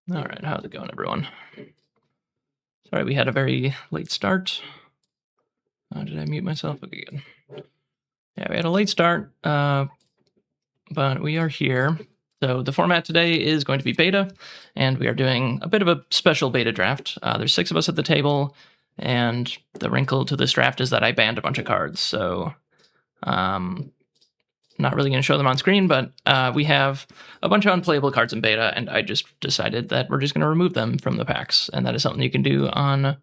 All right, how's it going, everyone? Sorry, we had a very late start. Did I mute myself? Okay, good. Yeah, we had a late start, but we are here. So the format today is going to be beta, and we are doing a bit of a special beta draft. There's 6 of us at the table, and the wrinkle to this draft is that I banned a bunch of cards. So not really going to show them on screen, but we have a bunch of unplayable cards in beta, and I just decided that we're just going to remove them from the packs, and that is something you can do on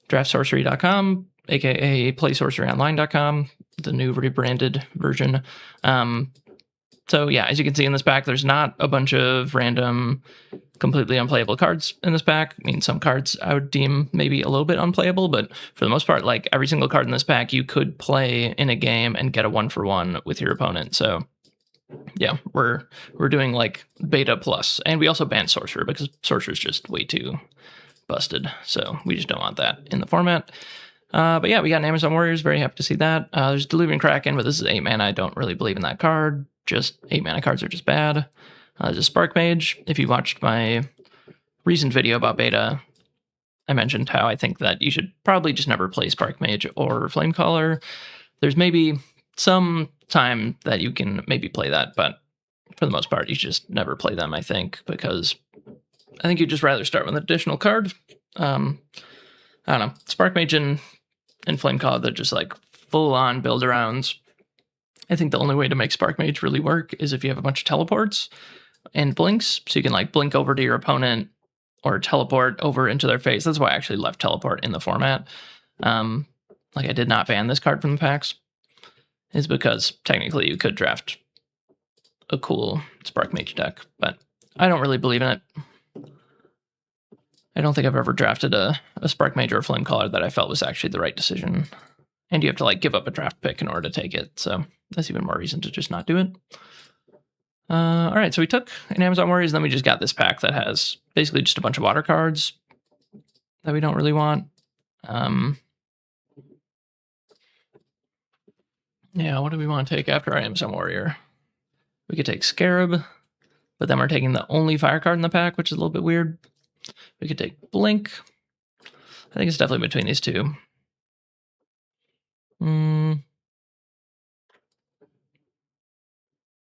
draftsorcery.com, aka playsorceryonline.com, the new rebranded version. So yeah, as you can see in this pack, there's not a bunch of random, completely unplayable cards in this pack. I mean, some cards I would deem maybe a little bit unplayable, but for the most part, like every single card in this pack, you could play in a game and get a 1-for-1 with your opponent. So yeah, we're doing like beta plus, and we also banned Sorcerer because Sorcerer is just way too busted. So we just don't want that in the format. But yeah, we got an Amazon Warriors. Very happy to see that. There's Delivering Kraken, but this is 8 mana. I don't really believe in that card. Just 8 mana cards are just bad. There's a Spark Mage. If you watched my recent video about beta, I mentioned how I think that you should probably just never play Spark Mage or Flamecaller. There's maybe some time that you can maybe play that, but for the most part, you just never play them, I think, because I think you'd just rather start with an additional card. I don't know. Spark Mage and Flamecaller, they're just like full-on build-arounds. I think the only way to make Spark Mage really work is if you have a bunch of teleports and blinks, so you can like blink over to your opponent or teleport over into their face. That's why I actually left teleport in the format. Like I did not ban this card from the packs, is because technically you could draft a cool Spark Mage deck, but I don't really believe in it. I don't think I've ever drafted a Spark Mage or a Flamecaller that I felt was actually the right decision. And you have to like give up a draft pick in order to take it, so that's even more reason to just not do it. All right, so we took an Amazon Warriors, then we just got this pack that has basically just a bunch of water cards that we don't really want. Yeah, what do we want to take after our Amazon Warrior? We could take Scarab, but then we're taking the only fire card in the pack, which is a little bit weird. We could take Blink. I think it's definitely between these two.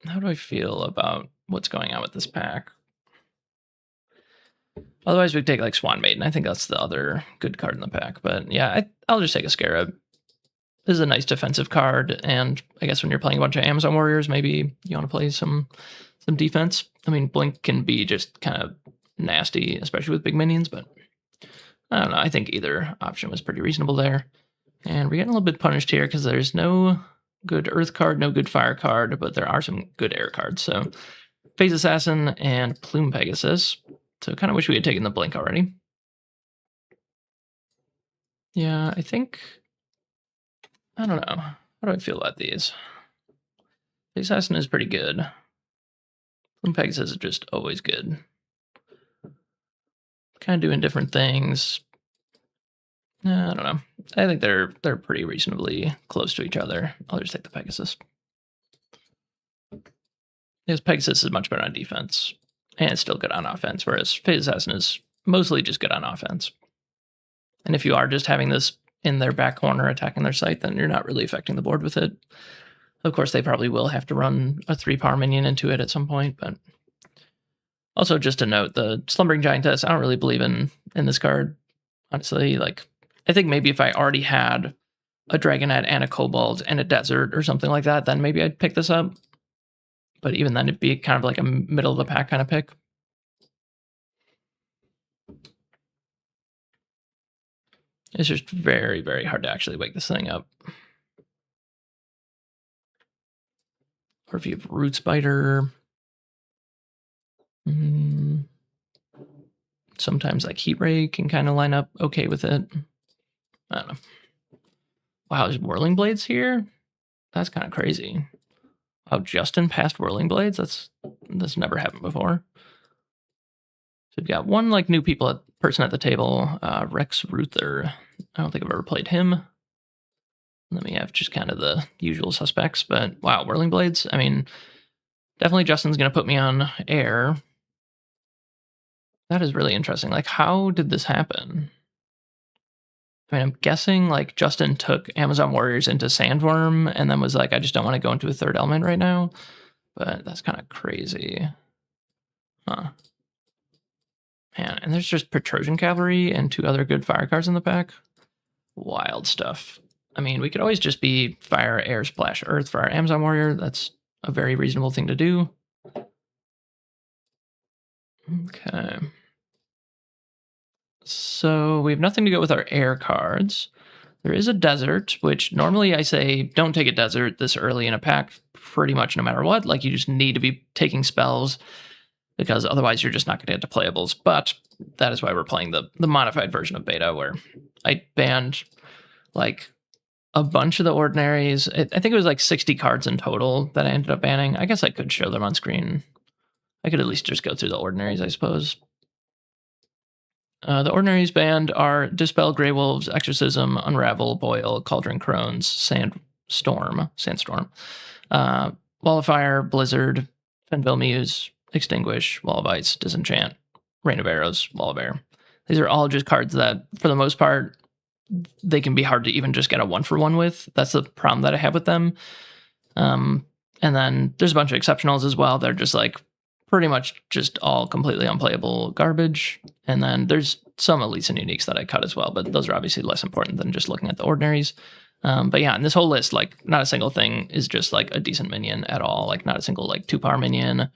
How do I feel about what's going on with this pack? Otherwise, we take like Swan Maiden. I think that's the other good card in the pack. But yeah, I'll just take a Scarab. This is a nice defensive card, and I guess when you're playing a bunch of Amazon Warriors, maybe you want to play some defense. I mean, Blink can be just kind of nasty, especially with big minions, but I don't know. I think either option was pretty reasonable there. And we're getting a little bit punished here because there's no good Earth card, no good Fire card, but there are some good Air cards. So Phase Assassin and Plume Pegasus. So kind of wish we had taken the Blink already. Yeah, I think... I don't know. How do I feel about these? The Assassin is pretty good. Plume Pegasus is just always good. Kind of doing different things. I don't know. I think they're pretty reasonably close to each other. I'll just take the Pegasus. Because Pegasus is much better on defense, and it's still good on offense, whereas Phase Assassin is mostly just good on offense. And if you are just having this in their back corner attacking their site, then you're not really affecting the board with it. Of course, they probably will have to run a 3-power minion into it at some point, but... Also, just to note, the Slumbering Giantess, I don't really believe in this card, honestly. Like, I think maybe if I already had a Dragonette and a Kobold and a Desert or something like that, then maybe I'd pick this up. But even then, it'd be kind of like a middle-of-the-pack kind of pick. It's just very, very hard to actually wake this thing up. Or if you have Root Spider... Sometimes like Heat Ray can kind of line up okay with it. I don't know. Wow, there's Whirling Blades here? That's kind of crazy. Wow, Justin passed Whirling Blades? That's never happened before. So we've got one like new person at the table, Rex Ruther. I don't think I've ever played him. And then we have just kind of the usual suspects, but wow, Whirling Blades. I mean, definitely Justin's going to put me on air. That is really interesting. Like, how did this happen? I mean, I'm guessing like Justin took Amazon Warriors into Sandworm and then was like, I just don't want to go into a third element right now. But that's kind of crazy. Huh. Man, and there's just Petrosian Cavalry and 2 other good fire cards in the pack. Wild stuff. I mean, we could always just be fire, air, splash, earth for our Amazon Warrior. That's a very reasonable thing to do. Okay. So we have nothing to go with our air cards. There is a desert, which normally I say don't take a desert this early in a pack, pretty much no matter what. Like, you just need to be taking spells because otherwise you're just not going to get to playables. But that is why we're playing the modified version of beta, where I banned like a bunch of the ordinaries. I think it was like 60 cards in total that I ended up banning. I guess I could show them on screen. I could at least just go through the ordinaries, I suppose. The ordinaries banned are Dispel, Grey Wolves, Exorcism, Unravel, Boil, Cauldron Crones, Sandstorm, Wall of Fire, Blizzard, Fenville Muse, Extinguish, Wall of Ice, Disenchant, Rain of Arrows, Wall of Air. These are all just cards that, for the most part, they can be hard to even just get a 1-for-1 with. That's the problem that I have with them. And then there's a bunch of exceptionals as well. They're just like pretty much just all completely unplayable garbage. And then there's some elites and uniques that I cut as well, but those are obviously less important than just looking at the ordinaries. But yeah, in this whole list, like, not a single thing is just like a decent minion at all. Like, not a single like 2-power minion.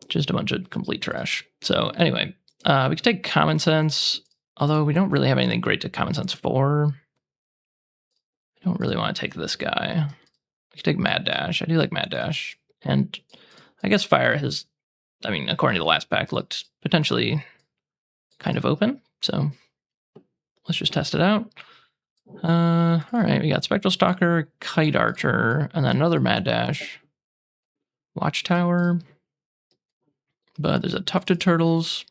Just a bunch of complete trash. So anyway, we could take Common Sense, although we don't really have anything great to Common Sense for. I don't really want to take this guy. We could take Mad Dash. I do like Mad Dash. And I guess Fire has, I mean, according to the last pack, looked potentially kind of open. So let's just test it out. All right, we got Spectral Stalker, Kite Archer, and then another Mad Dash. Watchtower. But there's a Tufted Turtles.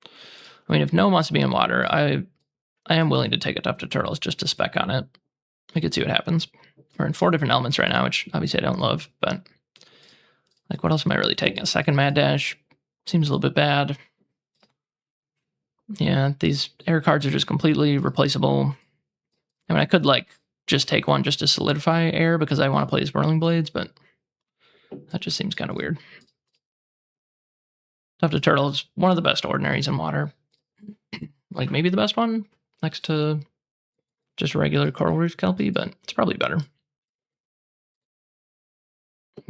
I mean, if no one wants to be in water, I am willing to take a Tufted Turtles just to spec on it. We could see what happens. We're in 4 different elements right now, which obviously I don't love, but like, what else am I really taking? A second Mad Dash seems a little bit bad. Yeah, these air cards are just completely replaceable. I mean, I could like just take one just to solidify air because I want to play these Whirling Blades, but that just seems kind of weird. Tufted Turtle is one of the best ordinaries in water. Like, maybe the best one next to just regular Coral Reef Kelpie, but it's probably better.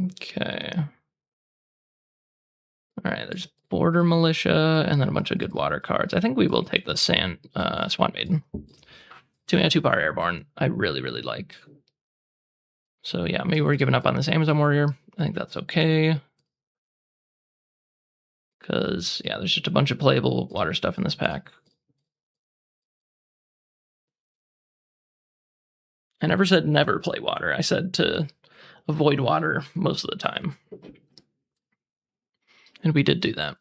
Okay. All right, there's Border Militia and then a bunch of good water cards. I think we will take the Swan Maiden. 2-mana 2-power airborne. I really, really like. So yeah, maybe we're giving up on this Amazon Warrior. I think that's okay. Because, yeah, there's just a bunch of playable water stuff in this pack. I never said never play water. I said to avoid water most of the time. And we did do that.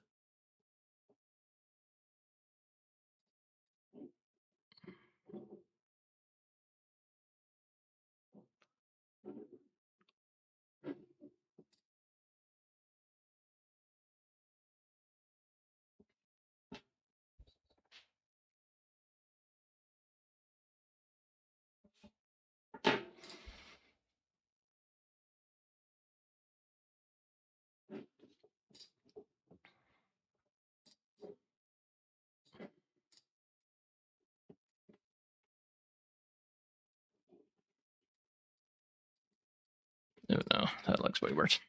Oh no, that looks way worse.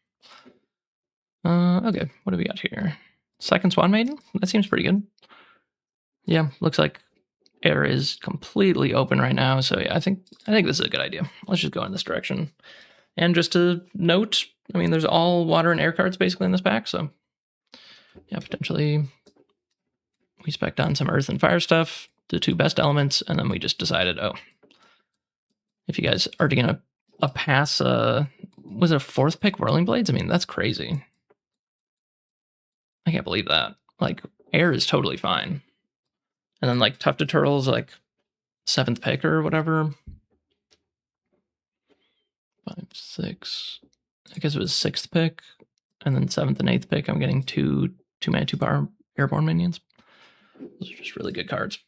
Okay, what do we got here? Second Swan Maiden? That seems pretty good. Yeah, looks like air is completely open right now. So yeah, I think this is a good idea. Let's just go in this direction. And just to note, I mean, there's all water and air cards basically in this pack. So yeah, potentially we spec'd on some earth and fire stuff, the 2 best elements, and then we just decided, oh, if you guys are going to pass, was it a 4th pick Whirling Blades? I mean, that's crazy. I can't believe that. Like, air is totally fine. And then, like, Tufted Turtles, like, 7th pick or whatever. 5, 6. I guess it was 6th pick. And then 7th and 8th pick, I'm getting 2 2-mana 2-power airborne minions. Those are just really good cards.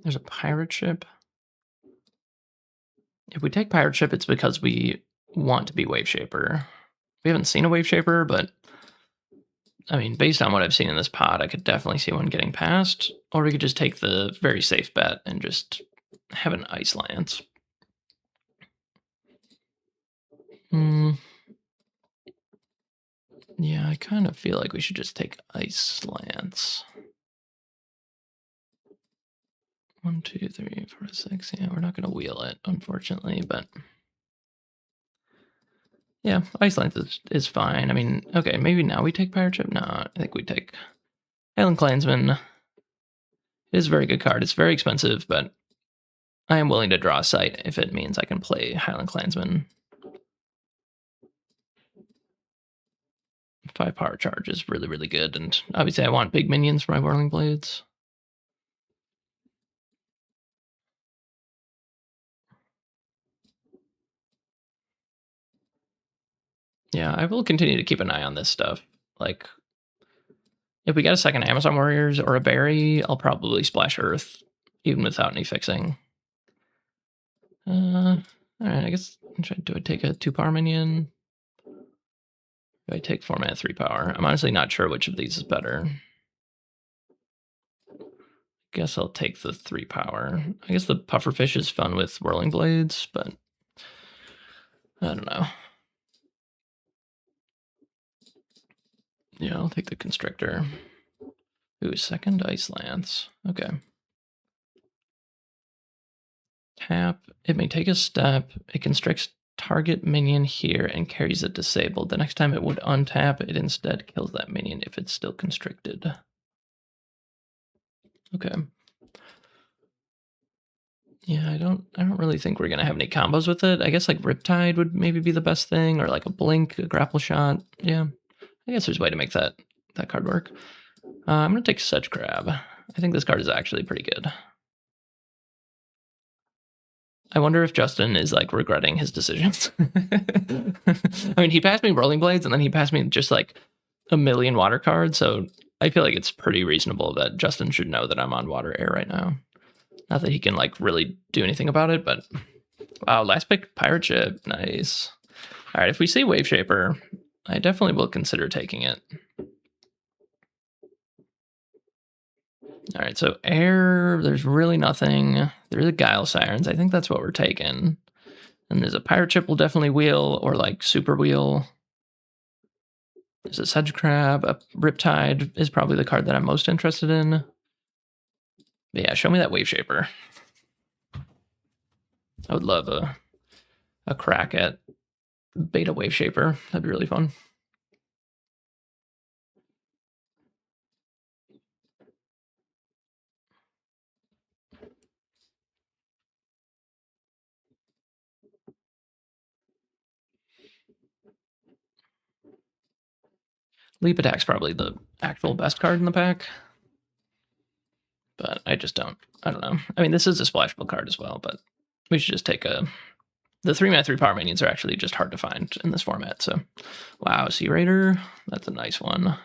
There's a pirate ship. If we take pirate ship, it's because we want to be wave shaper. We haven't seen a wave shaper, but I mean, based on what I've seen in this pod, I could definitely see one getting past. Or we could just take the very safe bet and just have an ice lance. Yeah, I kind of feel like we should just take ice lance. 1, 2, 3, 4, 6. Yeah, we're not going to wheel it, unfortunately, but yeah, ice lance is fine. I mean, okay, maybe now we take pirate ship. No, I think we take Highland Clansman. It is a very good card. It's very expensive, but I am willing to draw a sight if it means I can play Highland Clansman. 5 power charge is really, really good, and obviously I want big minions for my Whirling Blades. Yeah, I will continue to keep an eye on this stuff. Like, if we get a second Amazon Warriors or a Berry, I'll probably splash Earth, even without any fixing. Alright, I guess, do I take a 2 power minion? Do I take 4 mana 3 power? I'm honestly not sure which of these is better. Guess I'll take the 3 power. I guess the Pufferfish is fun with Whirling Blades, but I don't know. Yeah, I'll take the Constrictor. Ooh, second Ice Lance. Okay. Tap. It may take a step. It constricts target minion here and carries it disabled. The next time it would untap, it instead kills that minion if it's still constricted. Okay. Yeah, I don't really think we're gonna have any combos with it. I guess like Riptide would maybe be the best thing, or like a Blink, a Grapple Shot. Yeah, I guess there's a way to make that card work. I'm gonna take Sedge Crab. I think this card is actually pretty good. I wonder if Justin is like regretting his decisions. I mean, he passed me Rolling Blades and then he passed me just like a million water cards. So I feel like it's pretty reasonable that Justin should know that I'm on water air right now. Not that he can like really do anything about it, but wow, last pick pirate ship. Nice. All right, if we see Wave Shaper, I definitely will consider taking it. All right, so air, there's really nothing. There's a Guile Sirens. I think that's what we're taking. And there's a pirate ship we'll definitely wheel, or like super wheel. There's a Sedge Crab. A Riptide is probably the card that I'm most interested in. But yeah, show me that Wave Shaper. I would love a crack at beta Wave Shaper. That'd be really fun. Leap Attack's probably the actual best card in the pack. But I don't know. I mean, this is a splashable card as well, but we should just take a... The 3 mana 3 power minions are actually just hard to find in this format, so... Wow, Sea Raider, that's a nice one.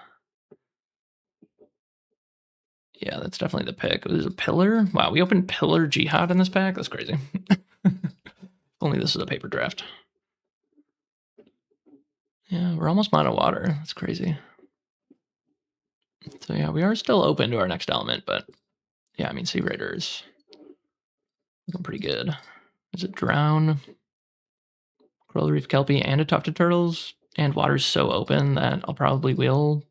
Yeah, that's definitely the pick. There's a Pillar. Wow, we opened Pillar Jihad in this pack? That's crazy. Only this is a paper draft. Yeah, we're almost mono water. That's crazy. So yeah, we are still open to our next element, but yeah, I mean, Sea Raider is looking pretty good. Is it Drown, Coral Reef Kelpie, and a Tufted Turtles? And water's so open that I'll probably wheel.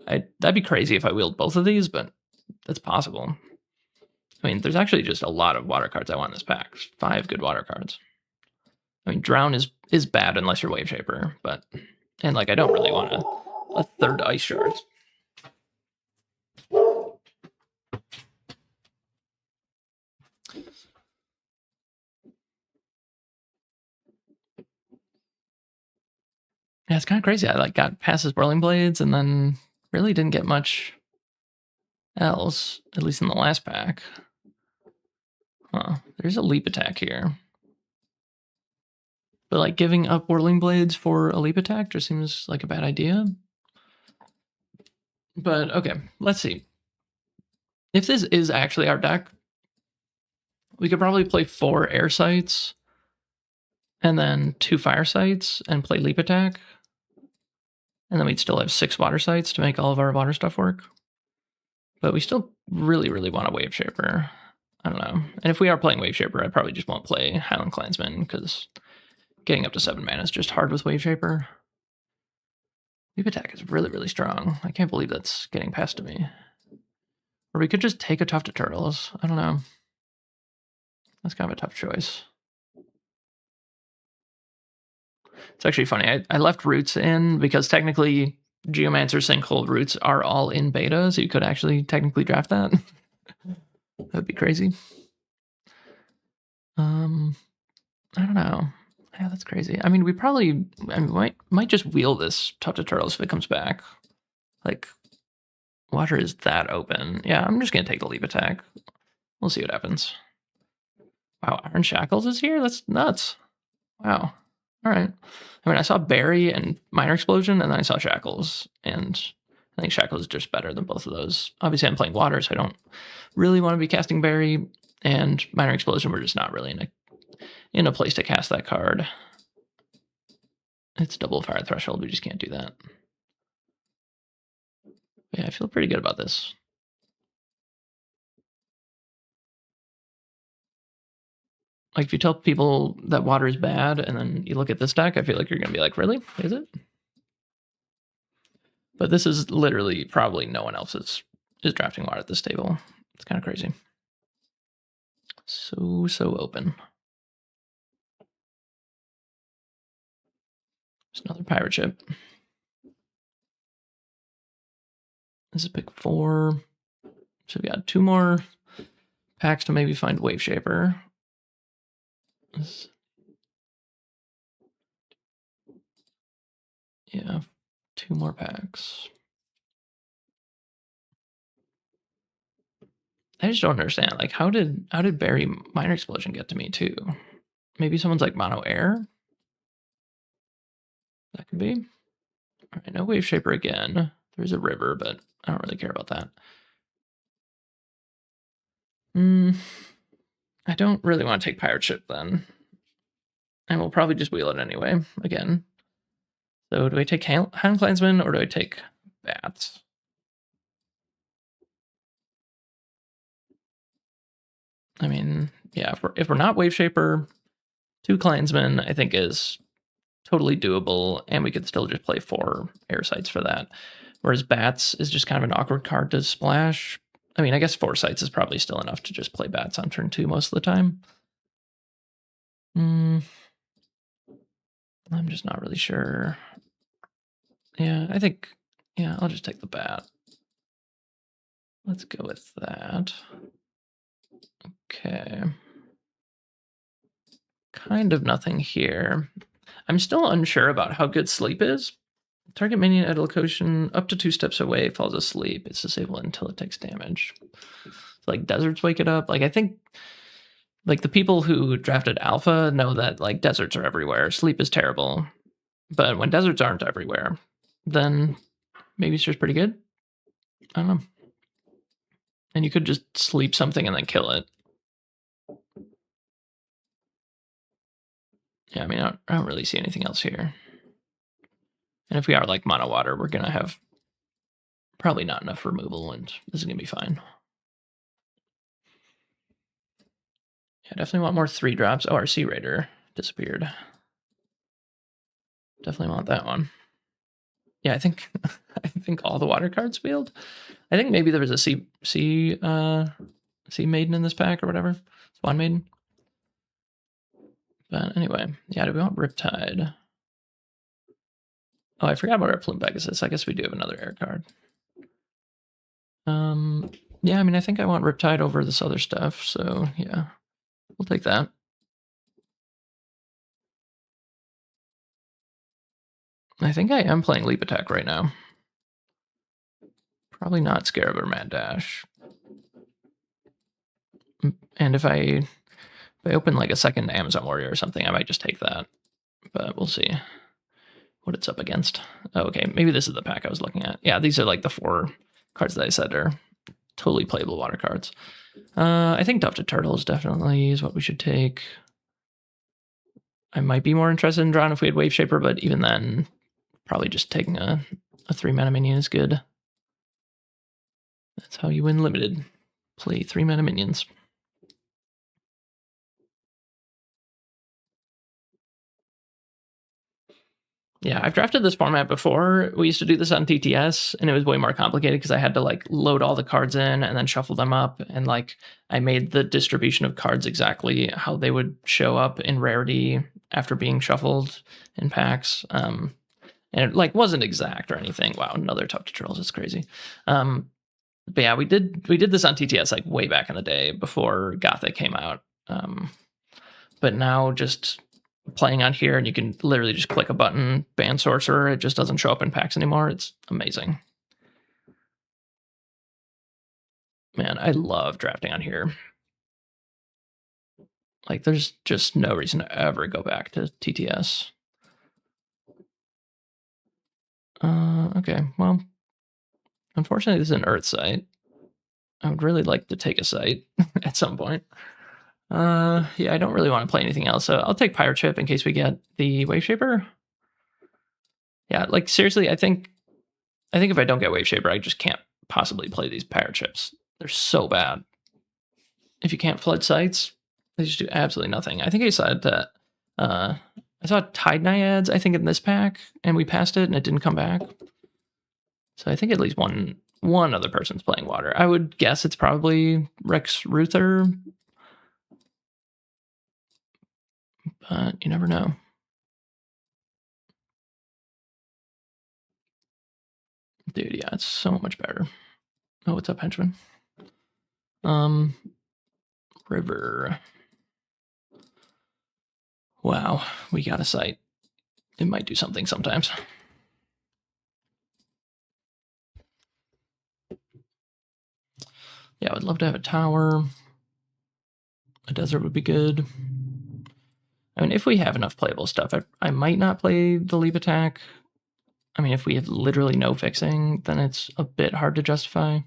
That'd be crazy if I wheeled both of these, but that's possible. I mean, there's actually just a lot of water cards I want in this pack. 5 good water cards. I mean, Drown is bad unless you're Wave Shaper, but... And, like, I don't really want a third Ice Shards. it's kind of crazy. I like got past his Whirling Blades and then really didn't get much else, at least in the last pack. Huh. There's a leap attack here. But like giving up Whirling Blades for a leap attack just seems like a bad idea. But okay, let's see. If this is actually our deck, we could probably play 4 air sights and then 2 fire sights and play leap attack. And then we'd still have 6 water sights to make all of our water stuff work. But we still really, really want a Wave Shaper. I don't know. And if we are playing Wave Shaper, I probably just won't play Highland Clansman because getting up to 7 mana is just hard with Wave Shaper. Leap attack is really, really strong. I can't believe that's getting past to me. Or we could just take a Tuft of Turtles. I don't know. That's kind of a tough choice. It's actually funny. I left Roots in because technically Geomancer, Sinkhole, Roots are all in beta, so you could actually technically draft that. That'd be crazy. I don't know. Yeah, that's crazy. I mean, we might just wheel this Tuft of Turtles if it comes back. Like, water is that open. Yeah, I'm just gonna take the leap attack. We'll see what happens. Wow, Iron Shackles is here? That's nuts. Wow. All right. I mean, I saw Barry and Minor Explosion, and then I saw Shackles, and I think Shackles is just better than both of those. Obviously, I'm playing Water, so I don't really want to be casting Barry, and Minor Explosion, we're just not really in a place to cast that card. It's double Fire Threshold. We just can't do that. Yeah, I feel pretty good about this. Like, if you tell people that Water is bad, and then you look at this deck, I feel like you're going to be like, really? Is it? But this is literally probably no one else is drafting Water at this table. It's kind of crazy. So open. There's another Pirate Ship. This is pick 4. So we got 2 more packs to maybe find Wave Shaper. Yeah, 2 more packs. I just don't understand. Like, how did Barry Minor Explosion get to me too? Maybe someone's like mono air. That could be. All right, no Wave Shaper again. There's a river, but I don't really care about that. I don't really want to take Pirate Ship then. And we'll probably just wheel it anyway, again. So do I take Highland Clansman or do I take Bats? I mean, yeah, if we're not Wave Shaper, 2 Clansmen I think is totally doable, and we could still just play 4 air sights for that. Whereas Bats is just kind of an awkward card to splash. I mean, I guess 4 sights is probably still enough to just play Bats on turn 2 most of the time. I'm just not really sure. Yeah, I think, yeah, I'll just take the Bat. Let's go with that. Okay. Kind of nothing here. I'm still unsure about how good Sleep is. Target minion at a location up to 2 steps away falls asleep. It's disabled until it takes damage. So, like, deserts wake it up. Like, I think, like, the people who drafted Alpha know that, like, deserts are everywhere. Sleep is terrible. But when deserts aren't everywhere, then maybe it's just pretty good. I don't know. And you could just sleep something and then kill it. Yeah, I mean, I don't really see anything else here. And if we are like mono water, we're going to have probably not enough removal, and this is going to be fine. Yeah, definitely want more 3 drops. Oh, our Sea Raider disappeared. Definitely want that one. Yeah, I think all the water cards wheeled. I think maybe there was a sea maiden in this pack or whatever. Swan Maiden. But anyway, yeah, do we want Riptide? Oh, I forgot about our Plume Pegasus. I guess we do have another air card. Yeah, I mean, I think I want Riptide over this other stuff, so yeah, we'll take that. I think I am playing Leap Attack right now. Probably not Scarab or Mad Dash. And if I open like a second Amazon Warrior or something, I might just take that. But we'll see what it's up against. Oh, okay, maybe this is the pack I was looking at. Yeah, these are like the 4 cards that I said are totally playable water cards. I think Tufted Turtles definitely is what we should take. I might be more interested in drawing if we had Wave Shaper, but even then, probably just taking a 3-mana minion is good. That's how you win limited. Play 3-mana minions. Yeah, I've drafted this format before. We used to do this on TTS, and it was way more complicated because I had to like load all the cards in and then shuffle them up, and like I made the distribution of cards exactly how they would show up in rarity after being shuffled in packs. And it like wasn't exact or anything. Wow, another tough tutorials. It's crazy. But yeah, we did this on TTS like way back in the day before Gothic came out. But now just playing on here, and you can literally just click a button, ban Sorcerer. It just doesn't show up in packs anymore. It's amazing. Man, I love drafting on here. Like, there's just no reason to ever go back to TTS. Okay, well, unfortunately, this is an Earth site. I would really like to take a site at some point. Yeah, I don't really want to play anything else, so I'll take Pirate Ship in case we get the Wave Shaper. Yeah, like seriously, I think if I don't get Wave Shaper, I just can't possibly play these Pirate Ships. They're so bad. If you can't flood sites, they just do absolutely nothing. I think I said that I saw Tide Naiads, I think, in this pack, and we passed it and it didn't come back. So I think at least one other person's playing water. I would guess it's probably Rex Ruther, but you never know. Dude, yeah, it's so much better. Oh, what's up, henchman? River. Wow, we got a site. It might do something sometimes. Yeah, I would love to have a tower. A desert would be good. I mean, if we have enough playable stuff, I might not play the Leap Attack. I mean, if we have literally no fixing, then it's a bit hard to justify.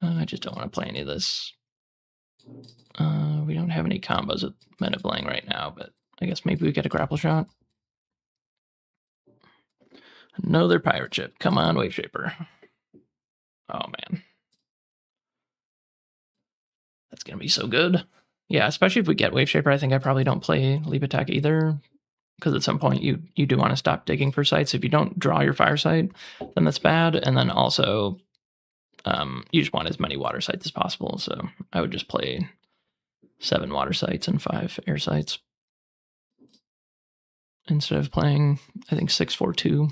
I just don't want to play any of this. We don't have any combos with Men of Lang right now, but I guess maybe we get a grapple shot. Another pirate ship. Come on, Wave Shaper. Oh, man. That's going to be so good. Yeah, especially if we get Wave Shaper, I think I probably don't play Leap Attack either, because at some point you do want to stop digging for sites. If you don't draw your fire site, then that's bad. And then also, you just want as many water sites as possible. So I would just play 7 water sites and 5 air sites instead of playing, I think, 6-4-2.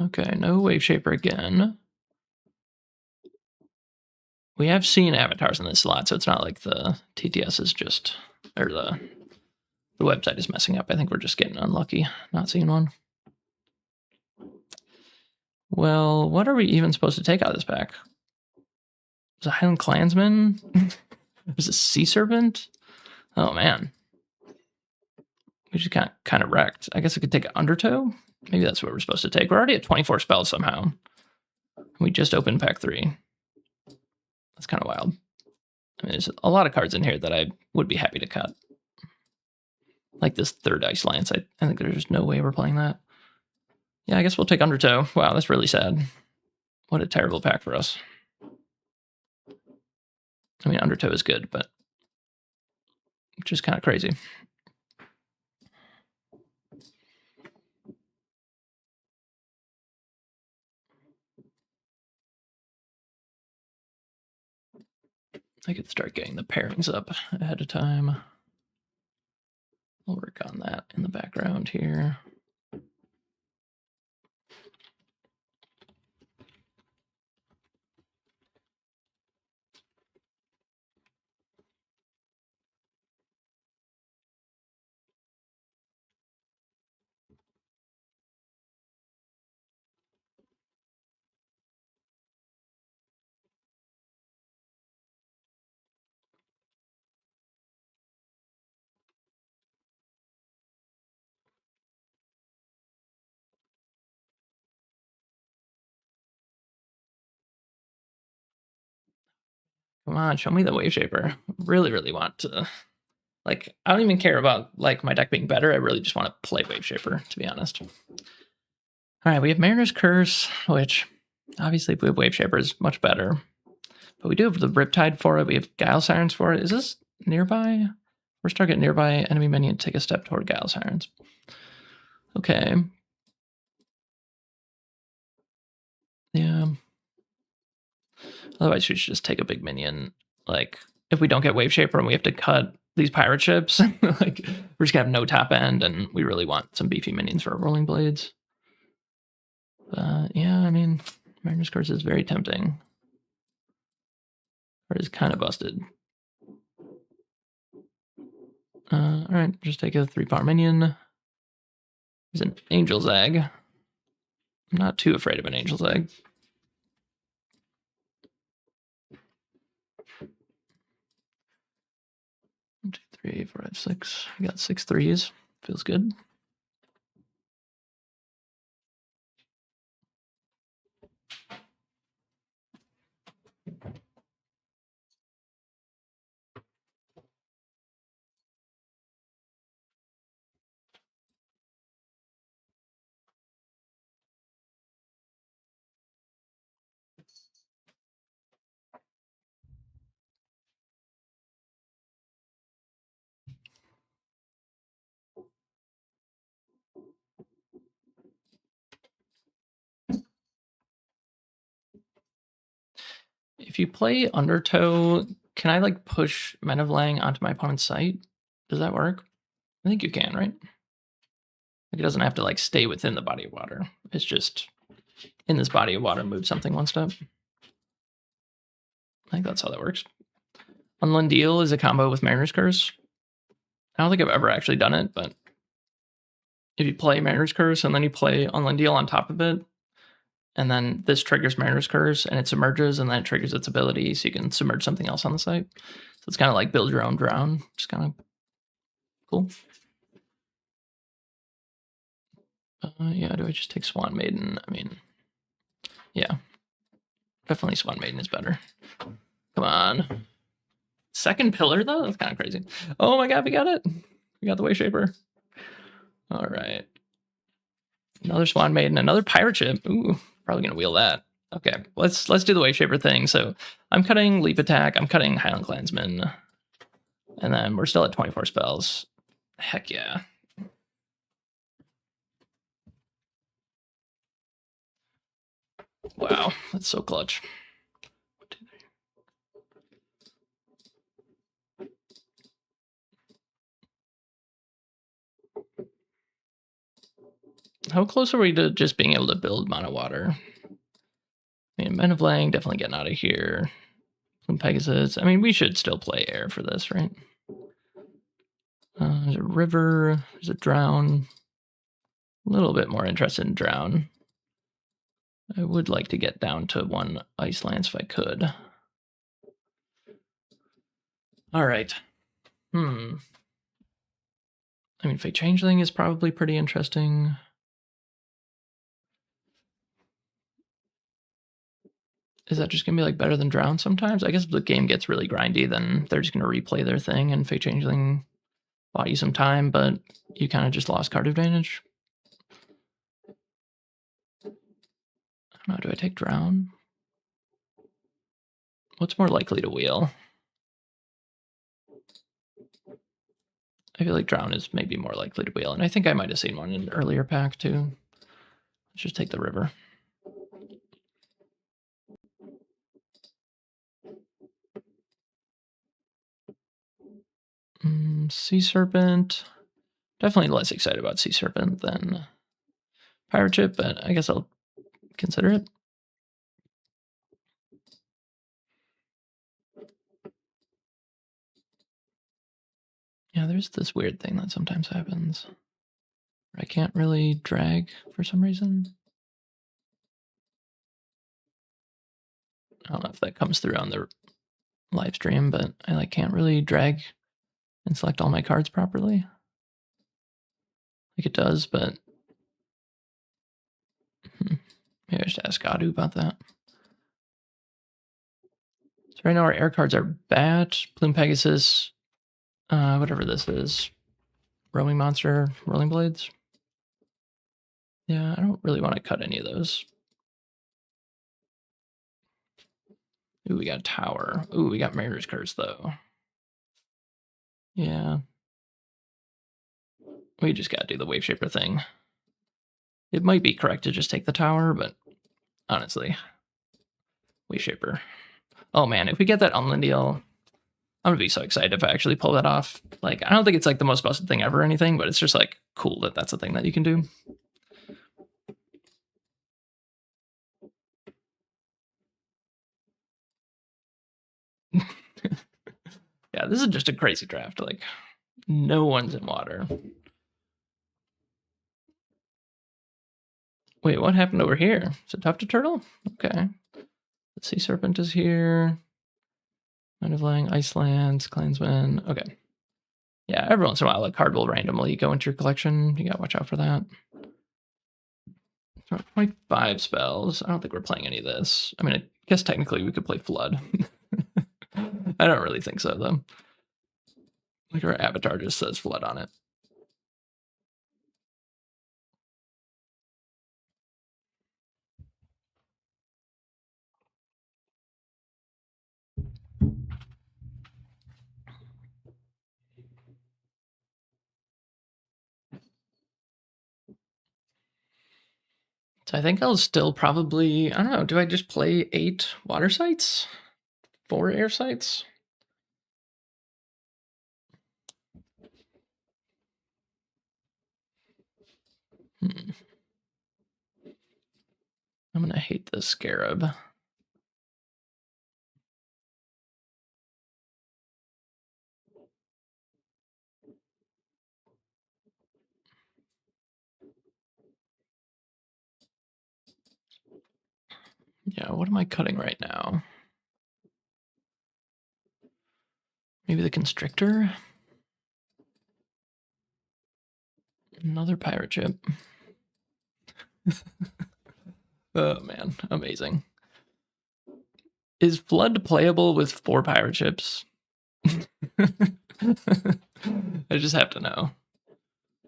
Okay, no Wave Shaper again. We have seen avatars in this slot, so it's not like the TTS is just, or the website is messing up. I think we're just getting unlucky not seeing one. Well, what are we even supposed to take out of this pack? There's a Highland Clansman? There's a Sea Serpent? Oh, man. We just got kind of wrecked. I guess I could take an Undertow? Maybe that's what we're supposed to take. We're already at 24 spells somehow. We just opened pack 3. That's kind of wild. I mean, there's a lot of cards in here that I would be happy to cut. Like this 3rd Ice Lance. I think there's no way we're playing that. Yeah, I guess we'll take Undertow. Wow, that's really sad. What a terrible pack for us. I mean, Undertow is good, but just kind of crazy. I could start getting the pairings up ahead of time. I'll work on that in the background here. Come on, show me the Wave Shaper. Really, really want to. Like, I don't even care about like my deck being better. I really just want to play Wave Shaper, to be honest. All right, we have Mariner's Curse, which obviously if we have Wave Shaper is much better. But we do have the Riptide for it. We have Guile Sirens for it. Is this nearby? First target nearby enemy minion, take a step toward Guile Sirens. Okay. Yeah. Otherwise, we should just take a big minion. Like, if we don't get Wave Shaper and we have to cut these pirate ships, like, we're just gonna have no top end, and we really want some beefy minions for our Rolling Blades. But yeah, I mean, Mariner's Curse is very tempting. Or is kind of busted. All right, just take a 3-power minion. There's an Angel's Egg. I'm not too afraid of an Angel's Egg. 1, 2, 3, 4, 5, 6. I got 6 3s. Feels good. If you play Undertow, can I like push Men of Lang onto my opponent's site? Does that work? I think you can, right? Like, it doesn't have to like stay within the body of water. It's just in this body of water, move something one step. I think that's how that works. Unland Deal is a combo with Mariner's Curse. I don't think I've ever actually done it, but if you play Mariner's Curse and then you play Unland Deal on top of it, and then this triggers Mariner's Curse and it submerges and then it triggers its ability, so you can submerge something else on the site. So it's kind of like build your own drown, which is kind of cool. Yeah, do I just take Swan Maiden? I mean, yeah. Definitely Swan Maiden is better. Come on. Second pillar, though? That's kind of crazy. Oh my god, we got it. We got the Wave Shaper. All right. Another Swan Maiden, another pirate ship. Ooh, probably gonna wheel that. Okay, let's do the Wave Shaper thing. So I'm cutting Leap Attack, I'm cutting Highland Clansman, and then we're still at 24 spells. Heck yeah. Wow, that's so clutch. How close are we to just being able to build mono water? I mean, Men of Lang definitely getting out of here. Some Pegasus. I mean, we should still play air for this, right? There's a river. There's a drown. A little bit more interested in drown. I would like to get down to 1 ice lance if I could. All right. I mean, Fate Changeling is probably pretty interesting. Is that just gonna be like better than drown sometimes? I guess if the game gets really grindy, then they're just gonna replay their thing and Fate Changeling bought you some time, but you kind of just lost card advantage. I don't know, do I take drown? What's more likely to wheel? I feel like drown is maybe more likely to wheel, and I think I might have seen one in an earlier pack too. Let's just take the river. Sea Serpent. Definitely less excited about Sea Serpent than Pirate Ship, but I guess I'll consider it. Yeah, there's this weird thing that sometimes happens. I can't really drag for some reason. I don't know if that comes through on the live stream, but I like can't really drag and select all my cards properly. Like it does, but maybe I should ask Adu about that. right now our air cards are Bat, Plume Pegasus, whatever this is. Roaming Monster, Rolling Blades. Yeah, I don't really want to cut any of those. Ooh, we got Tower. Ooh, we got Mariner's Curse, though. Yeah. We just gotta do the Wave Shaper thing. It might be correct to just take the Tower, but honestly, Wave Shaper. Oh man, if we get that Unland deal, I'm gonna be so excited if I actually pull that off. Like, I don't think it's like the most busted thing ever or anything, but it's just like cool that that's a thing that you can do. Yeah, this is just a crazy draft. Like, no one's in water. Wait, what happened over here? Is it Tufted Turtle? Okay. The Sea Serpent is here. Mind of Lang, Iceland, Clansman. Okay. Yeah, every once in a while, a card will randomly go into your collection. You gotta watch out for that. 25 spells. I don't think we're playing any of this. I mean, I guess technically we could play Flood. I don't really think so, though. Like, our avatar just says Flood on it. So I think I'll still probably, I don't know, do I just play 8 water sites? 4 air sites? I'm gonna hate this Scarab. Yeah, what am I cutting right now? Maybe the Constrictor? Another pirate ship. Oh man, amazing. Is Flood playable with 4 pirate ships? I just have to know.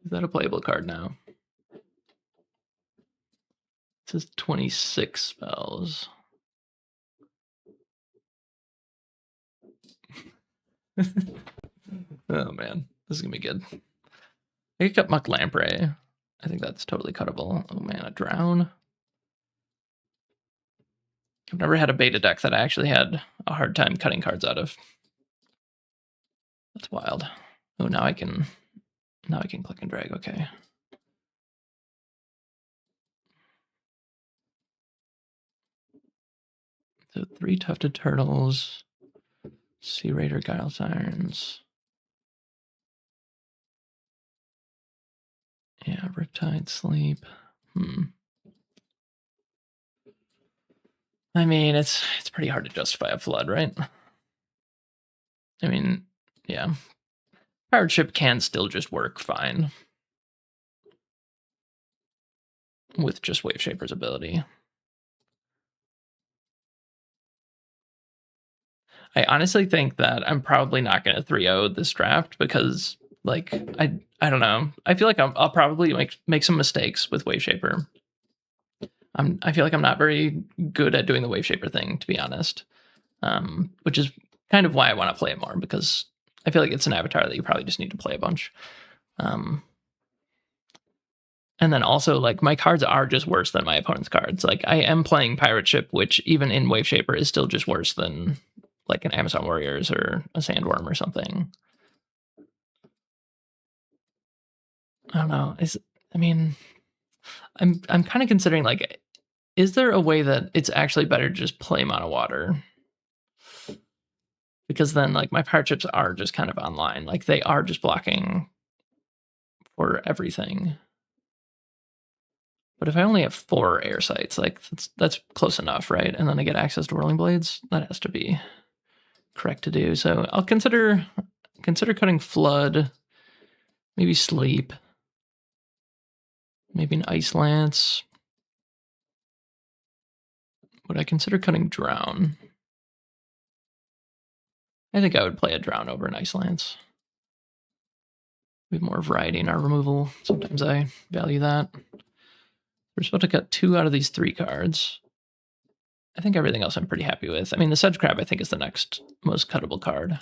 Is that a playable card now? It says 26 spells. Oh man, this is gonna be good. I could cut Muck Lamprey. I think that's totally cuttable. Oh man, a Drown. I've never had a beta deck that I actually had a hard time cutting cards out of. That's wild. Oh, now I can click and drag. Okay. So 3 Tufted Turtles, Sea Raider, Guile Sirens. Yeah, Riptide, Sleep. I mean, it's pretty hard to justify a Flood, right? I mean, yeah. Pirate ship can still just work fine with just Wave Shaper's ability. I honestly think that I'm probably not going to 3-0 this draft because, like, I don't know. I feel like I'll probably make some mistakes with Wave Shaper. I feel like I'm not very good at doing the Wave Shaper thing, to be honest. Which is kind of why I want to play it more, because I feel like it's an avatar that you probably just need to play a bunch. And then also, like, my cards are just worse than my opponent's cards. Like, I am playing Pirate Ship, which even in Wave Shaper is still just worse than like an Amazon Warriors or a Sandworm or something. I don't know. I'm kind of considering, like, is there a way that it's actually better to just play mono water? Because then, like, my pirate ships are just kind of online. Like, they are just blocking for everything. But if I only have 4 air sites, like, that's close enough, right? And then I get access to Whirling Blades. That has to be correct to do. So I'll consider cutting Flood, maybe Sleep, maybe an Ice Lance. Would I consider cutting Drown? I think I would play a Drown over an Ice Lance. We have more variety in our removal. Sometimes I value that. We're supposed to cut 2 out of these 3 cards. I think everything else I'm pretty happy with. I mean, the Sedge Crab I think is the next most cuttable card.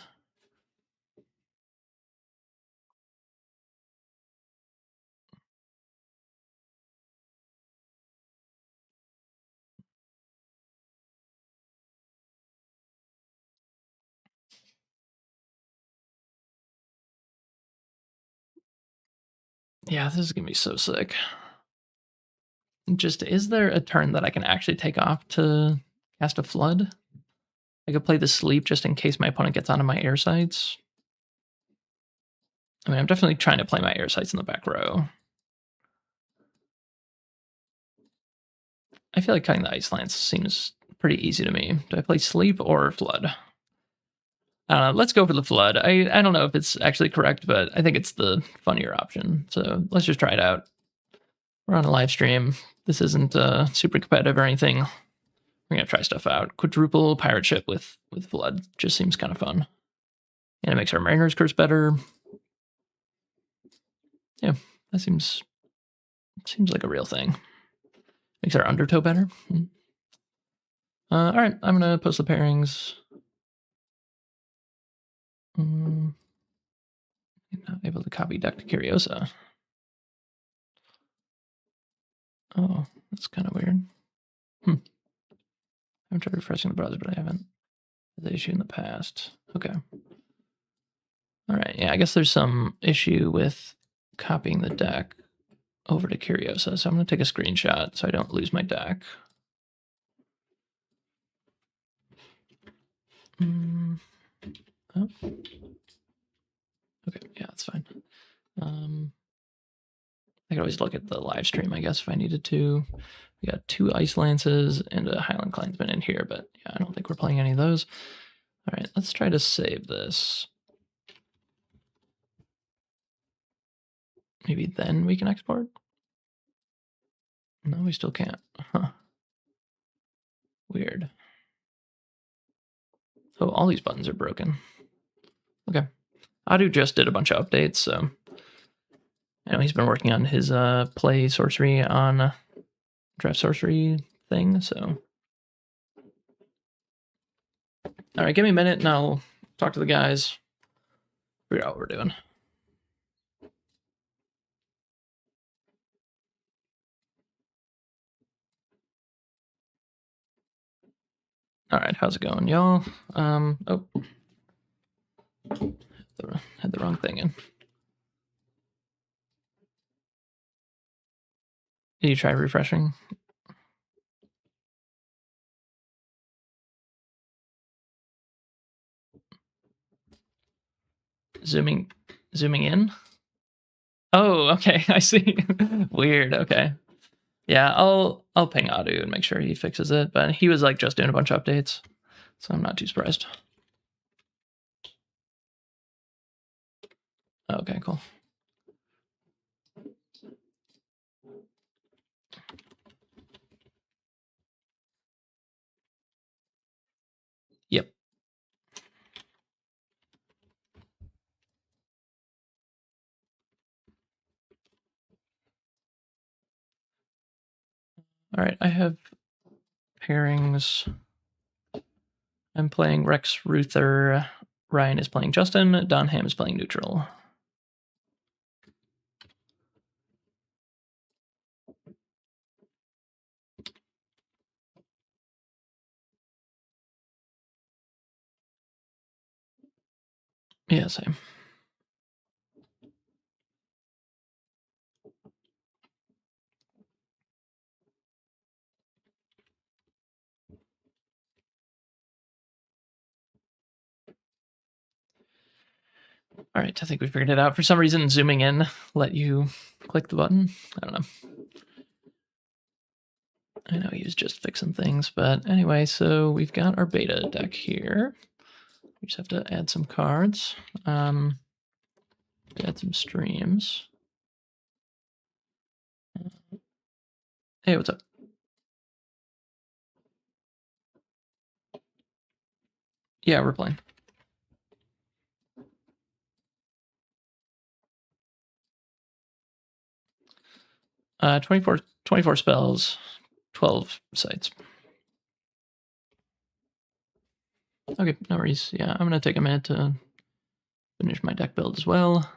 Yeah, this is going to be so sick. Just, is there a turn that I can actually take off to cast a Flood? I could play the Sleep just in case my opponent gets onto my air sites. I mean, I'm definitely trying to play my air sites in the back row. I feel like cutting the Ice Lance seems pretty easy to me. Do I play Sleep or Flood? Let's go for the Flood. I don't know if it's actually correct, but I think it's the funnier option. So let's just try it out. We're on a live stream. This isn't super competitive or anything. We're gonna try stuff out. Quadruple pirate ship with Flood just seems kind of fun. And it makes our Mariner's Curse better. Yeah, that seems like a real thing. Makes our Undertow better. All right, I'm gonna post the pairings. Not able to copy deck to Curiosa. Oh, that's kind of weird. I've tried refreshing the browser, but I haven't had the issue in the past. Okay. All right. Yeah, I guess there's some issue with copying the deck over to Curiosa, so I'm going to take a screenshot so I don't lose my deck. Oh. Okay, yeah, that's fine. I could always look at the live stream, I guess, if I needed to. We got 2 Ice Lances and a Highland Clansman in here, but yeah, I don't think we're playing any of those. All right, let's try to save this. Maybe then we can export? No, we still can't. Huh. Weird. Oh, all these buttons are broken. Okay. Adu just did a bunch of updates, so I know he's been working on his play sorcery on draft sorcery thing, so. All right, give me a minute and I'll talk to the guys, figure out what we're doing. All right, how's it going, y'all? Oh, had the wrong thing in. Did you try refreshing? Zooming in? Oh, okay, I see. Weird, okay. Yeah, I'll ping Adu and make sure he fixes it, but he was like just doing a bunch of updates, so I'm not too surprised. Okay, cool. Yep. All right, I have pairings. I'm playing Rex Ruther. Ryan is playing Justin. Don Ham is playing neutral. Yeah, same. All right, I think we figured it out. For some reason, zooming in let you click the button. I don't know. I know he was just fixing things, but anyway, so we've got our beta deck here. We just have to add some cards. Add some streams. Hey, what's up? Yeah, we're playing. 24 spells, 12 sites. Okay, no worries. Yeah, I'm gonna take a minute to finish my deck build as well.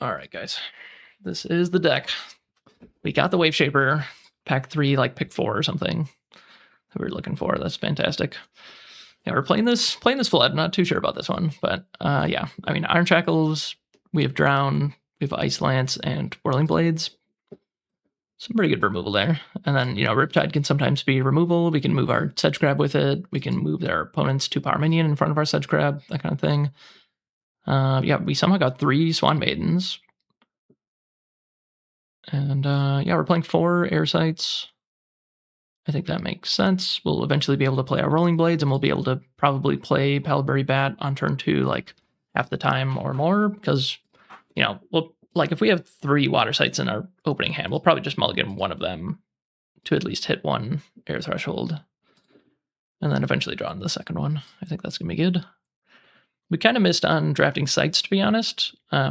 All right, guys. This is the deck. We got the Wave Shaper, pack 3, like pick 4 or something that we were looking for. That's fantastic. Yeah, we're playing this flood. I'm not too sure about this one, but yeah. I mean, Iron Shackles, we have Drown, we have Ice Lance, and Whirling Blades. Some pretty good removal there. And then, Riptide can sometimes be removal. We can move our Sedge Crab with it. We can move our opponent's 2-power minion in front of our Sedge Crab, that kind of thing. Yeah, we somehow got 3 Swan Maidens. And yeah, we're playing 4 Air Sights. I think that makes sense. We'll eventually be able to play our Rolling Blades, and we'll be able to probably play Palaberry Bat on turn 2 like half the time or more, because, we'll, like, if we have 3 Water Sights in our opening hand, we'll probably just mulligan one of them to at least hit 1 Air Threshold, and then eventually draw on the second one. I think that's going to be good. We kind of missed on drafting Sights, to be honest. I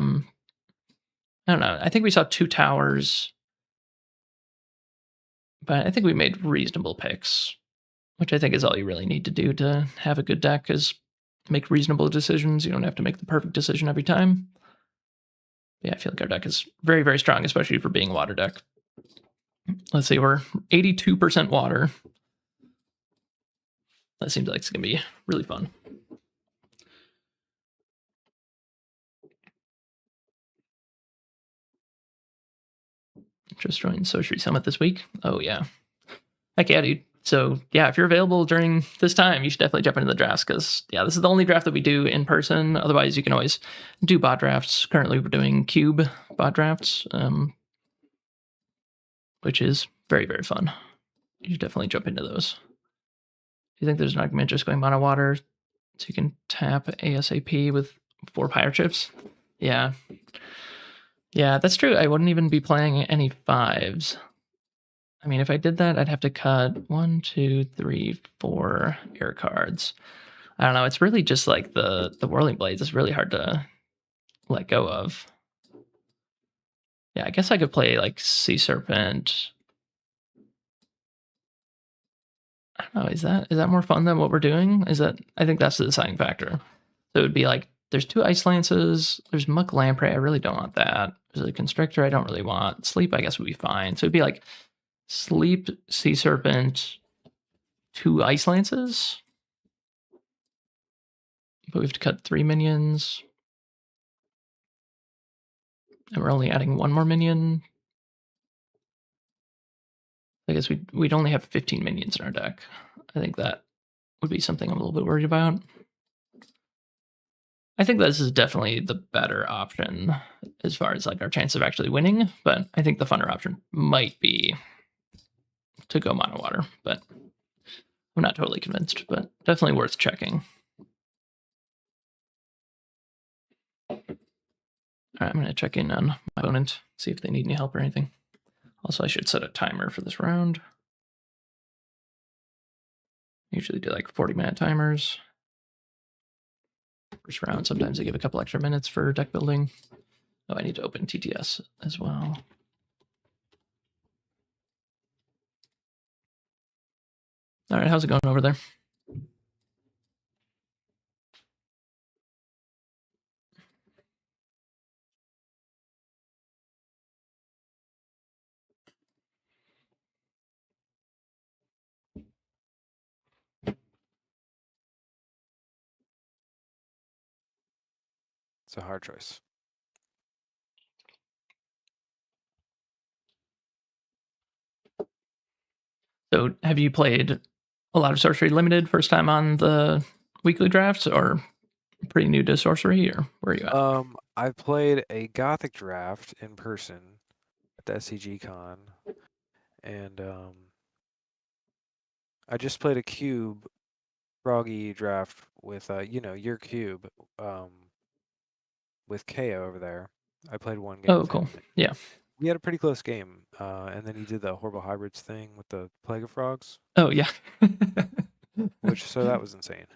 don't know. I think we saw 2 Towers, but I think we made reasonable picks, which I think is all you really need to do to have a good deck, is make reasonable decisions. You don't have to make the perfect decision every time. Yeah, I feel like our deck is very, very strong, especially for being a water deck. Let's see, we're 82% water. That seems like it's going to be really fun. Just joined Sorcery Summit this week. Oh, yeah. Heck yeah, dude. So, yeah, if you're available during this time, you should definitely jump into the drafts, because, yeah, this is the only draft that we do in person. Otherwise, you can always do bot drafts. Currently, we're doing cube bot drafts, which is very, very fun. You should definitely jump into those. Do you think there's an argument just going mono water so you can tap ASAP with 4 Pyre Chips? Yeah. Yeah, that's true. I wouldn't even be playing any 5s. I mean, if I did that, I'd have to cut 1, 2, 3, 4 air cards. I don't know. It's really just like the Whirling Blades is really hard to let go of. Yeah, I guess I could play like Sea Serpent. I don't know. Is that more fun than what we're doing? I think that's the deciding factor. So it would be like, there's 2 Ice Lances. There's Muck Lamprey. I really don't want that. There's a Constrictor I don't really want. Sleep, I guess, would be fine. So it'd be like Sleep, Sea Serpent, 2 Ice Lances. But we have to cut 3 minions. And we're only adding 1 more minion. I guess we'd only have 15 minions in our deck. I think that would be something I'm a little bit worried about. I think this is definitely the better option as far as like our chance of actually winning, but I think the funner option might be to go mono water, but I'm not totally convinced, but definitely worth checking. All right, I'm going to check in on my opponent, see if they need any help or anything. Also, I should set a timer for this round. Usually do like 40-minute timers. First round, sometimes I give a couple extra minutes for deck building. Oh, I need to open TTS as well. All right, how's it going over there? It's a hard choice. So have you played a lot of Sorcery Limited first time on the weekly drafts, or pretty new to Sorcery, or where are you at? I played a Gothic draft in person at the SCG Con, and I just played a cube froggy draft with your cube with KO over there. I played one game Oh, with cool. him. Yeah. We had a pretty close game, and then he did the horrible hybrids thing with the Plague of Frogs, Oh, yeah. so that was insane.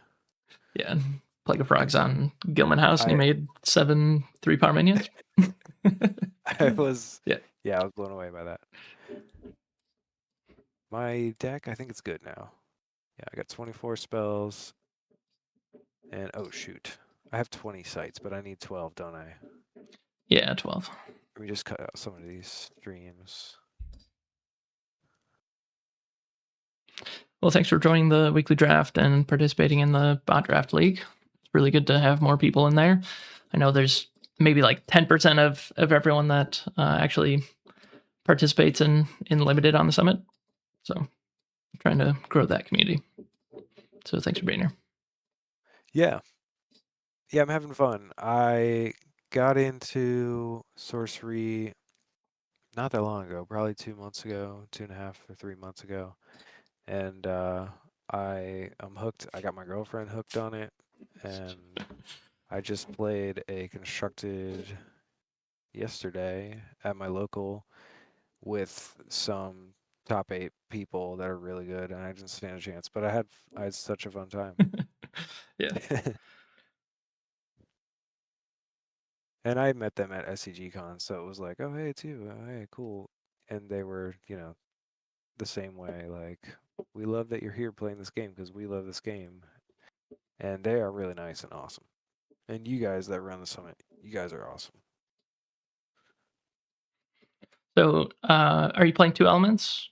Yeah. Plague of Frogs on Gilman House, and he I made 7 3-power minions. I was Yeah. I was blown away by that. My deck, I think it's good now. Yeah, I got 24 spells, and oh shoot, I have 20 sites, but I need 12, don't I? Yeah, 12. Let me just cut out some of these streams. Well, thanks for joining the weekly draft and participating in the bot draft league. It's really good to have more people in there. I know there's maybe like 10% of everyone that actually participates in limited on the summit. So I'm trying to grow that community. So thanks for being here. Yeah. Yeah, I'm having fun. I got into Sorcery not that long ago, probably 2 months ago, 2.5 or 3 months ago. And I'm hooked. I got my girlfriend hooked on it, and I just played a constructed yesterday at my local with some top 8 people that are really good, and I didn't stand a chance, but I had such a fun time. Yeah. And I met them at SCG-Con, so it was like, oh, hey, too. Oh, hey, cool. And they were, the same way. Like, we love that you're here playing this game because we love this game. And they are really nice and awesome. And you guys that run the summit, you guys are awesome. So are you playing 2 elements?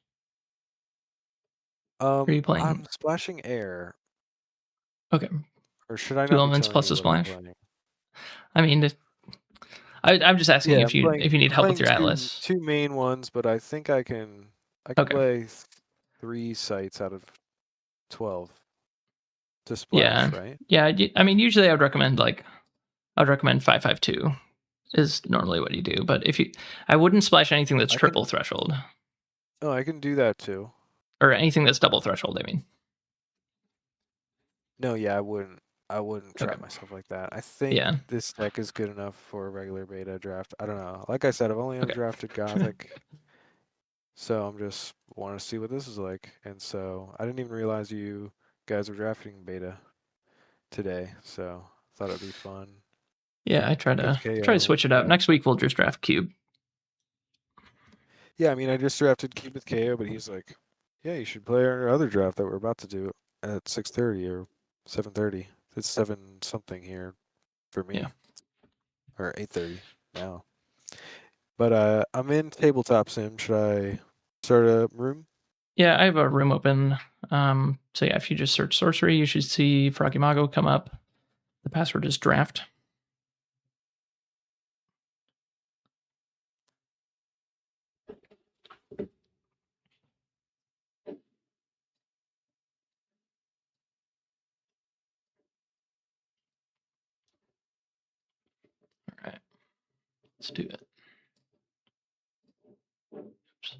Or are you playing? I'm splashing air. Okay. Or should I 2 not be elements telling plus you a what I'm splash? playing? I mean, I'm just asking Yeah, if you need I'm help with playing your two atlas. two main ones, but I think I can Okay. play 3 sites out of 12 to Yeah. splash, right? Yeah. I mean, usually I'd recommend 552 is normally what you do. But I wouldn't splash anything that's I triple can threshold Oh, I can do that too. or anything that's double threshold. I mean, No, yeah, I wouldn't okay. trap myself like that. I think Yeah. this deck is good enough for a regular beta draft. I don't know. Like I said, I've only ever Okay. drafted Gothic, so I'm just want to see what this is like. And so I didn't even realize you guys were drafting beta today, so thought it'd be fun. Yeah. I With try to KO, switch it up. yeah. Next week we'll just draft cube. Yeah, I mean, I just drafted Cube with KO, but he's like, yeah, you should play our other draft that we're about to do at 6:30 or 7:30. It's 7 something here for me, Yeah. or 8:30 now. But I'm in tabletop sim. Should I start a room? Yeah. I have a room open. So yeah, if you just search sorcery, you should see Froggy Mago come up. The password is draft. All right. Let's do it. Oops.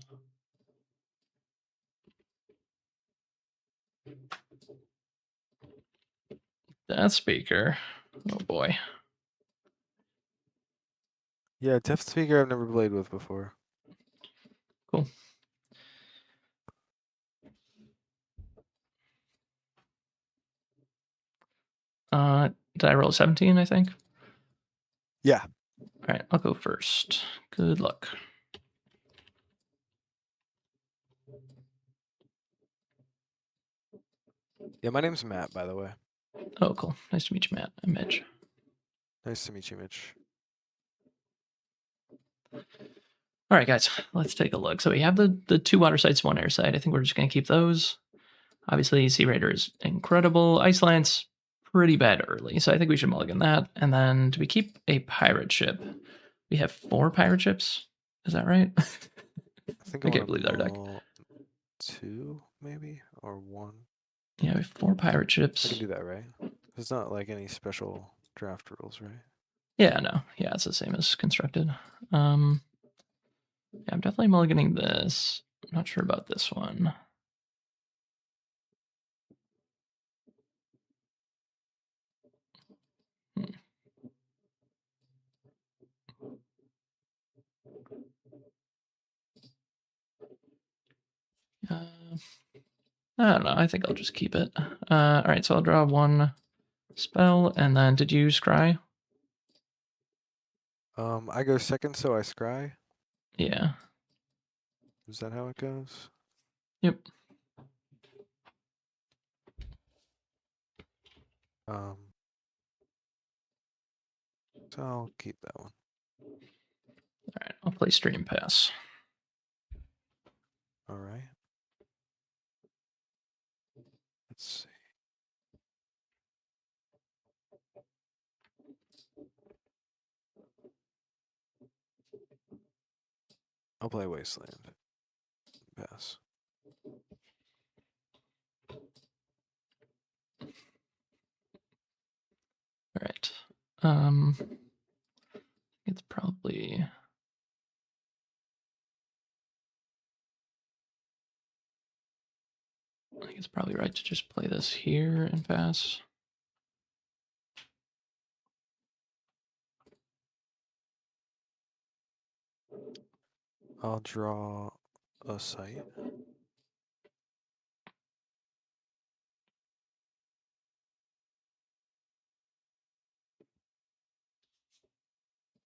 That speaker. Oh boy. Yeah, Deaf Speaker I've never played with before. Cool. Did I roll 17, I think? Yeah. All right, I'll go first. Good luck. Yeah, my name's Matt, by the way. Oh, cool. Nice to meet you, Matt. I'm Mitch. Nice to meet you, Mitch. All right, guys, let's take a look. So we have the 2 water sites, 1 air site. I think we're just going to keep those. Obviously, Sea Raider is incredible. Ice Lance, pretty bad early. So I think we should mulligan that. And then do we keep a pirate ship? We have 4 pirate ships. Is that right? I think I I want can't to believe our deck. mull 2, maybe, or 1. Yeah, we have 4 pirate I can ships. do that, right? There's not like any special draft rules, right? Yeah, no. Yeah, it's the same as constructed. Yeah, I'm definitely mulliganing this. I'm not sure about this one. I don't know. I think I'll just keep it. All right, so I'll draw one spell, and then did you scry? I go second, so I scry. Yeah. Is that how it goes? Yep. So I'll keep that one. All right, I'll play Stream Pass. All right. Let's see. I'll play Wasteland. Pass. All right. It's probably. I think it's probably right to just play this here and pass. I'll draw a site.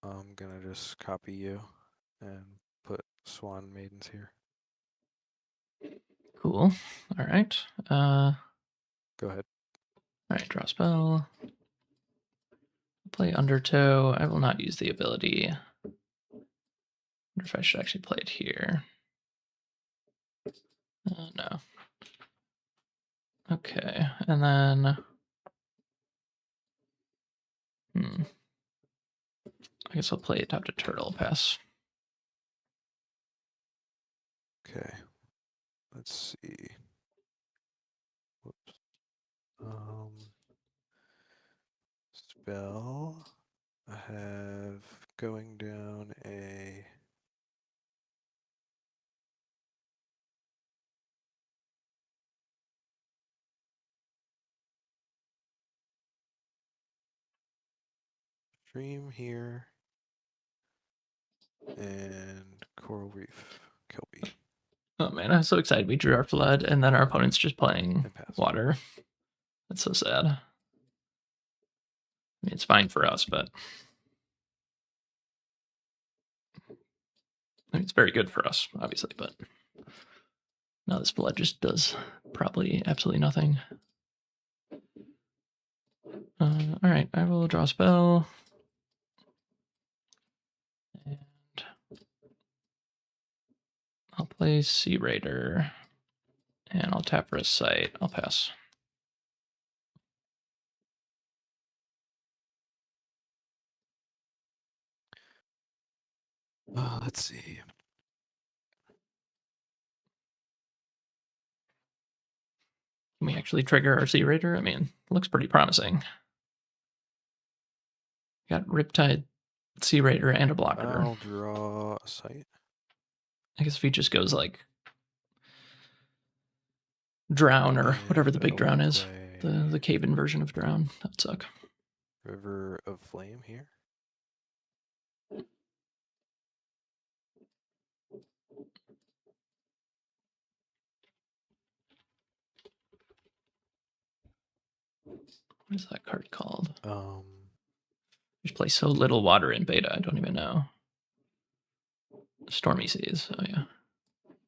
I'm gonna just copy you and put Swan Maidens here. Cool. All right. All Go ahead. right. Draw spell. Play Undertow. I will not use the ability. I wonder if I should actually play it here. No. Okay, and then. I guess I'll play Adopt a Turtle. Pass. Okay. Let's see. Whoops. Spell. I have going down a stream here and Coral Reef, Kelby. Oh man, I'm so excited. We drew our flood, and then our opponent's just playing And pass. water. That's so sad. I mean, it's fine for us, but I mean, it's very good for us, obviously. But now this flood just does probably absolutely nothing. All right, I will draw a spell. And I'll play Sea Raider. And I'll tap for a site. I'll pass. Let's see. Can we actually trigger our Sea Raider? I mean, looks pretty promising. Got Riptide, Sea Raider, and a blocker. I'll draw a site. I guess if he just goes like Drown or whatever the big drown is, the cave-in version of Drown, that'd suck. River of Flame here. What is that card called? Just play so little water in beta, I don't even know. Stormy Seas, oh yeah.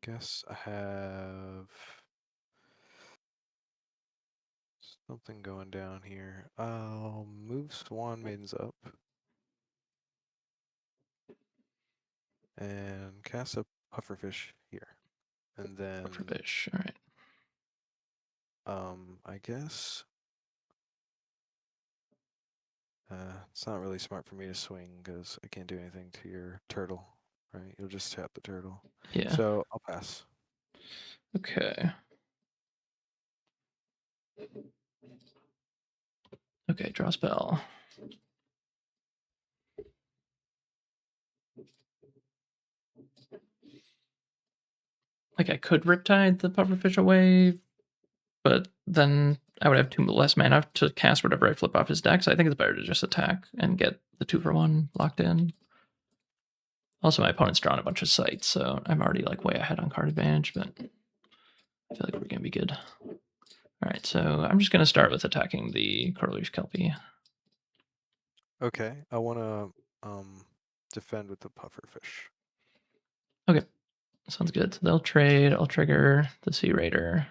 Guess I have something going down here. I'll move Swan Maidens up and cast a Pufferfish here. And then Pufferfish, all right. I guess it's not really smart for me to swing because I can't do anything to your turtle, right? You'll just tap the turtle. Yeah. So I'll pass. Okay. Okay, draw spell. Like I could Riptide the Pufferfish away, but then I would have 2 less mana to cast whatever I flip off his deck, so I think it's better to just attack and get the 2-for-1 locked in. Also, my opponent's drawn a bunch of sites, so I'm already like way ahead on card advantage, but I feel like we're gonna be good. All right, so I'm just gonna start with attacking the coral reef kelpie. Okay, I want to defend with the pufferfish. Okay, sounds good. So they'll trade. I'll trigger the Sea Raider.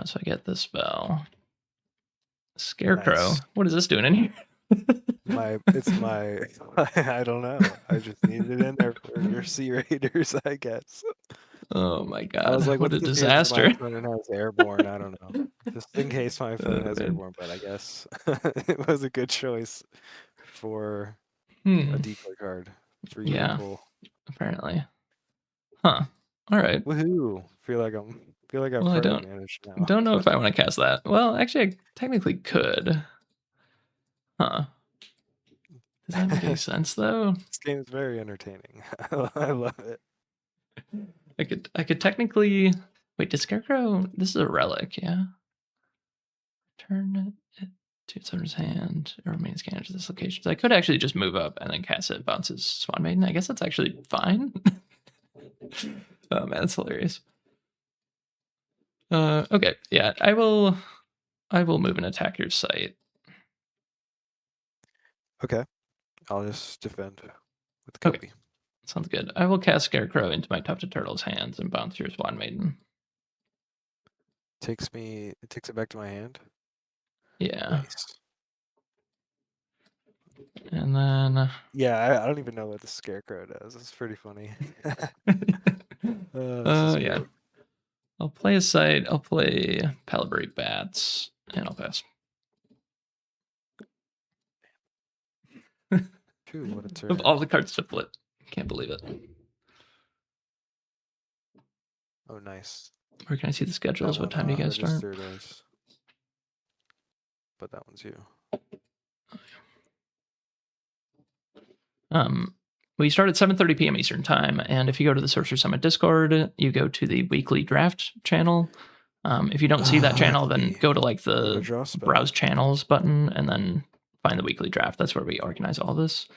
So I get this spell. Scarecrow. Nice. What is this doing in here? It's my I don't know. I just needed it in there for your Sea Raiders, I guess. Oh my I was god, like, what what's a the chances my disaster. opponent has airborne? I don't know. Just in case my opponent has Man. airborne, but I guess it was a good choice for a Hmm. decoy card for you to Yeah, pull. apparently. Huh. All right. Woohoo! Feel like I have Well, I card don't advantage now. don't know if I want to cast that. Well, actually, I technically could. Huh. Does that make any sense though? This game is very entertaining. I love it. I could technically wait. Does Scarecrow? This is a relic, yeah. Turn it to its owner's hand. It remains scanned to this location. So I could actually just move up and then cast it. Bounces Swan Maiden. I guess that's actually fine. Oh man, that's hilarious. Okay, yeah, I will move and attack your site. Okay, I'll just defend with the Okay. Kelpie. Sounds good. I will cast Scarecrow into my Tufted Turtle's hands and bounce your Swan Maiden. It takes it back to my hand. Yeah. Nice. And then Yeah, I don't even know what the Scarecrow does. It's pretty funny. This is yeah. great. I'll play a site. I'll play Palabury Bats, and I'll pass. Phew, what a Of turn. all the cards to flip. Can't believe it. Oh, nice. Where can I see the schedules? That What one time do you guys start? registered as, but that one's you. We start at 7:30 p.m. Eastern time, and if you go to the Sorcerer Summit Discord, you go to the weekly draft channel. If you don't see that channel, then go to like I'm gonna the draw a spell. browse channels button, and then find the weekly draft. That's where we organize all this.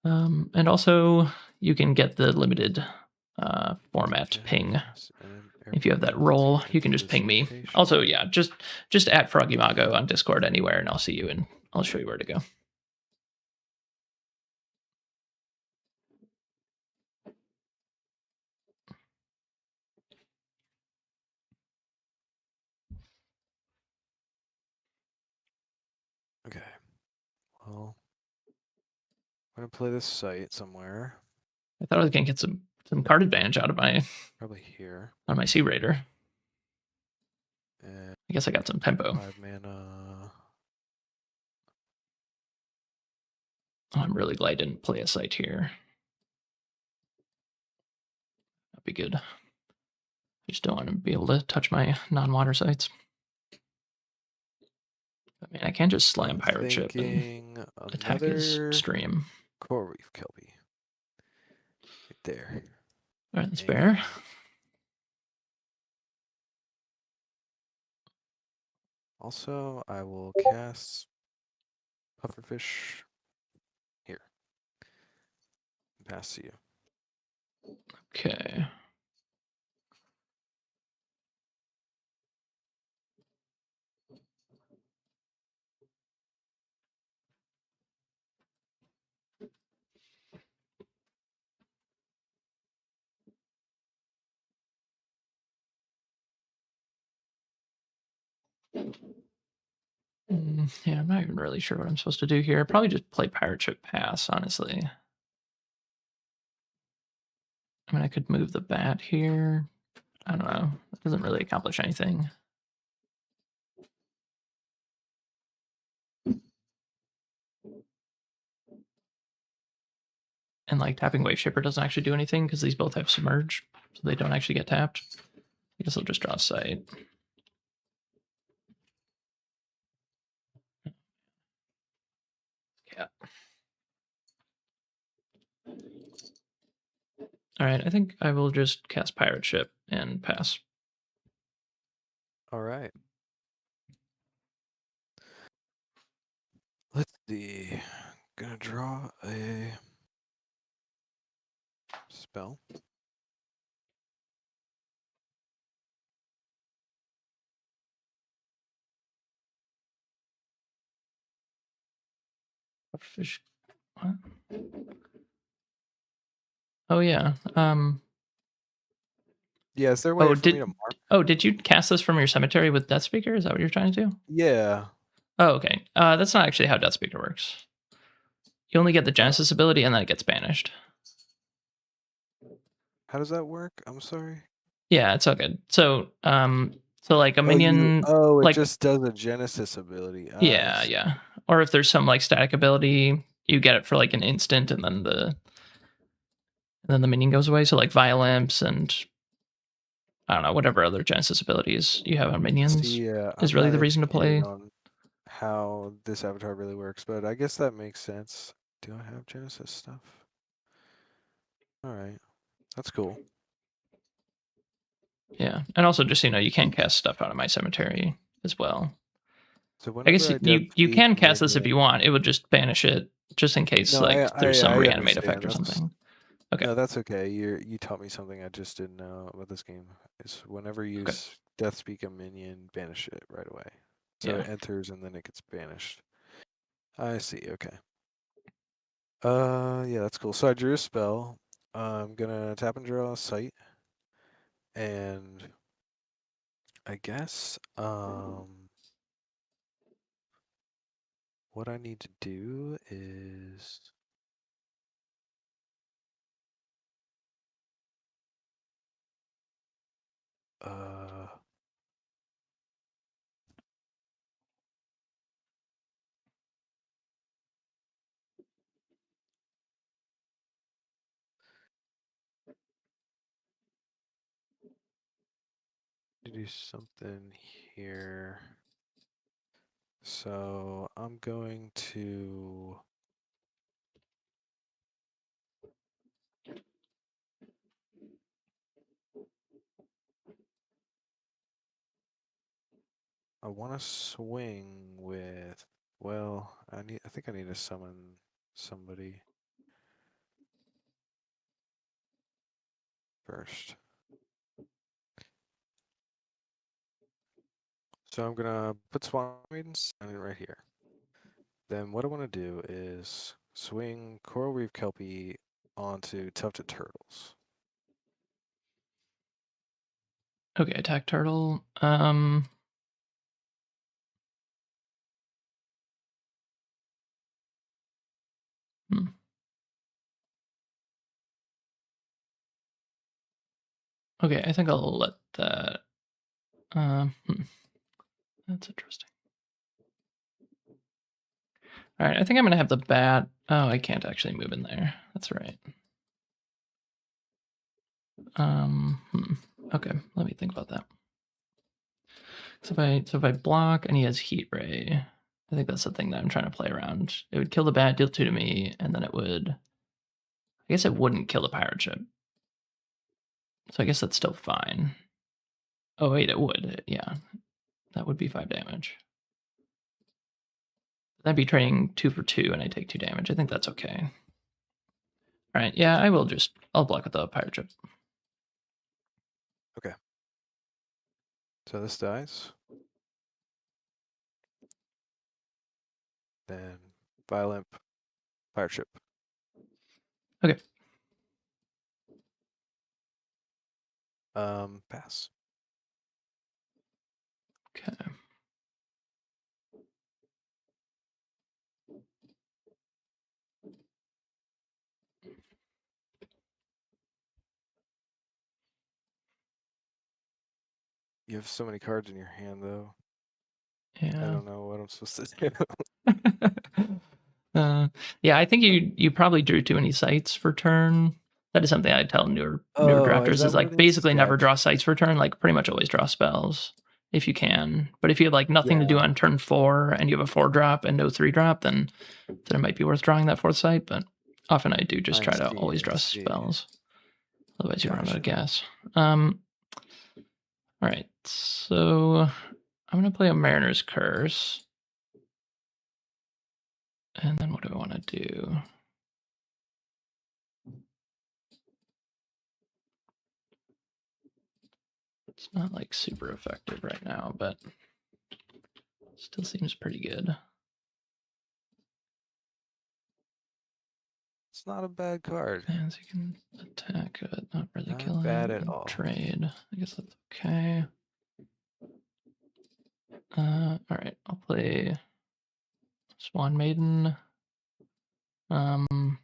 And also, you can get the limited format ping. If you have that role, you can just ping me. Also, yeah, just at Froggy Mago on Discord anywhere, and I'll see you, and I'll show you where to go. Okay. Well, I'm gonna play this site somewhere. I thought I was gonna get some card advantage out of my Probably here. Sea Raider. And I guess I got some tempo. 5 mana. Oh, I'm really glad I didn't play a site here. That'd be good. I just don't want to be able to touch my non-water sites. I mean, I can just slam Pirate Ship and attack his stream. Coral Reef Kelpie. Right there. All right, that's fair. Also, I will cast Pufferfish here. Pass to you. Okay. Yeah, I'm not even really sure what I'm supposed to do here. Probably just play Pirate Ship pass, honestly. I mean, I could move the bat here. I don't know. That doesn't really accomplish anything. And like tapping Wave Shipper doesn't actually do anything because these both have Submerge, so they don't actually get tapped. I guess I'll just draw a sight. Yeah. All right, I think I will just cast Pirate Ship and pass. All right. Let's see. Gonna draw draw a spell. Fish. What? Oh yeah. Yeah, is there a way for me to mark? Did you cast this from your cemetery with Death Speaker? Is that what you're trying to do? Yeah. Oh, okay. That's not actually how Death Speaker works. You only get the Genesis ability, and then it gets banished. How does that work? I'm sorry. Yeah, it's all good. So, like a Oh, minion. it like, just does a Genesis ability. I yeah, see. yeah. Or if there's some like static ability, you get it for like an instant, and then the minion goes away. So like Violence and I don't know, whatever other Genesis abilities you have on minions See, is I'm really not the reason to educated play. on how this avatar really works, but I guess that makes sense. Do I have Genesis stuff? All right, that's cool. Yeah, and also just so you know, you can cast stuff out of my cemetery as well. So I guess whenever I death you speak can a cast this if you minion, want. It would just banish it just in case no, like there's some I reanimate understand. effect or That's something. Okay. no, that's okay. You taught me something I just didn't know about this game. Is whenever you Okay. death speak a minion, banish it right away. So Yeah. it enters and then it gets banished. I see. Okay. Yeah, that's cool. So I drew a spell. I'm gonna tap and draw a sight, and I guess what I need to do is uh do something here. So I'm going to I want to swing with, well, I think I need to summon somebody first. So I'm gonna put Swan Maidens right here. Then what I want to do is swing Coral Reef Kelpie onto Tufted Turtles. Okay, attack turtle. Hmm. Okay, I think I'll let that. That's interesting. All right, I think I'm gonna have the bat. Oh, I can't actually move in there. That's right. Okay, let me think about that. So if I block and he has heat ray, I think that's the thing that I'm trying to play around. It would kill the bat, deal 2 to me, and then it would. I guess it wouldn't kill the pirate ship. So I guess that's still fine. Oh wait, it would. Yeah, that would be 5 damage. That'd be trading 2 for 2, and I take 2 damage. I think that's okay. All right, yeah, I'll block with the pirate ship. Okay. So this dies. Then Violent Pirate Ship. Okay. Pass. Okay. You have so many cards in your hand, though. Yeah. I don't know what I'm supposed to do. Yeah, I think you probably drew too many sites for turn. That is something I tell newer Oh, is drafters that is what like it is? basically never draw Gotcha. sites for turn. Like pretty much always draw spells if you can. But if you have like nothing to do Yeah. on turn 4 and you have a 4-drop and no 3-drop, then it might be worth drawing that 4th site. But often I do just I try to see. always I draw see. spells. Otherwise you run out of Gotcha. gas. All right, so I'm gonna play a Mariner's Curse. And then what do I want to do? It's not like super effective right now, but still seems pretty good. It's not a bad card. And so you can attack it, not really Not kill bad it, at and all. trade. I guess that's okay. All right, I'll play Swan Maiden. Do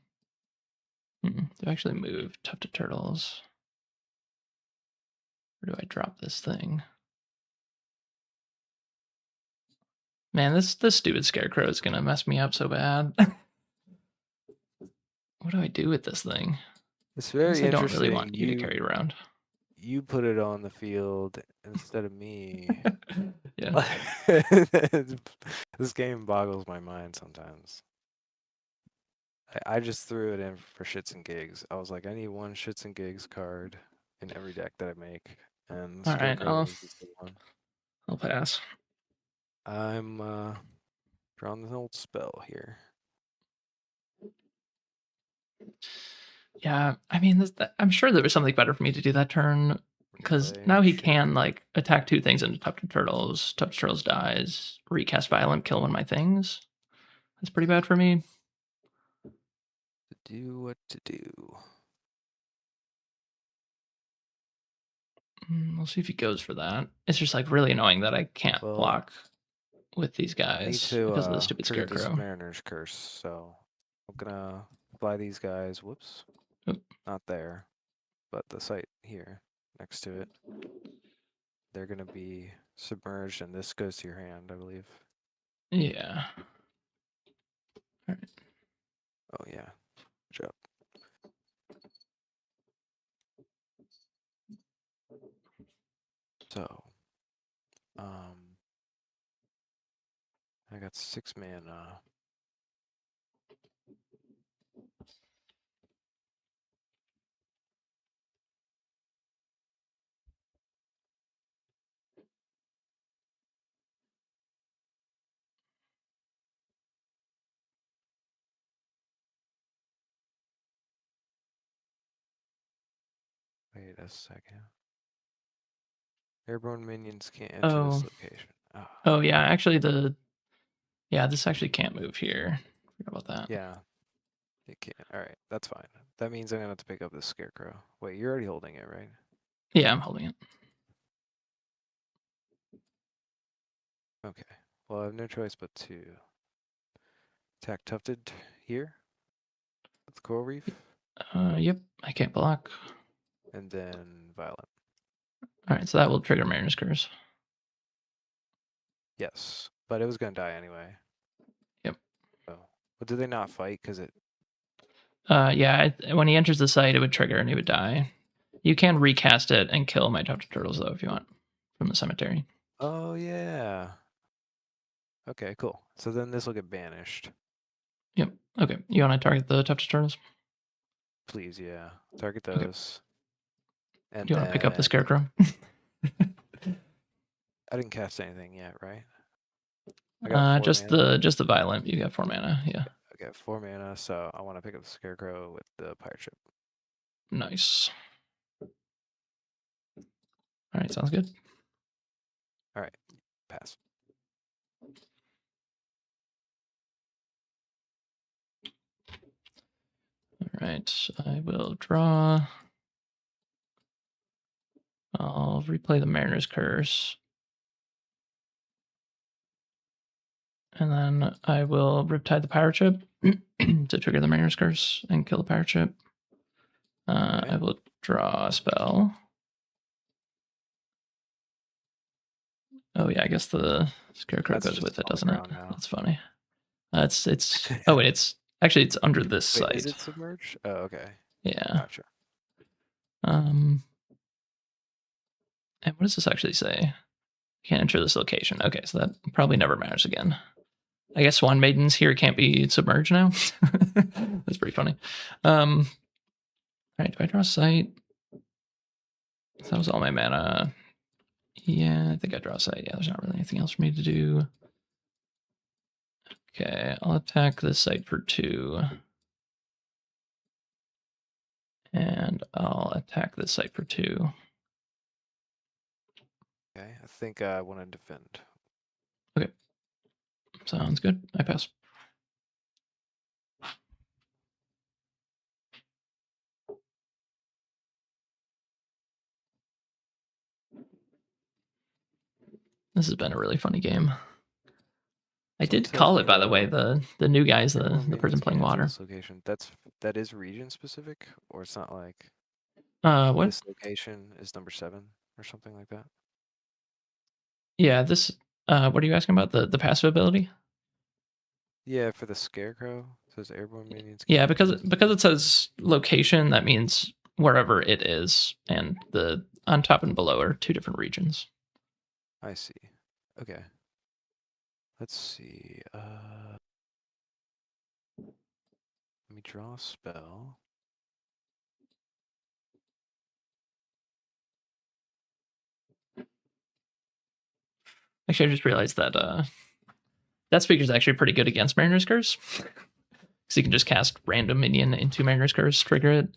I actually move Tufted Turtles? Or do I drop this thing? Man, this stupid Scarecrow is gonna mess me up so bad. What do I do with this thing? It's I guess very I don't really interesting. want you to carry it around. You put it on the field instead of me. Yeah. This game boggles my mind sometimes. I just threw it in for shits and gigs. I was like, I need one shits and gigs card in every deck that I make, and All right, Scarecrow was just the one. I'll pass. I'm drawing an old spell here. Yeah, I mean, I'm sure there was something better for me to do that turn because Replay, now he sure. can like attack 2 things into Tufted Turtles. Tufted Turtles dies, recast Violent, kill one of my things. That's pretty bad for me. To do what to do. We'll see if he goes for that. It's just like really annoying that I can't Well, block with these I need guys to because of the stupid trigger this Scarecrow. Mariner's Curse, so I'm gonna fly these guys. Whoops, Oop. not there, but the site here next to it. They're gonna be submerged, and this goes to your hand, I believe. Yeah. All right. Oh yeah, good job. So, I got 6 mana. Wait a second. Airborne minions can't enter this Oh. location. Ah, Oh yeah. Actually, this actually can't move here. Forgot about that. yeah, it can't. All right, that's fine. That means I'm gonna have to pick up this Scarecrow. Wait, you're already holding it, right? Yeah, I'm holding it. Okay. Well, I have no choice but to attack Tufted here with Coral Reef, Yep. I can't block. and then Violent. All right, so that will trigger Mariner's Curse. Yes, but it was gonna die anyway. Yep. So, but did they not fight? Because it. Yeah, when he enters the site, it would trigger and he would die. You can recast it and kill my Tufted Turtles, though, if you want, from the cemetery. Oh yeah. Okay, cool. So then this will get banished. Yep. Okay. You want to target the Tufted Turtles? Please, yeah. Target Okay. those. And Do you want to pick up the then Scarecrow? I didn't cast anything yet, right? I got 4 just mana. the Violent. You got 4 mana. Yeah. I got 4 mana, so I want to pick up the Scarecrow with the pirate ship. Nice. All right. Sounds good. All right, pass. All right. I will draw. I'll replay the Mariner's Curse. And then I will Riptide the Pirate Ship to trigger the Mariner's Curse and kill the pirate ship. Okay. I will draw a spell. Oh yeah, I guess the Scarecrow That's goes just with it, on the doesn't it? ground now. That's funny. It's oh wait, it's actually it's under this Wait, site. is it submerged? Oh, okay. Yeah. Gotcha. And what does this actually say? Can't enter this location. Okay, so that probably never matters again. I guess Swan Maidens here can't be submerged now. That's pretty funny. All right, do I draw a site? That was all my mana. Yeah, I think I draw a site. Yeah, there's not really anything else for me to do. Okay, I'll attack this site for 2. And I'll attack this site for 2. Okay, I think I want to defend. Okay. Sounds good. I pass. This has been a really funny game. I Someone did tells call me it, by the way, the new guys, airborne the person minions playing can't enter water. this location. That is region specific, or it's not like What? this location is number 7 or something like that. Yeah, this. What are you asking about? The passive ability? Yeah, for the scarecrow, it says airborne minions can't Yeah, enter this because location. it says location, that means wherever it is, and the on top and below are 2 different regions. I see. Okay. Let's see. Let me draw a spell. Actually, I just realized that that speaker is actually pretty good against Mariner's Curse. Because you can just cast random minion into Mariner's Curse, trigger it.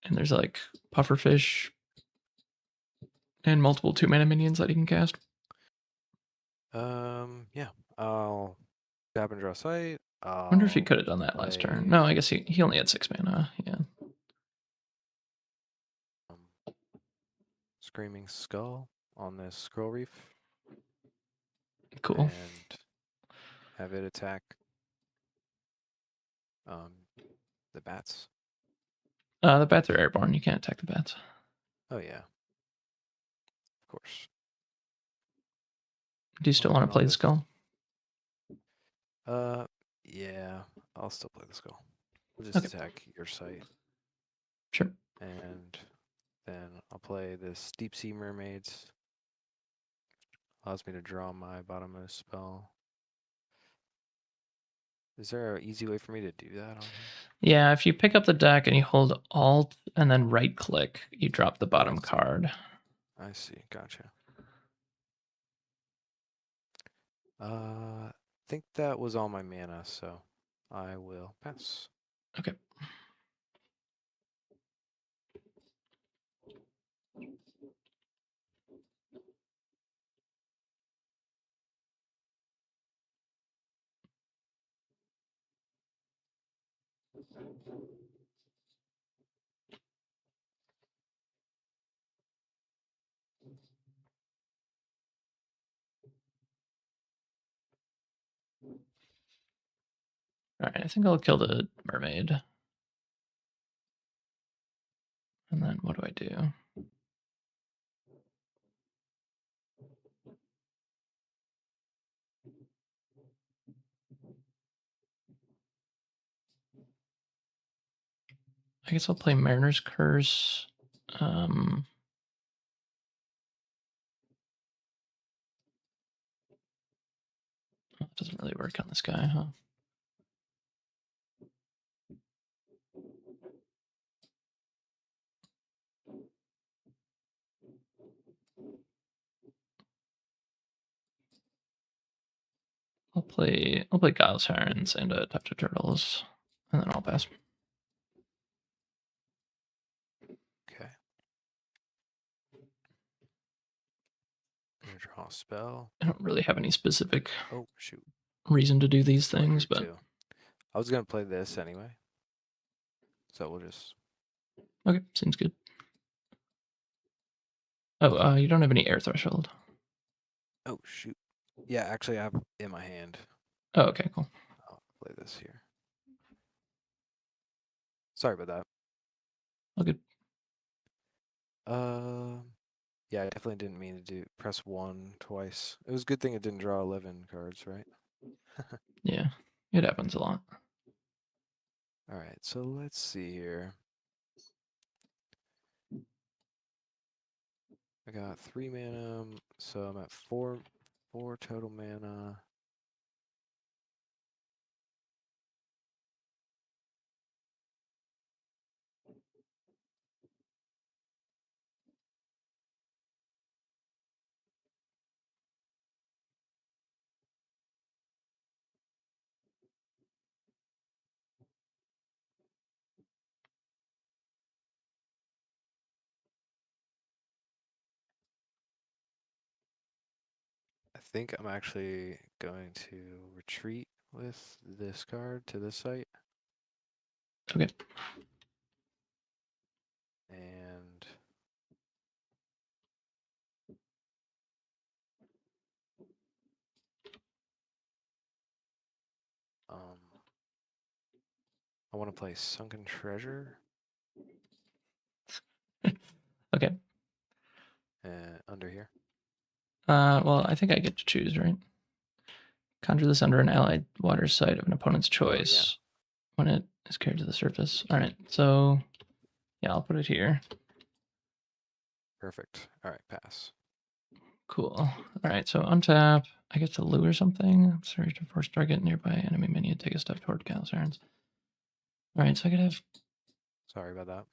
And there's like pufferfish and multiple 2-mana minions that you can cast. Yeah. I'll tap and draw sight. Wonder if he I'll could have done that last turn. play No, I guess he only had 6 mana. Yeah, um, Screaming Skull on this Scroll Reef cool. and have it attack um, the bats. The bats are airborne. You can't attack the bats. Oh yeah, of course. Do you still want to I'll play the just skull? yeah, I'll still play the skull. We'll just Okay, attack your site, sure. and then I'll play this Deep Sea Mermaids. Allows me to draw my bottomless spell. Is there an easy way for me to do that on here? Yeah, if you pick up the deck and you hold Alt and then right click, you drop the Oh, bottom card. I see. Gotcha. Think that was all my mana, so I will pass. Okay. All right, I think I'll kill the mermaid. And then what do I do? I guess I'll play Mariner's Curse. Um, it doesn't really work on this guy, huh? I'll play Giles Herons and a touch of turtles, and then I'll pass. Okay. Gonna draw a spell. I don't really have any specific Oh, shoot. reason to do these Play things, here but too. I was gonna play this anyway. So we'll just okay, seems good. Oh, you don't have any air threshold. oh shoot. Yeah, actually I have in my hand. Oh, okay, cool. I'll play this here. Sorry about that. All good. Yeah, I definitely didn't mean to do press 1 twice. It was a good thing it didn't draw 11 cards, right? Yeah, it happens a lot. All right, so let's see here. I got 3 mana, so I'm at 4 total mana. think I'm actually going to retreat with this card to this site. Okay. And I want to play Sunken Treasure Okay. under here. Well, I think I get to choose, right? Conjure this under an allied water site of an opponent's choice when it is carried to the surface. All right, so yeah, I'll put it here. Perfect. All right, pass. Cool. All right, so untap. I get to lure something. Sorry to force target nearby enemy minion. Take a step toward Gal's errands. All right, so I could have Sorry about that.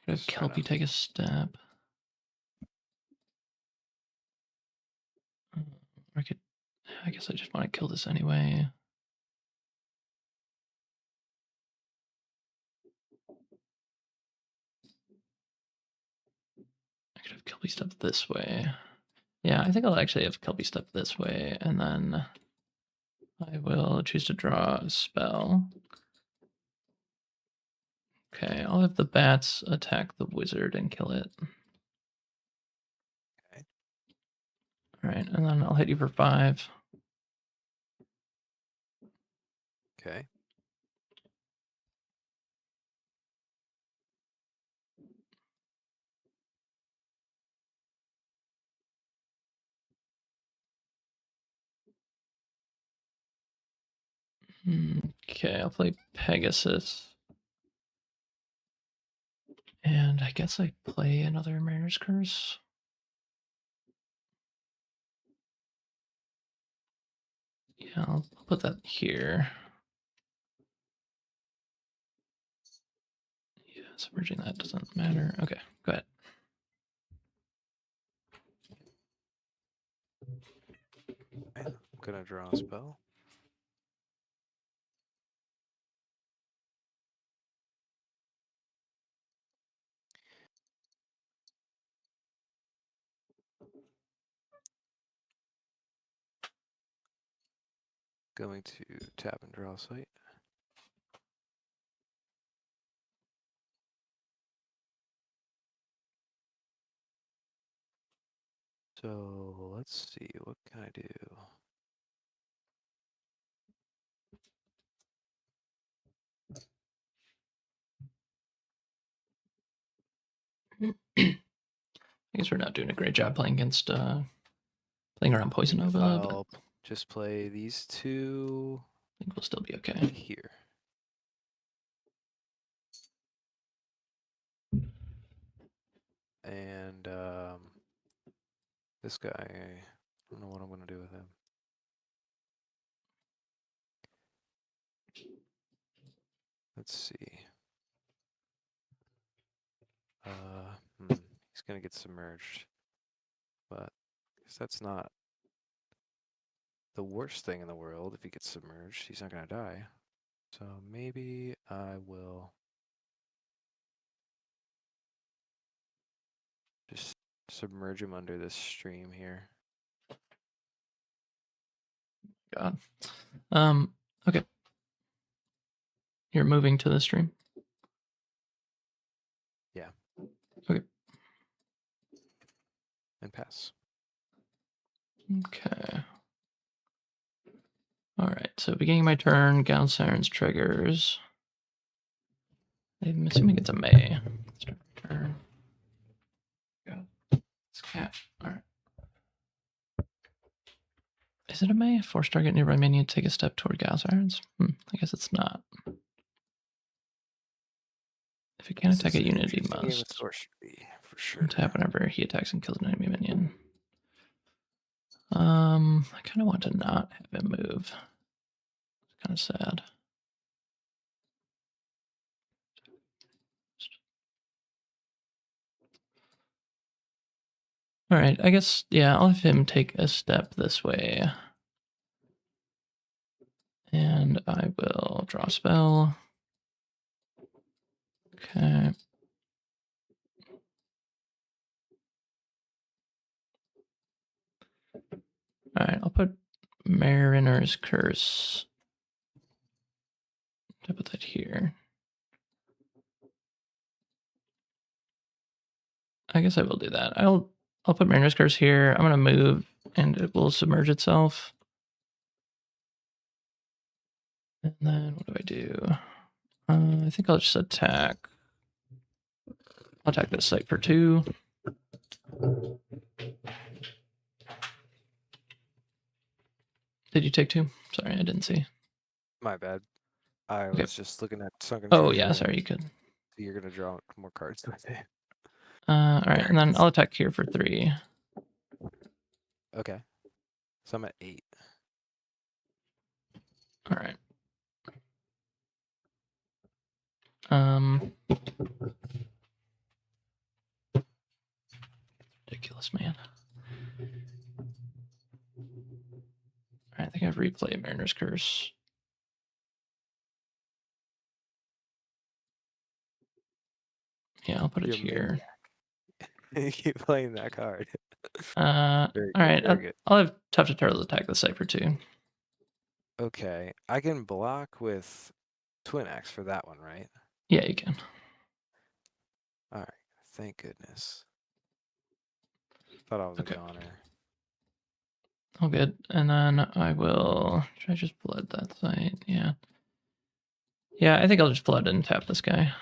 Have Just trying Kelpie to- take a step. I could. I guess I just want to kill this anyway. I could have Kelpie step this way. Yeah, I think I'll actually have Kelpie step this way, and then I will choose to draw a spell. Okay, I'll have the bats attack the wizard and kill it. Okay. All right, and then I'll hit you for 5. Okay. Okay, I'll play Pegasus. And I guess I play another Mariner's Curse. Yeah, I'll put that here. Yeah, submerging that doesn't matter. Okay, go ahead. I'm gonna draw a spell. Going to tap and draw a site. So let's see, what can I do? I guess we're not doing a great job playing against playing around Poison Nova, but I'll just play these two I think we'll still be okay. here. And this guy, I don't know what I'm gonna do with him. Let's see. He's gonna get submerged, but I guess that's not the worst thing in the world. If he gets submerged, he's not gonna die. So maybe I will just submerge him under this stream here. God. Okay. You're moving to the stream? Yeah. Okay. And pass. Okay. All right. So beginning my turn, Gown Sirens triggers. I'm assuming it's a May. Start my turn. Go. It's cat. All right. Is it a May? Force target nearby minion take a step toward Gown Sirens. I guess it's not. If it can't This attack is a an unit, he interesting game of must. sorcery for sure. Tap whenever he attacks and kills an enemy minion. I kind of want to not have him move. It's kind of sad. All right, I guess, yeah, I'll have him take a step this way. And I will draw a spell. Okay. All right, I'll put Mariner's Curse. I put that here. I guess I will do that. I'll put Mariner's Curse here. I'm gonna move, and it will submerge itself. And then what do I do? I think I'll just attack. I'll attack this site for 2. Did you take 2? Sorry, I didn't see. My bad. I Okay. was just looking at Sunken Oh Treasure. yeah, sorry, you could. You're gonna draw more cards with it. All right, and then I'll attack here for 3. Okay. So I'm at 8. All right. Um, ridiculous, man. All right, I think I've replayed Mariner's Curse. Yeah, I'll put it You're a here. You keep playing that card. All Very right, good, very good. I'll have Tough to Turtles attack the site for 2. Okay, I can block with Twin Axe for that one, right? Yeah, you can. All right, thank goodness. Thought I was Okay. a goner. All good. And then I will. Should I just flood that site? Yeah. Yeah, I think I'll just flood and tap this guy.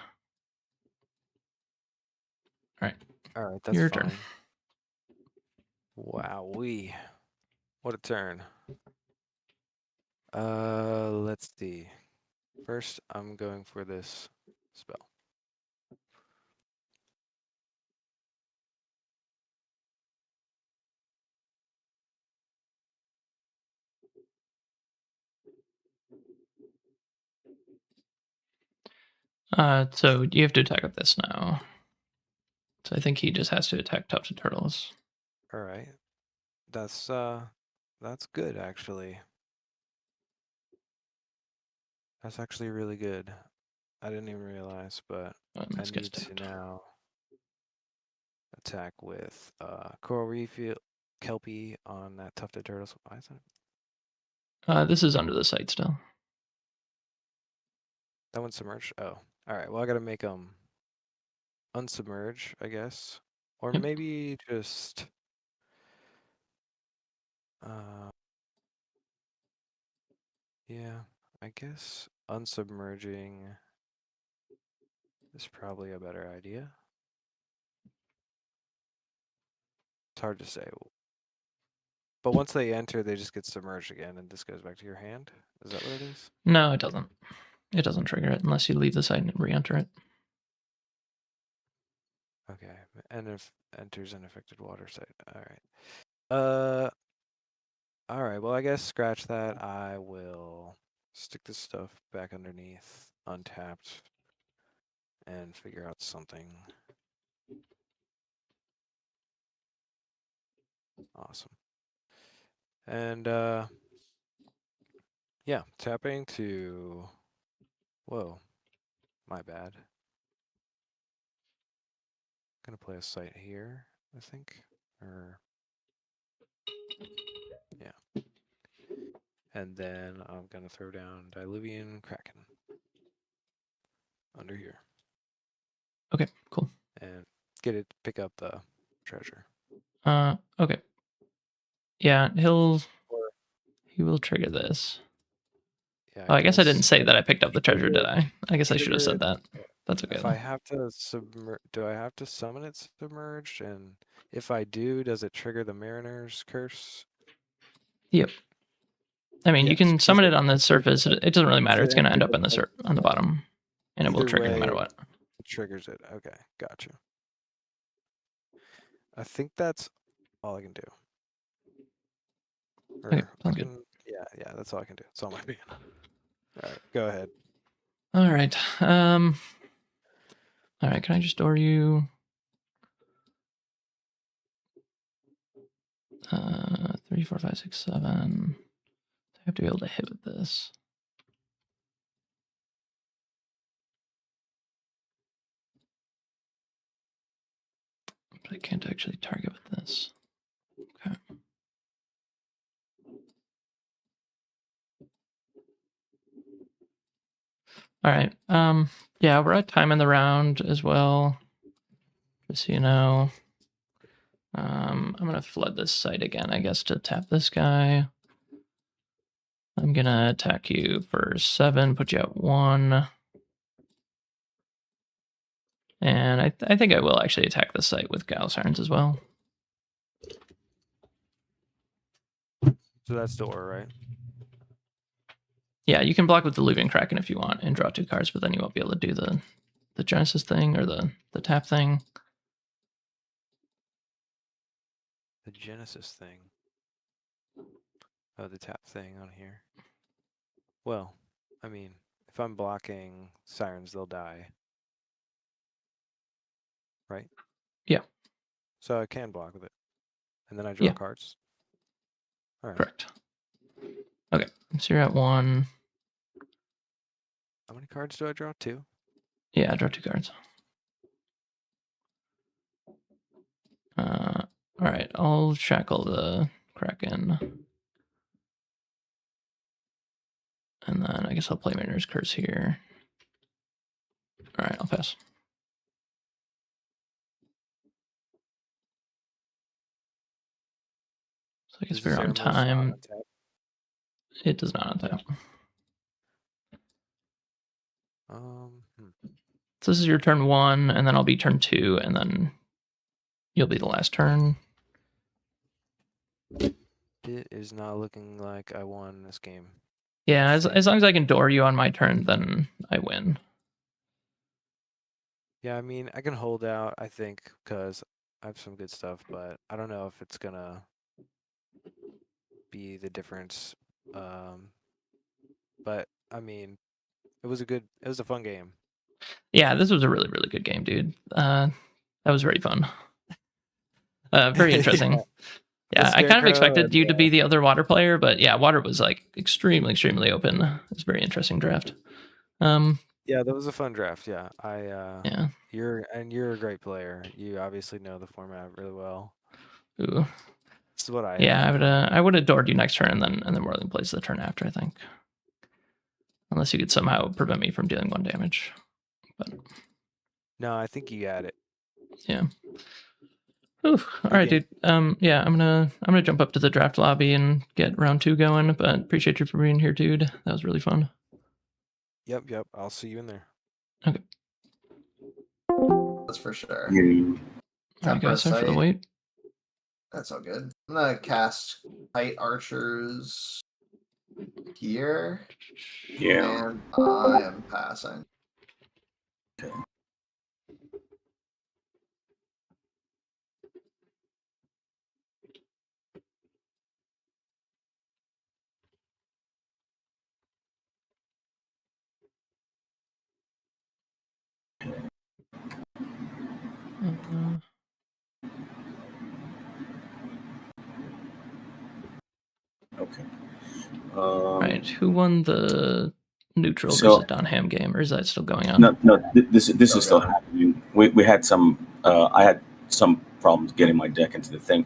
All right. All right, that's Your fine. turn. Wowee. What a turn. Let's see. First, I'm going for this spell. So you have to attack with this now. So I think he just has to attack Tough to Turtles. All right. That's good actually. That's actually really good. I didn't even realize, but I This guy's need to tapped. now attack with Coral Reef Kelpie on that Tufted Turtles. Why is that? This is under the site still. That one's submerged? Oh. Alright, well I gotta make them unsubmerge, I guess. Or Yep. maybe just yeah, I guess unsubmerging is probably a better idea. It's hard to say. But once they enter, they just get submerged again, and this goes back to your hand? Is that what it is? No, it doesn't. It doesn't trigger it unless you leave the site and re-enter it. Okay, and if enters an affected water site. Alright. Alright, well I guess scratch that. I will stick this stuff back underneath, untapped, and figure out something. Awesome. And yeah, tapping to whoa, my bad. Gonna play a site here, I think. Or yeah. And then I'm gonna throw down Diluvian Kraken under here. Okay, cool. And get it pick up the treasure. Okay. Yeah, he Or, will trigger this. yeah, Oh, I guess I didn't say if that I picked up the treasure, did trigger I? I guess I should have trigger said it. that. That's okay If I though. have to do I have to summon it submerged? And if I do, does it trigger the Mariner's Curse? Yep. I mean, you Yes, can because summon it on the surface. It doesn't really matter. it It's going to end enters up in the on the yeah. bottom, and it will Either trigger no way, matter it what. triggers it. Okay, gotcha. I think that's all I can do. Okay, Or I sounds good. can, yeah, that's all I can do. It's all my man. All right, go ahead. All right. All right. Can I just store you? 3, 4, 5, 6, 7. I have to be able to hit with this. But I can't actually target with this. Okay. All right. Yeah, we're at time in the round as well. Just so you know. I'm gonna flood this site again, I guess, to tap this guy. I'm gonna attack you for 7, put you at 1. And I think I will actually attack this site with Gauss Irons as well. So that's the aura, right? Yeah, you can block with the Living Kraken if you want and draw 2 cards, but then you won't be able to do the Genesis thing or the tap thing. The Genesis thing. Oh, the tap thing on here. Well, I mean, if I'm blocking Sirens, they'll die. Right? Yeah. So I can block with it. And then I draw Yeah. cards. All right. Correct. Okay, so you're at 1. How many cards do I draw? 2? Yeah, I draw 2 cards. All right, I'll shackle the Kraken. And then I guess I'll play Mariner's Curse here. All right, I'll pass. So I guess Does we're this on Erebos not time. untap? It does not untap. So this is your turn 1, and then I'll be turn 2, and then you'll be the last turn. It is not looking like I won this game. Yeah, as long as I can door you on my turn, then I win. Yeah, I mean, I can hold out, I think, because I have some good stuff, but I don't know if it's gonna be the difference. But I mean, it was a fun game. Yeah, this was a really, really good game, dude. That was very fun. Very interesting. Yeah, I kind of expected you to be the other water player, but yeah, water was like extremely, extremely open. It's a very interesting draft. Yeah, that was a fun draft. Yeah, Yeah. You're a great player. You obviously know the format really well. Ooh. This is what I Yeah, have. I would have doored you next turn, and then Whirling plays the turn after, I think. Unless you could somehow prevent me from dealing 1 damage. But No, I think you got it. yeah. All right, dude. Yeah, I'm gonna jump up to the draft lobby and get round 2 going. But appreciate you for being here, dude. That was really fun. Yep. I'll see you in there. Okay. That's for sure. All right, guys. Sorry for the wait. That's all good. I'm gonna cast Kite Archers here. Yeah. And I am passing. Okay. Okay. Right. Who won the neutral So- versus Donham game, or is that still going on? No. This is still happening. We had some. I had some problems getting my deck into the thing.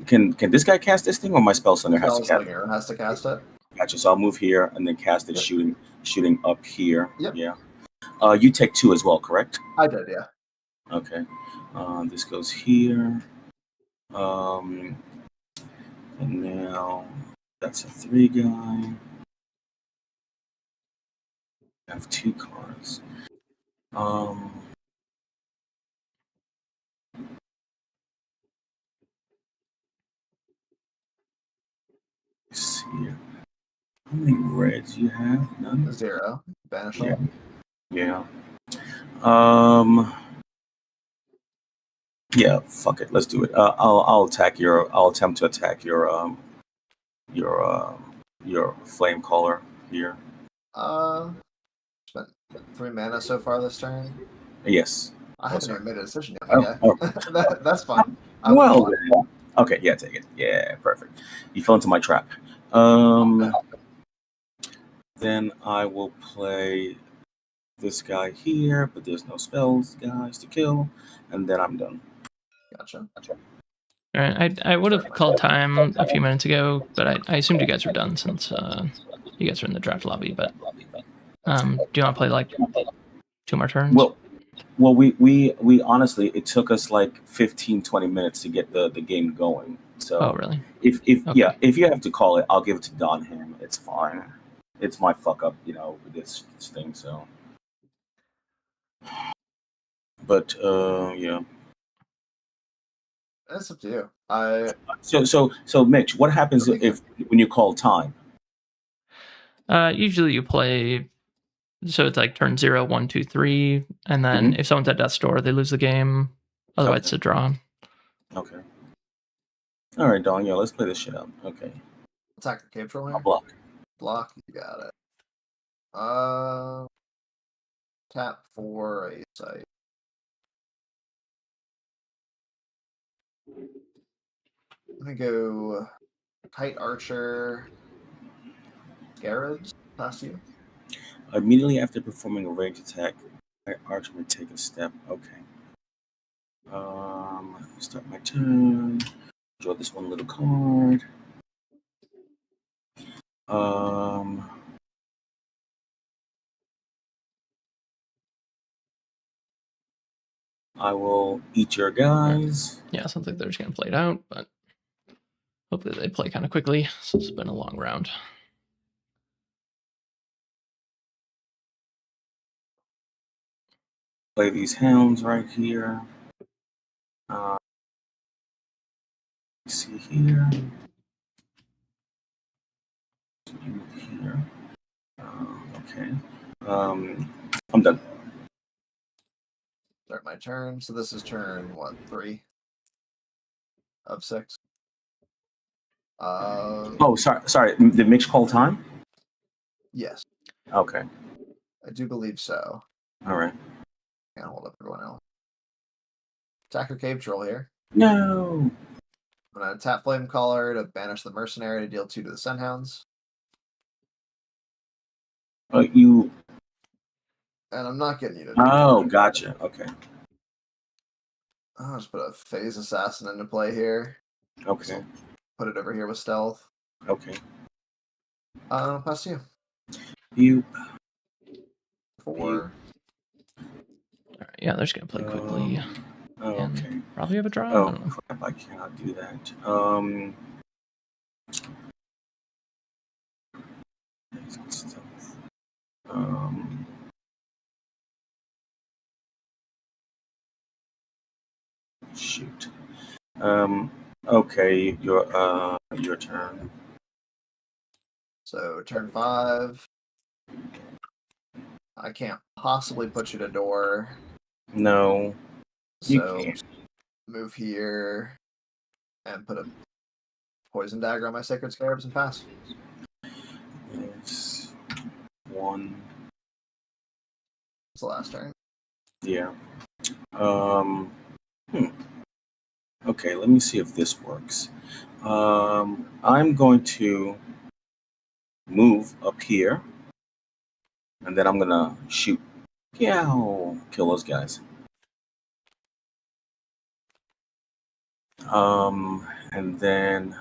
Can this guy cast this thing, or my spell slinger has to cast it? Spellslinger has to cast it. Gotcha. So I'll move here and then cast it, Yep. shooting up here. Yep. Yeah. You take 2 as well, correct? I did, yeah. Okay. This goes here. And now that's a 3 guy. I have 2 cards. Let's see here. How many reds you have? None. 0. Banish Yeah. them. Yeah. Yeah. Fuck it. Let's do it. I'll attempt to attack your flame caller here. Spent 3 mana so far this turn. Yes. I haven't even made a decision yet. Oh, Okay. That's fine. Well, okay. Yeah, take it. Yeah, perfect. You fell into my trap. Then I will play this guy here, but there's no spells, guys, to kill, and then I'm done. Gotcha. All right. I would have called time a few minutes ago, but I assumed you guys were done since you guys are in the draft lobby. But Do you want to play like 2 more turns? Well, we honestly, it took us like 15, 20 minutes to get the game going. So oh, really? if Okay. if you have to call it, I'll give it to Donham. It's fine. It's my fuck up, with this thing. So, but yeah. It's up to you. I So Mitch, what happens That'd be if when you call time? Usually you play, so it's like turn 0, 1, 2, 3, and then if someone's at death's door, they lose the game. Otherwise, it's a draw. Okay. All right, Don. Yeah, let's play this shit out. Okay. attack the cave troll I'll here. block. Block. You got it. Tap for a site. Let me go. Kite Archer. Scarabs. Past you. Immediately after performing a ranged attack, Archer would take a step. Okay. Start my turn. Draw this one little card. I will eat your guys. Yeah, sounds like they're just going to play it out, but hopefully they play kind of quickly. So it's been a long round. Play these hounds right here. See here. You here. Okay. I'm done. Start my turn. So this is turn 3 of 6. Oh, sorry. Did Mitch call time? Yes, Okay. I do believe so. All right. Can't hold up everyone else. Attacker Cave Troll here. No. I'm gonna tap Flame Caller to banish the mercenary to deal 2 to the Sunhounds. You. And I'm not getting you to. Oh, gotcha. Okay. I'll just put a Phase Assassin into play here. Okay. Put it over here with Stealth. Okay. Pass to you. You. 4. All right, yeah, they're just going to play quickly. Oh, and okay. probably have a draw. I Oh don't know. crap! I cannot do that. Shoot. Okay, your turn. So turn 5. I can't possibly put you to door. No, you So can't. move here and put a poison dagger on my sacred scarabs and pass. It's 1. It's the last turn. Yeah. Okay, let me see if this works. I'm going to move up here, and then I'm gonna shoot. Kill those guys. And then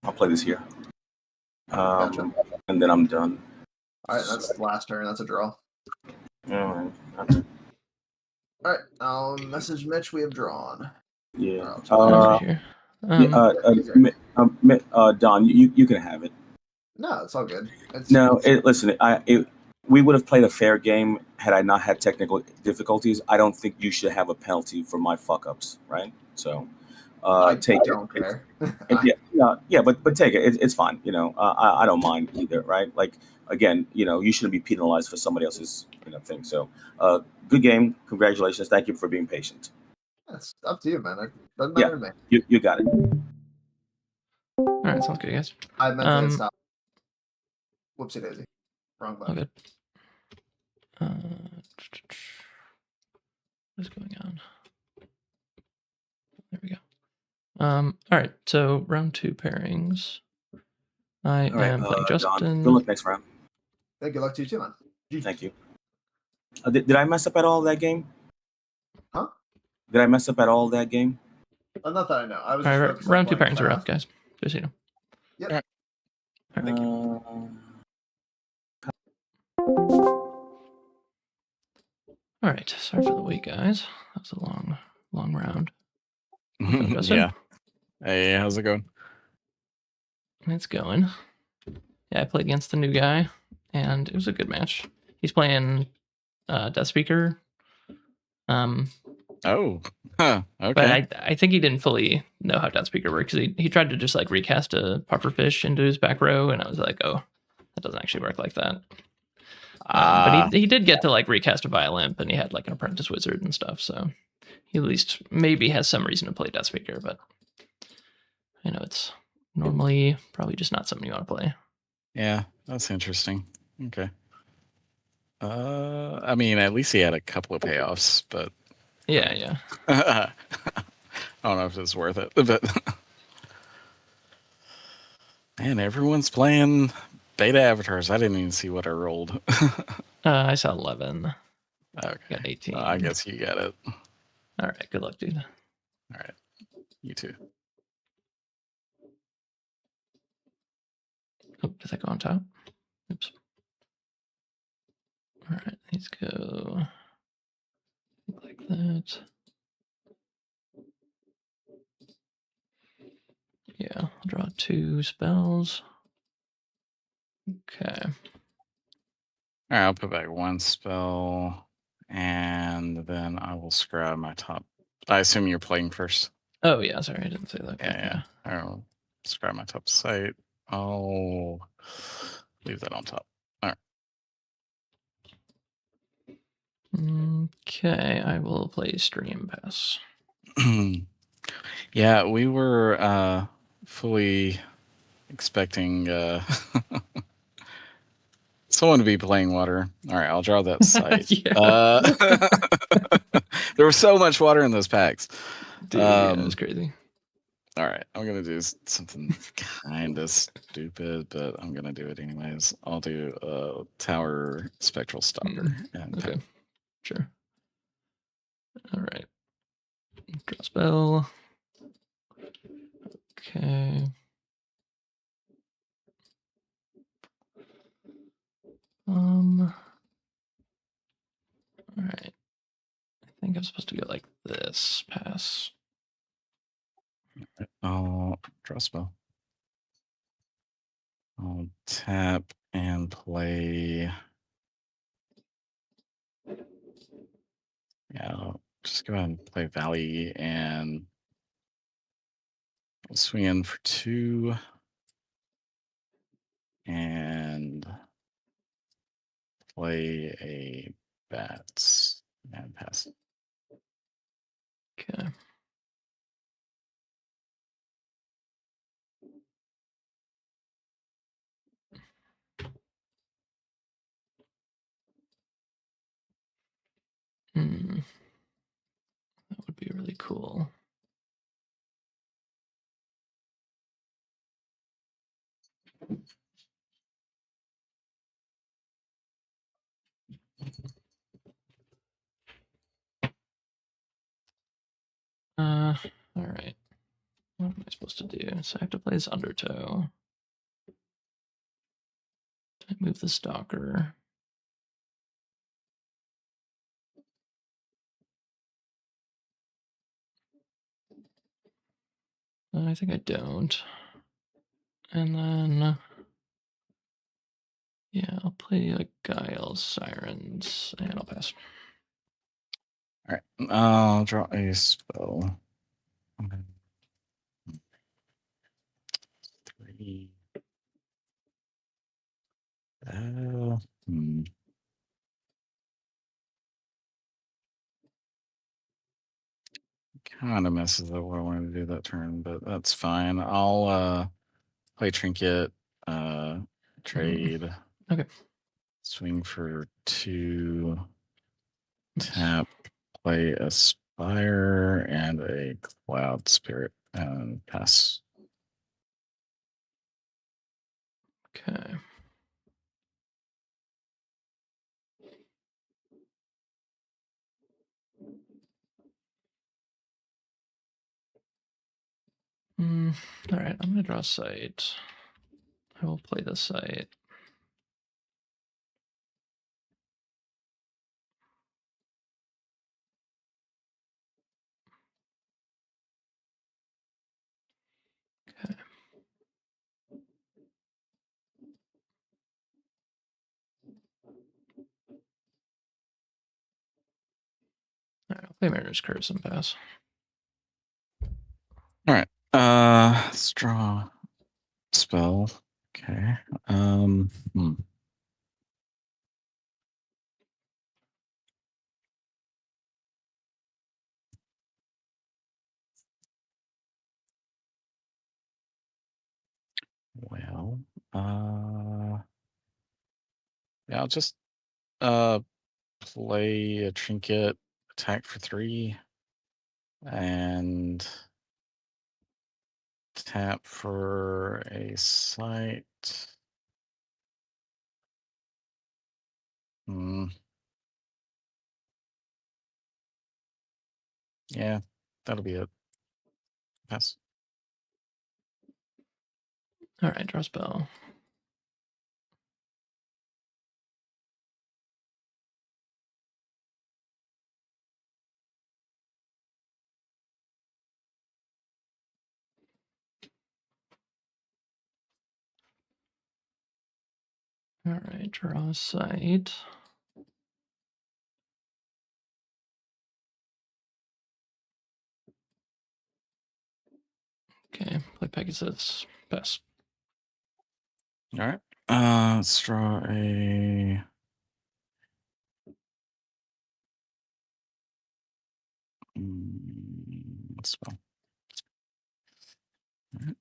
I'll play this here. Gotcha. And then I'm done. All right, that's the last turn. That's a draw. All right. All right, I'll message Mitch. We have drawn. Yeah. Over here. Don, you can have it. No, it's all good. No, listen. We would have played a fair game had I not had technical difficulties. I don't think you should have a penalty for my fuck ups, right? So, take it. Don't care. But take it. It's fine. I don't mind either, right? Like again, you shouldn't be penalized for somebody else's thing. So, good game. Congratulations. Thank you for being patient. It's up to you, man. It doesn't matter to me. You got it. All right, sounds good, guys. I meant to stop. Whoopsie daisy. Wrong All button. good. What is going on? There we go. All right, so round 2 pairings. I am playing Justin. Don, good luck next round. Hey, good luck to you too, man. Thank you. Did I mess up at all that game? Huh? Did I mess up at all that game? Not that I know. I was All just right, focused on round 2 playing pairings are up, fast. guys. Just so you know. Yep. Thank you. All right. Sorry for the wait, guys. That was a long round. Welcome, Justin. Yeah. Hey, how's it going? It's going. Yeah, I played against the new guy, and it was a good match. He's playing Death Speaker. Oh, huh, okay. But I think he didn't fully know how Death Speaker works. He tried to just like recast a pufferfish into his back row, and I was like, oh, that doesn't actually work like that. But he did get to like recast a Violimp, and he had like an apprentice wizard and stuff. So he at least maybe has some reason to play Death Speaker. But I know it's normally probably just not something you want to play. Yeah, that's interesting. Okay. I mean, at least he had a couple of payoffs, but Yeah. I don't know if it's worth it. But man, everyone's playing beta avatars. I didn't even see what I rolled. I saw 11. Okay. Got 18. I guess you got it. All right. Good luck, dude. All right. You too. Oh, does that go on top? Oops. All right. Let's go like that. Yeah. I'll draw 2 spells. Okay. All right, I'll put back 1 spell, and then I will scrap my top. I assume you're playing first. Oh, yeah. Sorry. I didn't say that. Yeah. I'll scrap my top site. I'll leave that on top. All Okay. I will play Stream Pass. right. Yeah, we were fully expecting someone to be playing water. All right, I'll draw that site. Yeah. There was so much water in those packs. Dude, yeah, it was crazy. All right, I'm gonna do something kind of stupid, but I'm gonna do it anyways. I'll do a tower spectral stalker and Okay. Sure. All right. Draw spell. Okay. All right. I think I'm supposed to go like this. Pass. I'll draw spell. I'll tap and play. Yeah, I'll just go ahead and play Valley and I'll swing in for 2 and play a bats and pass. Okay. That would be really cool. All right. What am I supposed to do? So I have to play this Undertow. I move the Stalker. I think I don't. And then, yeah, I'll play like Guile, Sirens, and I'll pass. All right, I'll draw a spell. 3. Kind of messes up what I wanted to do that turn, but that's fine. I'll play Trinket, trade. Okay. Swing for 2. Tap, play Aspire and a Cloud Spirit and pass. Okay. All right, I'm gonna draw a site. I will play this site. Okay. All right, I'll play Mariner's Curse and pass. All right. Let's draw spell. Okay. Well, yeah, I'll just play a trinket, attack for 3, and tap for a site. Hmm. Yeah, that'll be it. Pass. All right, draw spell. All right, draw a site. Okay, play Pegasus. Pass. All right. Let's draw a. Spell. All right.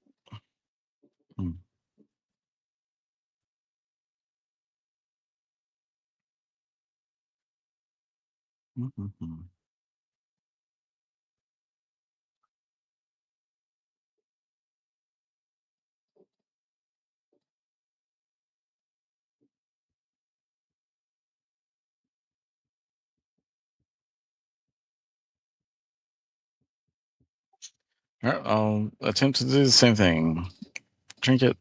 Mm-hmm. All right, I'll attempt to do the same thing. Trinket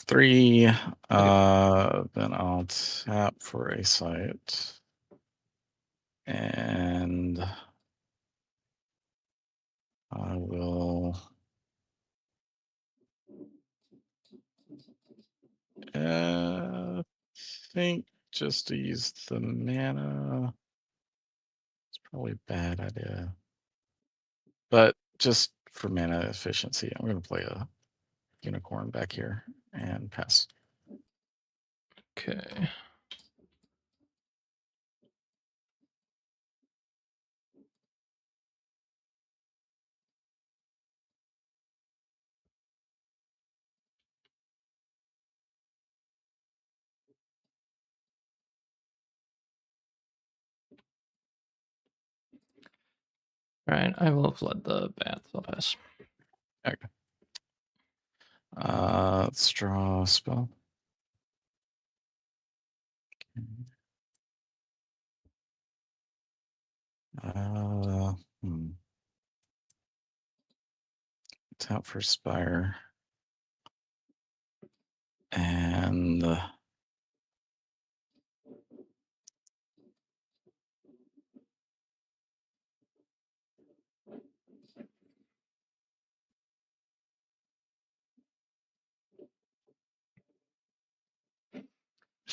3. Then I'll tap for a site. And I will think just to use the mana. It's probably a bad idea. But just for mana efficiency, I'm going to play a unicorn back here and pass. Okay. All right, I will flood the bath. I'll pass. Okay. Let's draw a spell. Uh, hmm. Tap for Spire. And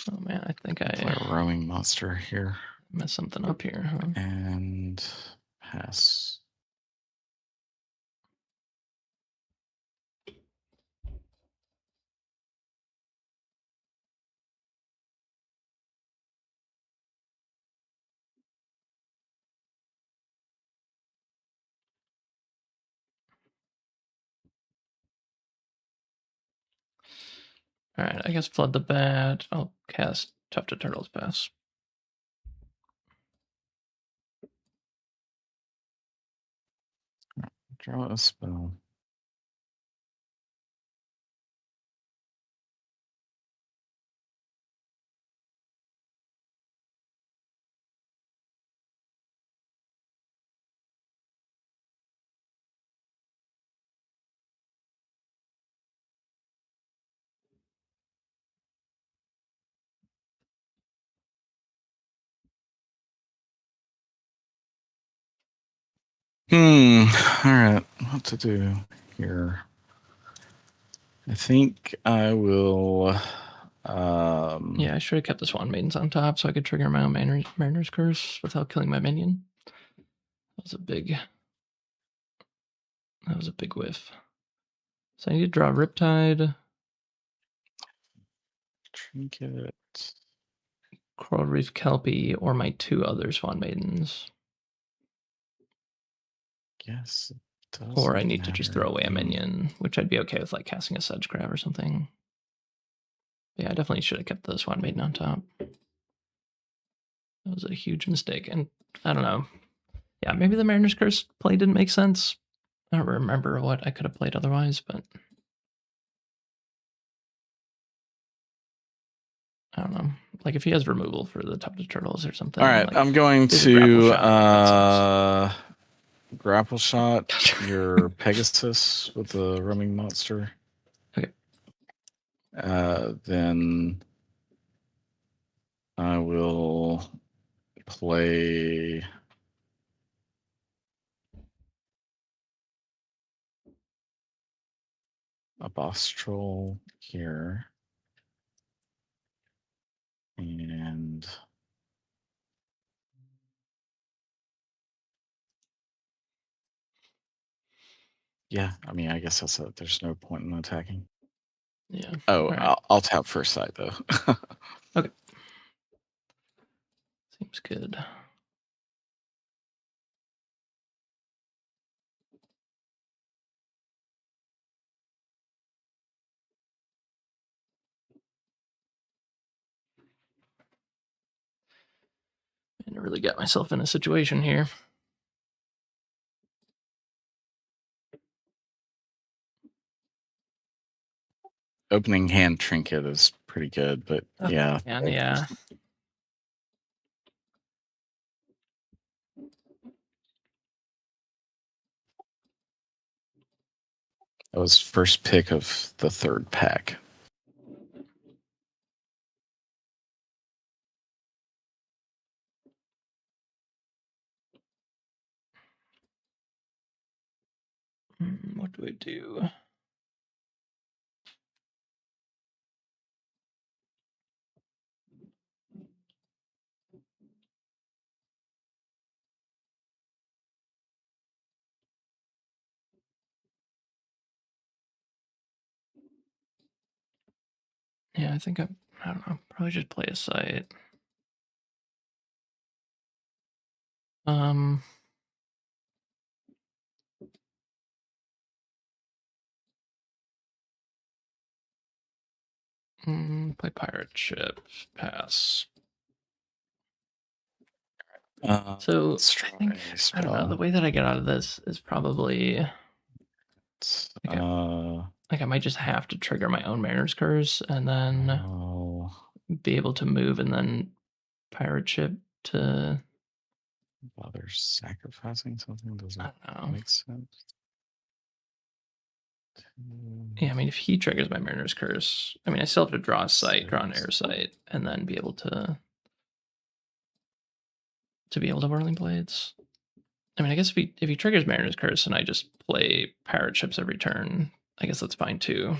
Oh man, I think play a I roaming monster here. messed something up here, huh? And pass. All right, I guess flood the bat. I'll cast Tough to Turtles Pass. Draw a spell. All right. What to do here? I think I will. Yeah, I should have kept the Swan Maidens on top so I could trigger my own Mariner's Curse without killing my minion. That was a big whiff. So I need to draw Riptide, Trinket. Coral Reef Kelpie, or my 2 other Swan Maidens. Yes. Or I need to just throw away a minion, which I'd be okay with, like casting a Sedge Crab or something. Yeah, I definitely should have kept the Swan Maiden on top. That was a huge mistake. And I don't know. Yeah, maybe the Mariner's Curse play didn't make sense. I don't remember what I could have played otherwise, but I don't know. Like if he has removal for the Tufted Turtles or something. All right, like, I'm going there's a grapple to shot. grapple shot your Pegasus with the roaming monster. Okay. Then I will play a Bostrel here. And yeah, I mean, I guess there's no point in attacking. Yeah. Oh, right. I'll tap first sight though. Okay. Seems good. And I really got myself in a situation here. Opening hand Trinket is pretty good, but yeah. And yeah. That was first pick of the 3rd pack. What do I do? Yeah, I think I don't know. Probably just play a site. Play Pirate Ship. Pass. So I think I don't know. The way that I get out of this is probably like I might just have to trigger my own Mariner's Curse and then be able to move and then Pirate Ship to bother sacrificing something doesn't make sense. Yeah, I mean, if he triggers my Mariner's Curse, I mean, I still have to draw a site, draw an air site, and then be able to Whirling Blades. I mean, I guess if he triggers Mariner's Curse and I just play Pirate Ships every turn, I guess that's fine too.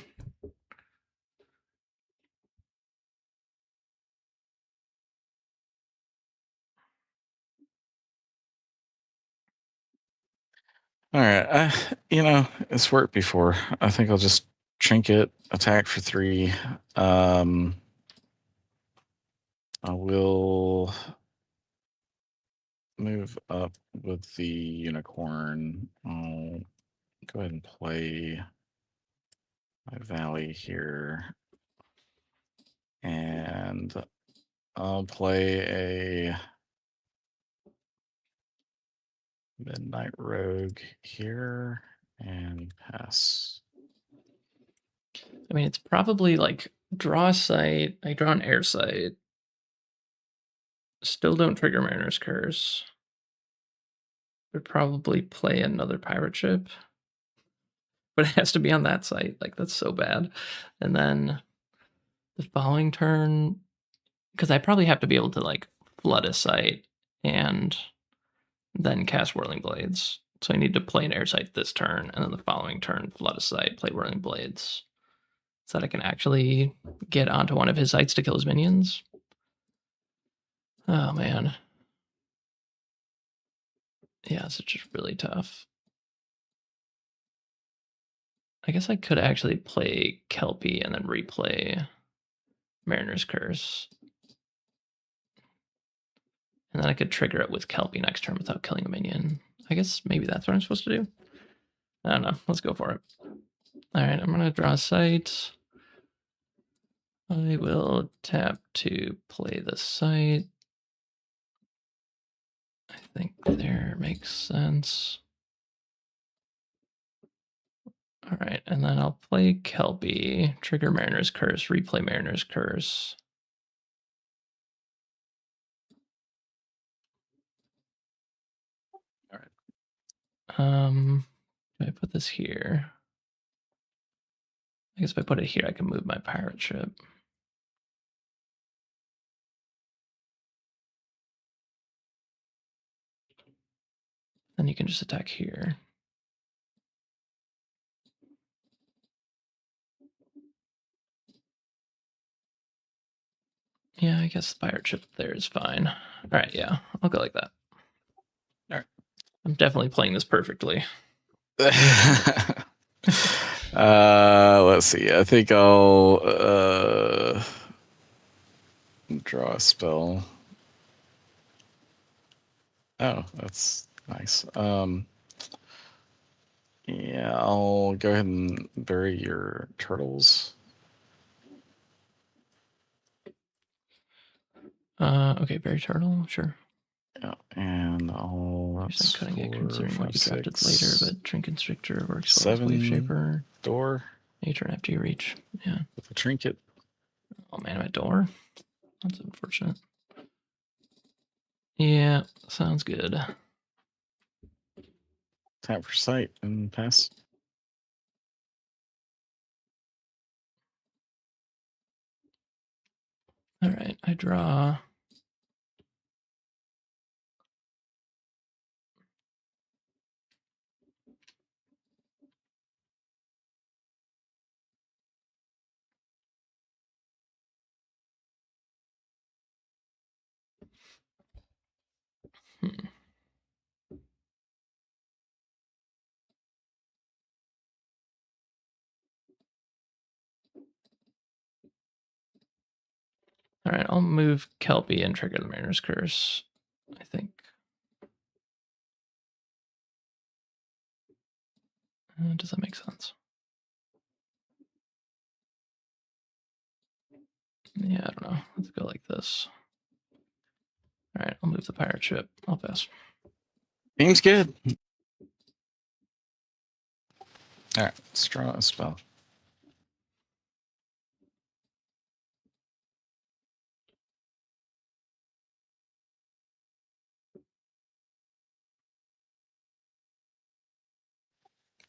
All right, it's worked before. I think I'll just Trinket, attack for 3. I will move up with the Unicorn. I'll go ahead and play my Valley here. And I'll play a Midnight Rogue here and pass. I mean, it's probably like draw a site, I draw an air site, still don't trigger Mariner's Curse. Would probably play another Pirate Ship, but it has to be on that site. Like, that's so bad. And then the following turn, because I probably have to be able to like flood a site and then cast Whirling Blades So I need to play an Airsight this turn, and then the following turn, flood a site, play Whirling Blades. So that I can actually get onto one of his sites to kill his minions. Oh, man. Yeah, it's just really tough. I guess I could actually play Kelpie and then replay Mariner's Curse. And then I could trigger it with Kelpie next turn without killing a minion. I guess maybe that's what I'm supposed to do. I don't know. Let's go for it. All right, I'm going to draw a site. I will tap to play the site. I think there makes sense. All right, and then I'll play Kelpie, trigger Mariner's Curse, replay Mariner's Curse. All right. Do I put this here? I guess if I put it here, I can move my pirate ship. Then you can just attack here. Yeah, I guess the pirate ship there is fine. All right, yeah, I'll go like that. All right. I'm definitely playing this perfectly. Let's see. I think I'll draw a spell. Oh, that's nice. Yeah, I'll go ahead and bury your turtles. Okay, Berry Turtle, sure. Yeah, and I'll Here's like cutting it, 4, considering 5, what you drafted 6, later, but Trinket Constrictor works well as Wave 7 Shaper. door Nature after you reach. Yeah. with a trinket. Oh man, my door. That's unfortunate. Yeah, sounds good. Tap for sight and pass. All right, I draw. Hmm. All right, I'll move Kelpie and trigger the Mariner's Curse, I think. Does that make sense? Yeah, I don't know. Let's go like this. All right, I'll move the pirate ship. I'll pass. Seems good. All right, let's draw a spell.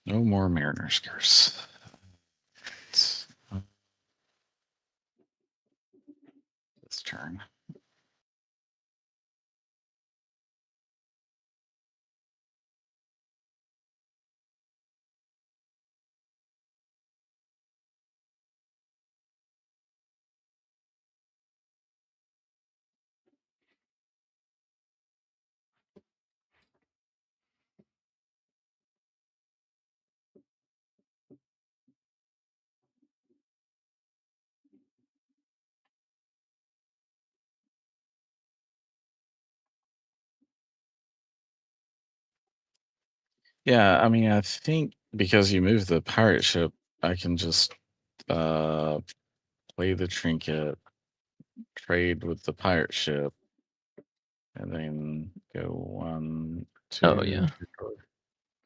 No more Mariner's Curse. This turn. Yeah, I mean, I think because you moved the pirate ship, I can just play the trinket, trade with the pirate ship, and then go 1, 2. Oh, yeah.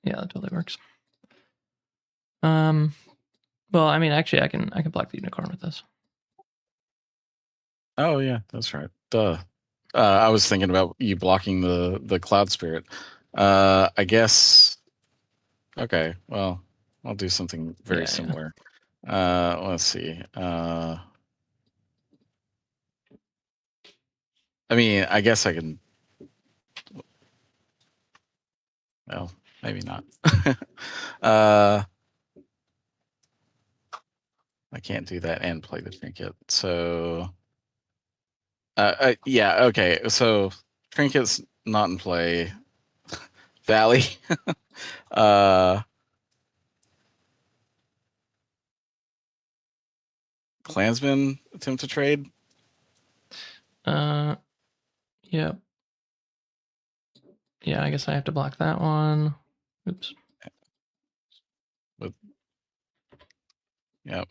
Yeah, that totally works. Well, I mean, actually, I can block the unicorn with this. Oh yeah, that's right. Duh. I was thinking about you blocking the cloud spirit. I guess. Okay. Well, I'll do something very Yeah. similar. Let's see. I mean, I guess I can. Well, maybe not. I can't do that and play the trinket. So, yeah, okay. So, trinket's not in play. Valley. Klansman attempt to trade. Yeah. Yeah, I guess I have to block that one. Oops. Yep.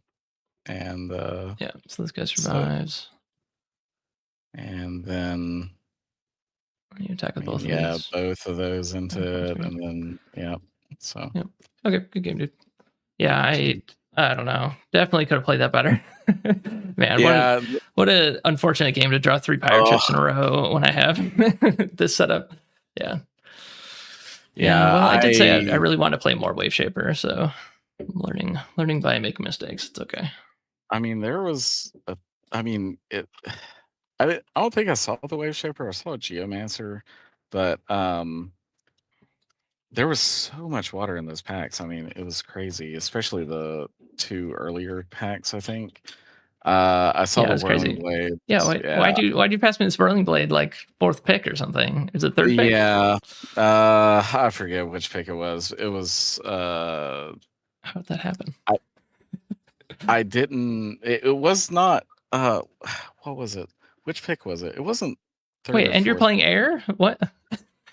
And Yeah, so this guy survives. And then You attack with both of yeah, these. both of those into it, Great. and then yeah. So Yep. Okay, good game, dude. Yeah, I don't know. Definitely could have played that better. Man, yeah, what a unfortunate game to draw 3 pirate ships in a row when I have this setup. Yeah. yeah. Well, I did say I really want to play more Wave Shaper, so I'm learning by making mistakes. It's okay. I mean, there was I don't think I saw the Wave Shaper. I saw a Geomancer, but there was so much water in those packs. I mean, it was crazy, especially the 2 earlier packs, I think. I saw Yeah, the it's Whirling crazy. Blades. Yeah, why'd you pass me this Whirling Blade like 4th pick or something? Is it 3rd pick? Yeah. I forget which pick it was. It was How'd that happen? I didn't it was not what was it? Which pick was it? It wasn't 3rd Wait, or and you're 4th. playing air? What?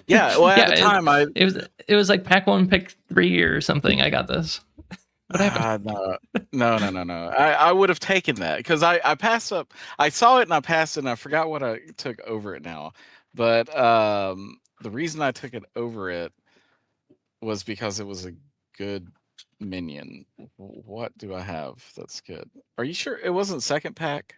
Yeah, well at the Yeah, time it was like pack 1 pick 3 or something. I got this. What happened? No. I would have taken that because I passed up. I saw it and I passed it and I forgot what I took over it now. But the reason I took it over it was because it was a good minion. What do I have that's good? Are you sure it wasn't second pack?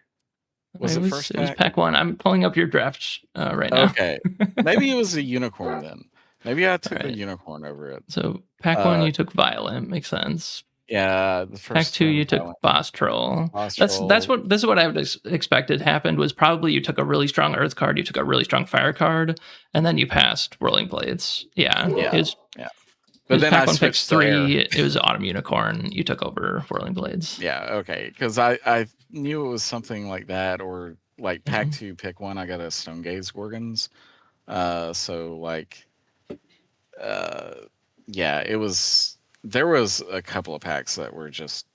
Was it first It was pack? pack 1. I'm pulling up your draft right now. Okay, maybe it was a unicorn then. Maybe I took the Right. unicorn over it. So pack 1, you took Violent. Makes sense. Yeah, the Pack first 2, time you took Violent. Boss Troll. Boss This Troll. is what I would expected happened was probably you took a really strong Earth card, you took a really strong Fire card, and then you passed Whirling Blades. Yeah. But then pack I 1 switched picks to air. 3. It was Autumn Unicorn. You took over Whirling Blades. Yeah, okay, because I knew it was something like that, or like pack 2, pick 1. I got a Stone Gaze Gorgons. So like, yeah, it was. There was a couple of packs that were just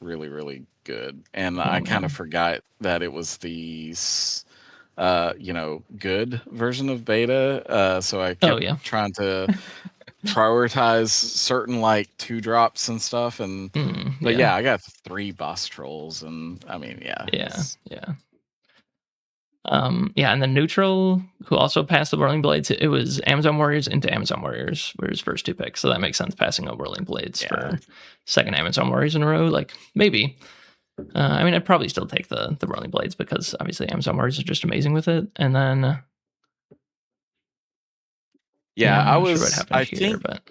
really, really good, and I kind of forgot that it was the good version of beta. So I kept trying to prioritize certain like 2 drops and stuff, and but yeah, I got 3 boss trolls, and I mean, yeah. And then neutral, who also passed the Whirling Blades, it was Amazon Warriors into Amazon Warriors were his first 2 picks, so that makes sense passing a Whirling Blades for second Amazon Warriors in a row. Like maybe. I mean, I'd probably still take the Whirling Blades because obviously Amazon Warriors are just amazing with it. And then I'm not sure what happened here, but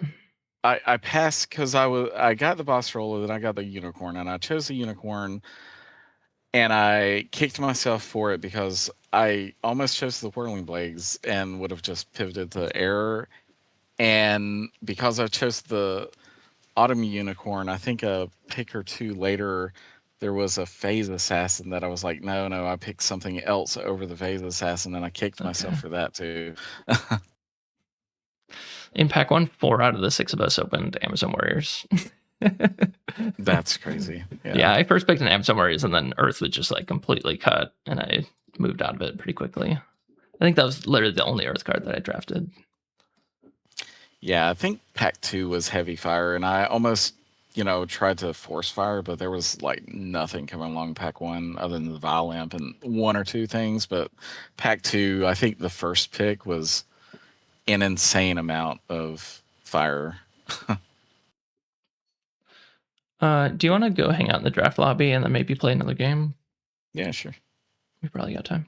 I passed because I got the boss troll and then I got the unicorn, and I chose the unicorn. And I kicked myself for it because I almost chose the Whirling Blades and would have just pivoted to air. And because I chose the Autumn Unicorn, I think a pick or 2 later, there was a Phase Assassin that I was like, no, I picked something else over the Phase Assassin, and I kicked myself for that too. In pack 1, 4 out of the 6 of us opened Amazon Warriors. That's crazy. Yeah, I first picked an Amazon Warriors, and then Earth was just like completely cut, and I moved out of it pretty quickly. I think that was literally the only Earth card that I drafted. Yeah, I think pack 2 was heavy fire, and I almost, tried to force fire, but there was like nothing coming along pack 1 other than the Vile Lamp and 1 or 2 things. But pack 2, I think the first pick was an insane amount of fire. Do you want to go hang out in the draft lobby and then maybe play another game? Yeah, sure. We probably got time.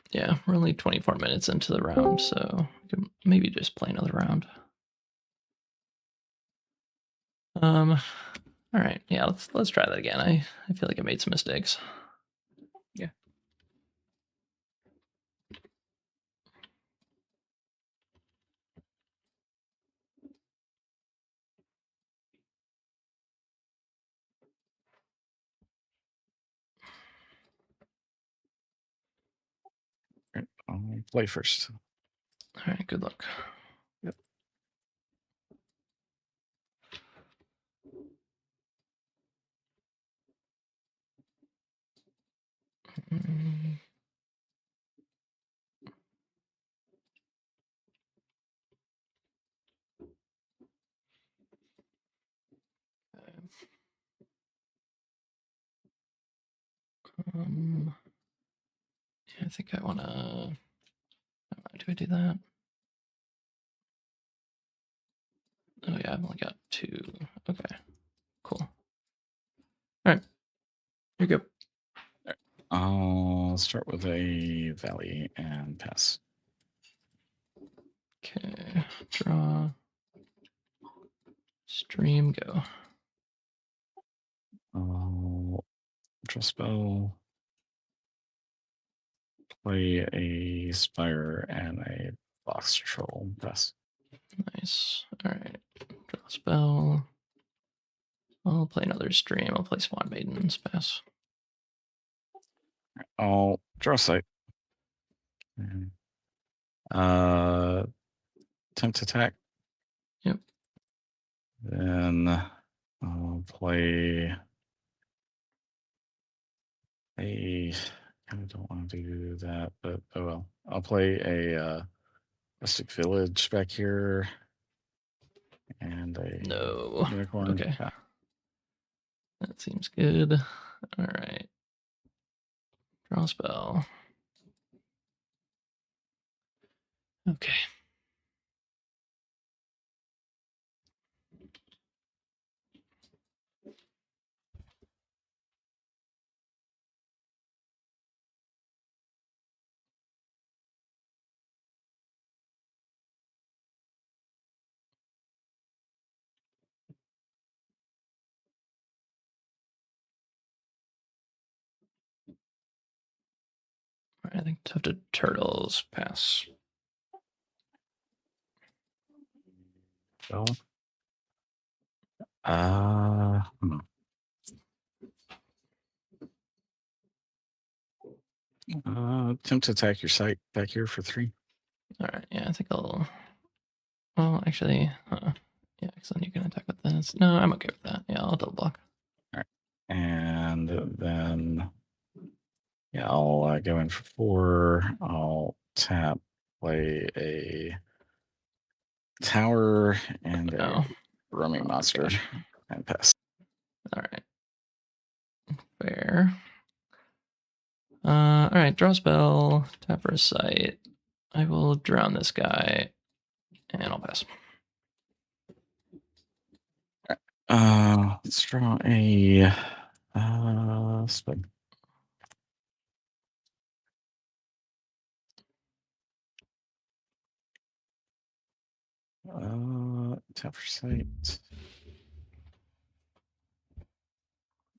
Yeah, we're only 24 minutes into the round, so we could maybe just play another round. All right, yeah, let's try that again. I feel like I made some mistakes. Yeah. Play first. All right, good luck. Yep. Mm, yeah, I think I want to. Do I do that? Oh yeah, I've only got 2. Okay, cool. All right, you're good. I'll start with a valley and pass. Okay, draw. Stream, go. I'll draw spell. Play a spire and a box troll. Pass. Nice. All right, draw spell. I'll play another stream. I'll play Spawn Maidens. Pass. I'll draw a site. Attempt attack. Yep. Then I'll play a. I kind of don't want to do that, but oh well. I'll play a rustic village back here and a No. unicorn. Okay. That seems good. All right. Draw spell. Okay. All right, I think Tufted Turtles. Pass. So, attempt to attack your site back here for 3. All right. Yeah, I think I'll. Well, actually, yeah, because then you can attack with this. No, I'm okay with that. Yeah, I'll double block. All right, and then yeah, I'll go in for 4. I'll tap, play a tower and a Oh, roaming monster, okay. and pass. All right. Fair. All right. Draw spell. Tap for a site. I will drown this guy, and I'll pass. Let's draw a spell. Tap for site.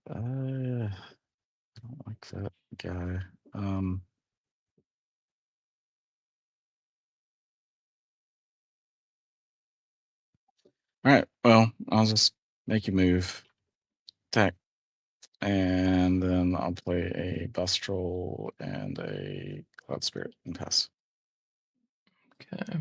I don't like that guy. All right. Well, I'll just make you move. Attack. And then I'll play a bus troll and a cloud spirit and pass. Okay.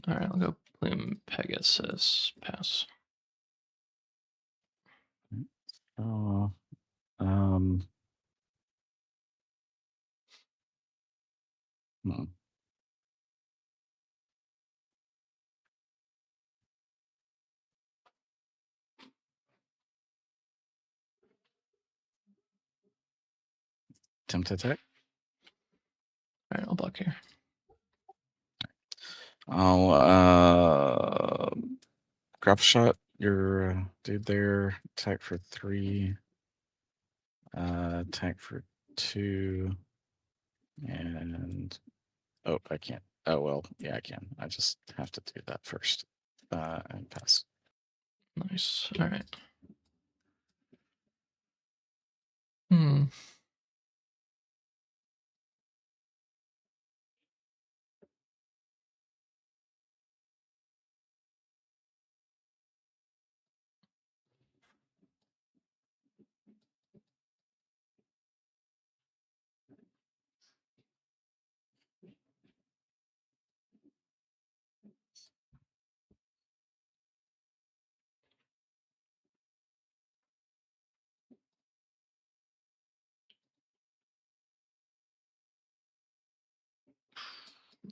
All right. I'll go Plume Pegasus. Pass. Oh, Attempt to attack. All right. I'll block here. I'll grapple shot your dude there. Attack for 3. Attack for 2. And oh, I can't. Oh well, yeah, I can. I just have to do that first. And pass. Nice. All right. Hmm.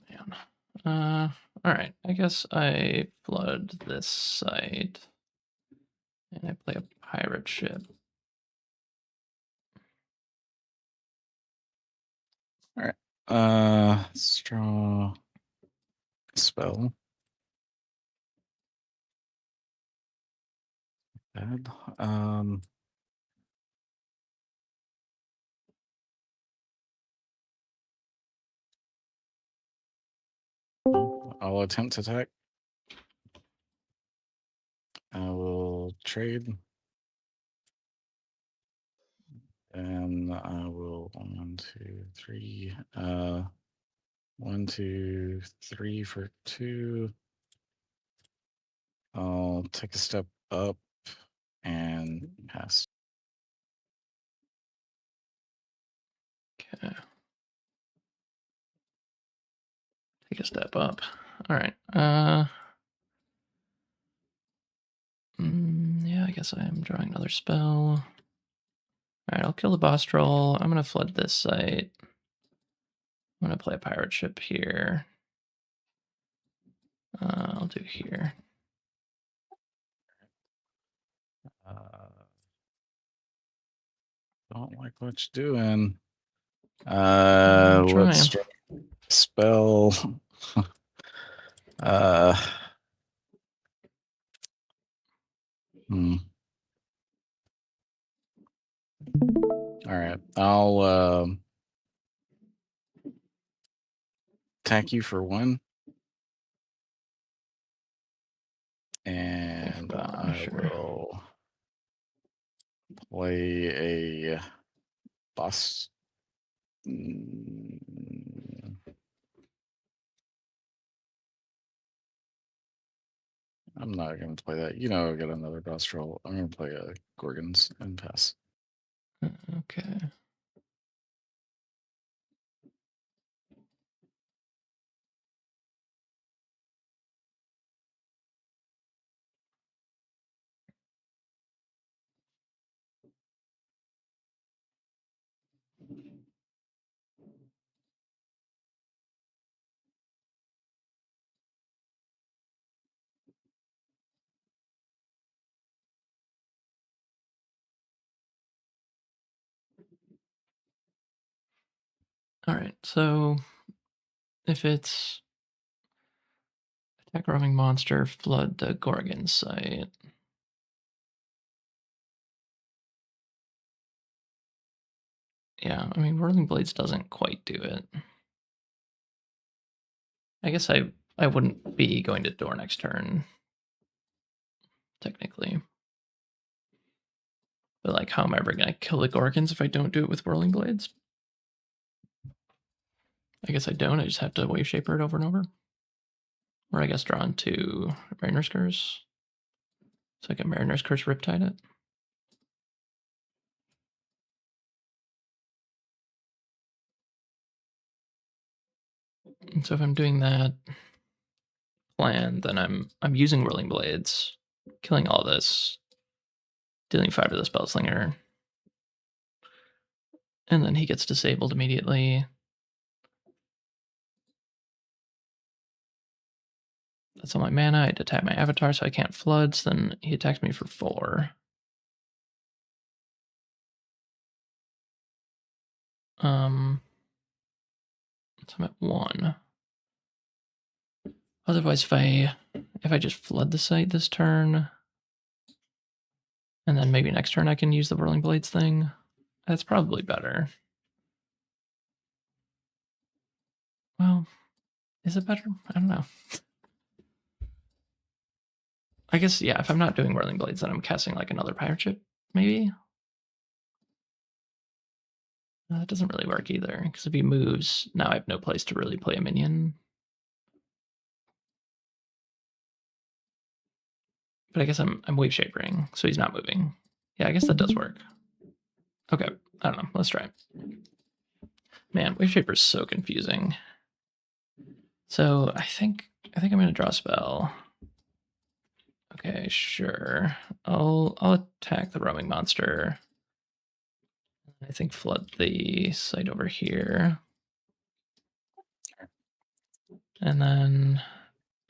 Man. All right. I guess I flood this site, and I play a pirate ship. All right. Let's draw a spell. Bad. I'll attempt to attack. I will trade. And I will 1, 2, 3. 1, 2, 3 for 2. I'll take a step up and pass. Okay. Take a step up. All right. Yeah, I guess I am drawing another spell. All right, I'll kill the boss troll. I'm going to flood this site. I'm going to play a pirate ship here. I'll do here. Don't like what you're doing. I'm Let's trying. spell. All right, I'll attack you for 1. And I will play a boss. I'm not going to play that. You know, I'll get another boss roll. I'm going to play a Gorgons and pass. Okay. All right, so if it's attack roaming monster, flood the Gorgon site. Yeah, I mean, Whirling Blades doesn't quite do it. I guess I wouldn't be going to door next turn, technically. But like, how am I ever going to kill the Gorgons if I don't do it with Whirling Blades? I guess I don't. I just have to Wave Shaper it over and over. Or I guess draw into Mariner's Curse. So I can Mariner's Curse Riptide it. And so if I'm doing that plan, then I'm using Whirling Blades, killing all this, dealing 5 to the Spellslinger, and then he gets disabled immediately. That's all my mana. I had to tap my avatar so I can't flood, so then he attacks me for 4. So I'm at 1. Otherwise, if I just flood the site this turn, and then maybe next turn I can use the Whirling Blades thing, that's probably better. Well, is it better? I don't know. I guess, yeah, if I'm not doing Whirling Blades, then I'm casting like another pirate ship, maybe? That doesn't really work either, because if he moves, now I have no place to really play a minion. But I guess I'm Wave Shapering, so he's not moving. Yeah, I guess that does work. Okay, I don't know. Let's try it. Man, Wave Shaper is so confusing. So I think I'm gonna draw a spell. Okay, sure. I'll attack the roaming monster. I think flood the site over here. And then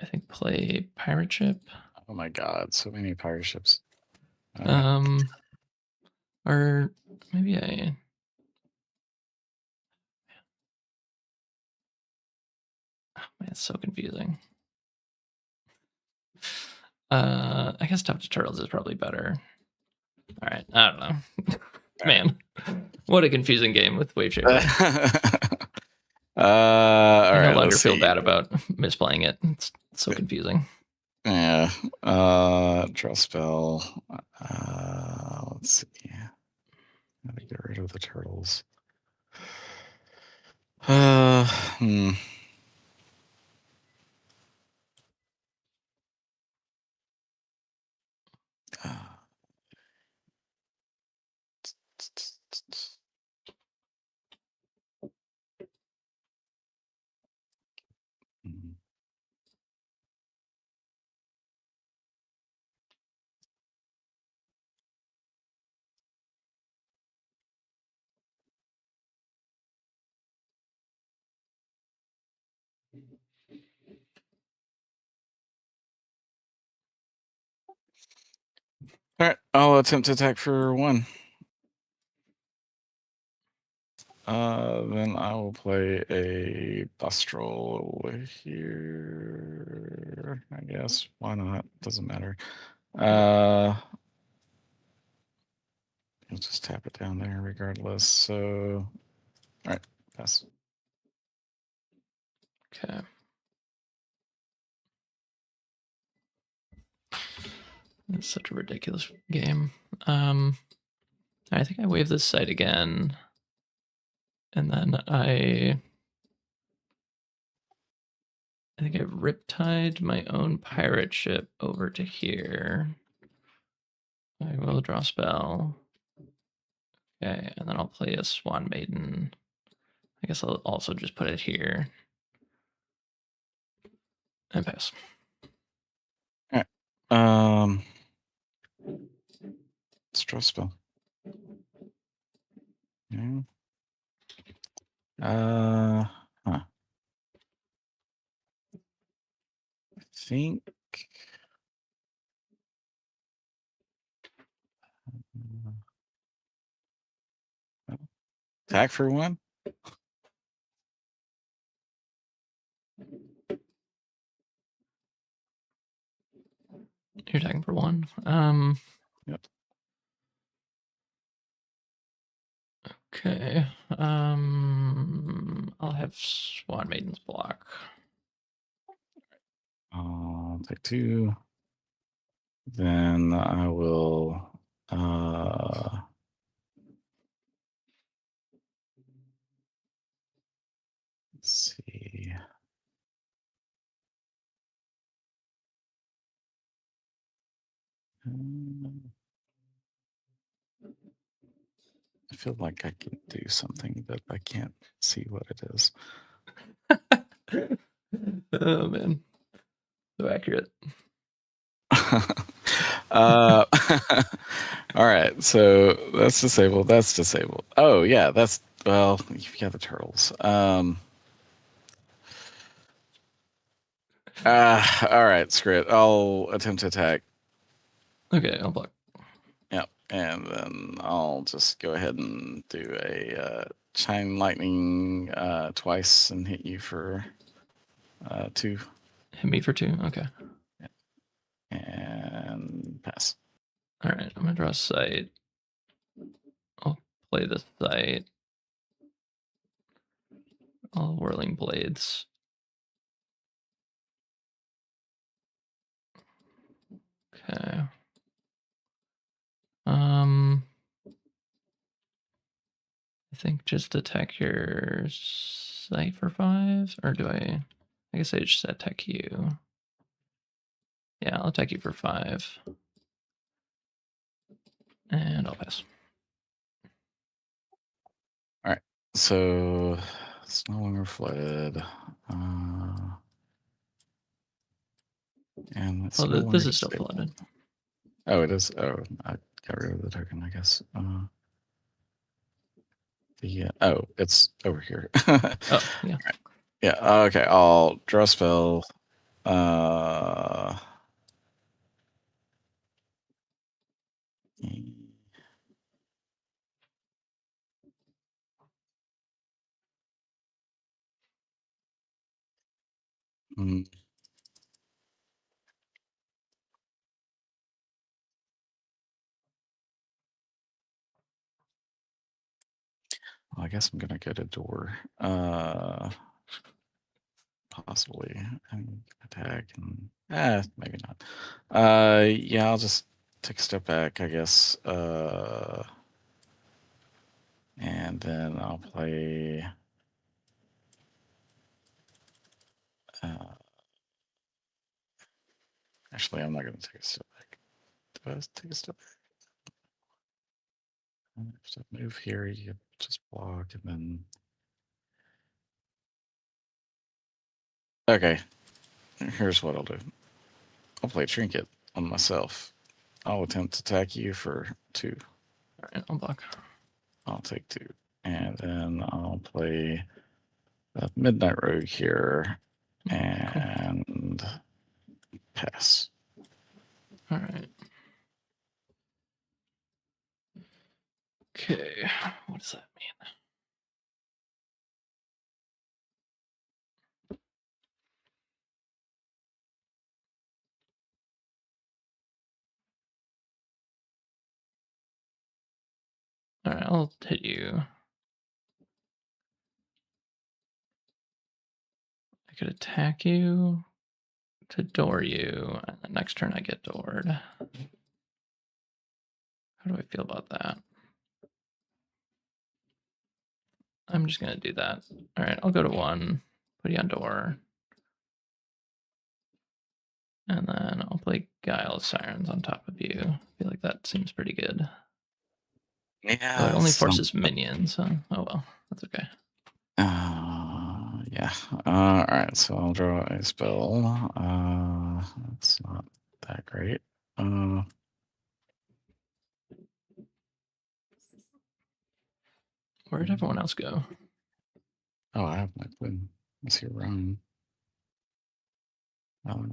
I think play pirate ship. Oh my god, so many pirate ships. All right. Or maybe I. Oh, man, it's so confusing. I guess Tough to Turtles is probably better. All right, I don't know. Man, what a confusing game with Wave Shaper. All I no right, longer let's feel see. bad about misplaying it. It's so confusing. Yeah. Draw spell. Let's see. Gotta get rid of the turtles. Hmm. Hmm. All right, I'll attempt to attack for 1. Then I will play a Bustral over here. I guess. Why not? Doesn't matter. I'll just tap it down there regardless. So, all right, pass. Okay. It's such a ridiculous game. I think I wave this site again. And then I think I riptide my own pirate ship over to here. I will draw spell. Okay, and then I'll play a Swan Maiden. I guess I'll also just put it here. And pass. All right. Let's draw spell. Yeah. Huh. I think. Attack for 1. You're attacking for 1. Yep. Okay. I'll have Swan Maiden's block. I'll take 2. Then I will. Let's see. I feel like I can do something, but I can't see what it is. Oh man, so accurate. All right, so that's disabled. That's disabled. Oh yeah, that's you've got the turtles. All right, screw it. I'll attempt to attack. Okay, I'll block. Yep, and then I'll just go ahead and do a Shine Lightning twice and hit you for 2. Hit me for 2. Okay. And pass. All right, I'm gonna draw a site. I'll play this site. All Whirling Blades. Okay. I think just attack your site for 5, or do I? I guess I just attack you. Yeah, I'll attack you for 5, and I'll pass. All right, so it's no longer flooded. And it's no This longer is still disabled. flooded. Oh, it is. Oh, I got rid of the token, I guess. It's over here. Oh, yeah. Right. Yeah. Okay. I'll draw a spell. Hmm. Well, I guess I'm gonna get a door. Possibly and attack and maybe not. Yeah, I'll just take a step back, I guess. And then I'll play. Actually, I'm not gonna take a step back. Do I take a step back? If I move here, you just block and then. Okay, here's what I'll do. I'll play Trinket on myself. I'll attempt to attack you for 2. All right, I'll block. I'll take 2. And then I'll play a Midnight Rogue here and pass. All right. Okay, what does that mean? All right, I'll hit you. I could attack you to door you, and the next turn I get doored. How do I feel about that? I'm just gonna do that. All right, I'll go to 1, put you on door, and then I'll play Guile of Sirens on top of you. I feel like that seems pretty good. Yeah. Oh, it only forces minions, so oh well, that's okay. Yeah. All right. So I'll draw a spell. That's not that great. Where did everyone else go? Oh, I have my twin. Let's see, Ryan. All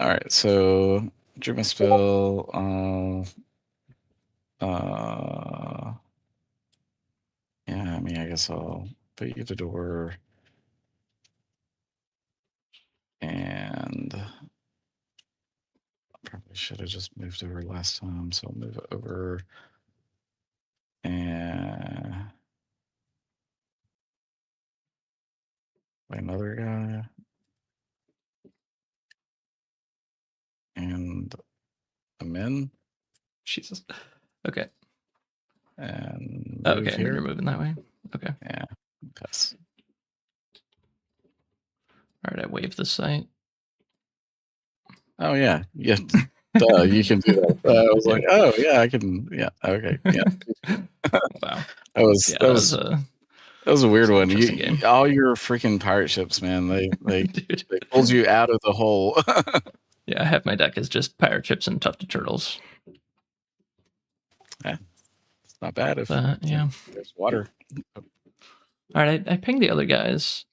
right. So drew my spell. Yeah. I mean, I guess I'll put you to door, and probably should have just moved over last time. So I'll move it over, and play another guy, and I'm in. Jesus. Okay. And Oh, move okay, and then here. you're moving that way. Okay. Yeah, pass. All right, I wave this site. Oh yeah, yeah. Duh, you can do that. I was like, oh yeah, I can. Yeah, okay, yeah. Wow. That was Yeah, that was a weird an one. interesting game. All your freaking pirate ships, man. They Dude. they pulled you out of the hole. Yeah, half my deck is just pirate ships and tufted turtles. Yeah, it's not bad if Yeah. there's water. All right, I pinged the other guys.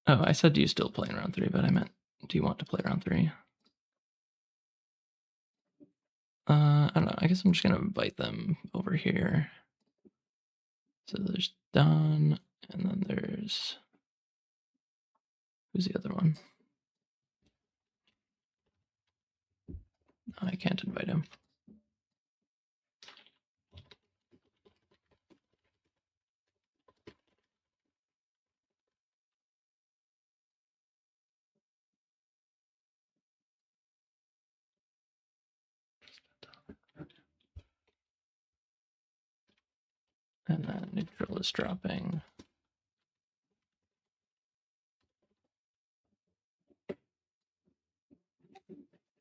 Oh, I said, do you still play in round 3? But I meant, do you want to play round 3? I don't know. I guess I'm just gonna invite them over here. So there's Don, and then there's who's the other one? I can't invite him. And then neutral is dropping.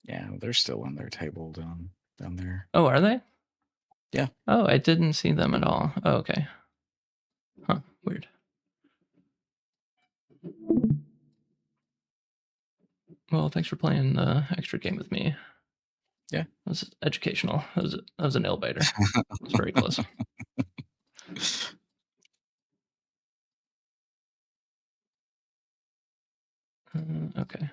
Yeah, they're still on their table down there. Oh, are they? Yeah. Oh, I didn't see them at all. Oh, okay. Huh, weird. Well, thanks for playing the extra game with me. Yeah. It was educational. That was a nail biter. It's very close. Okay.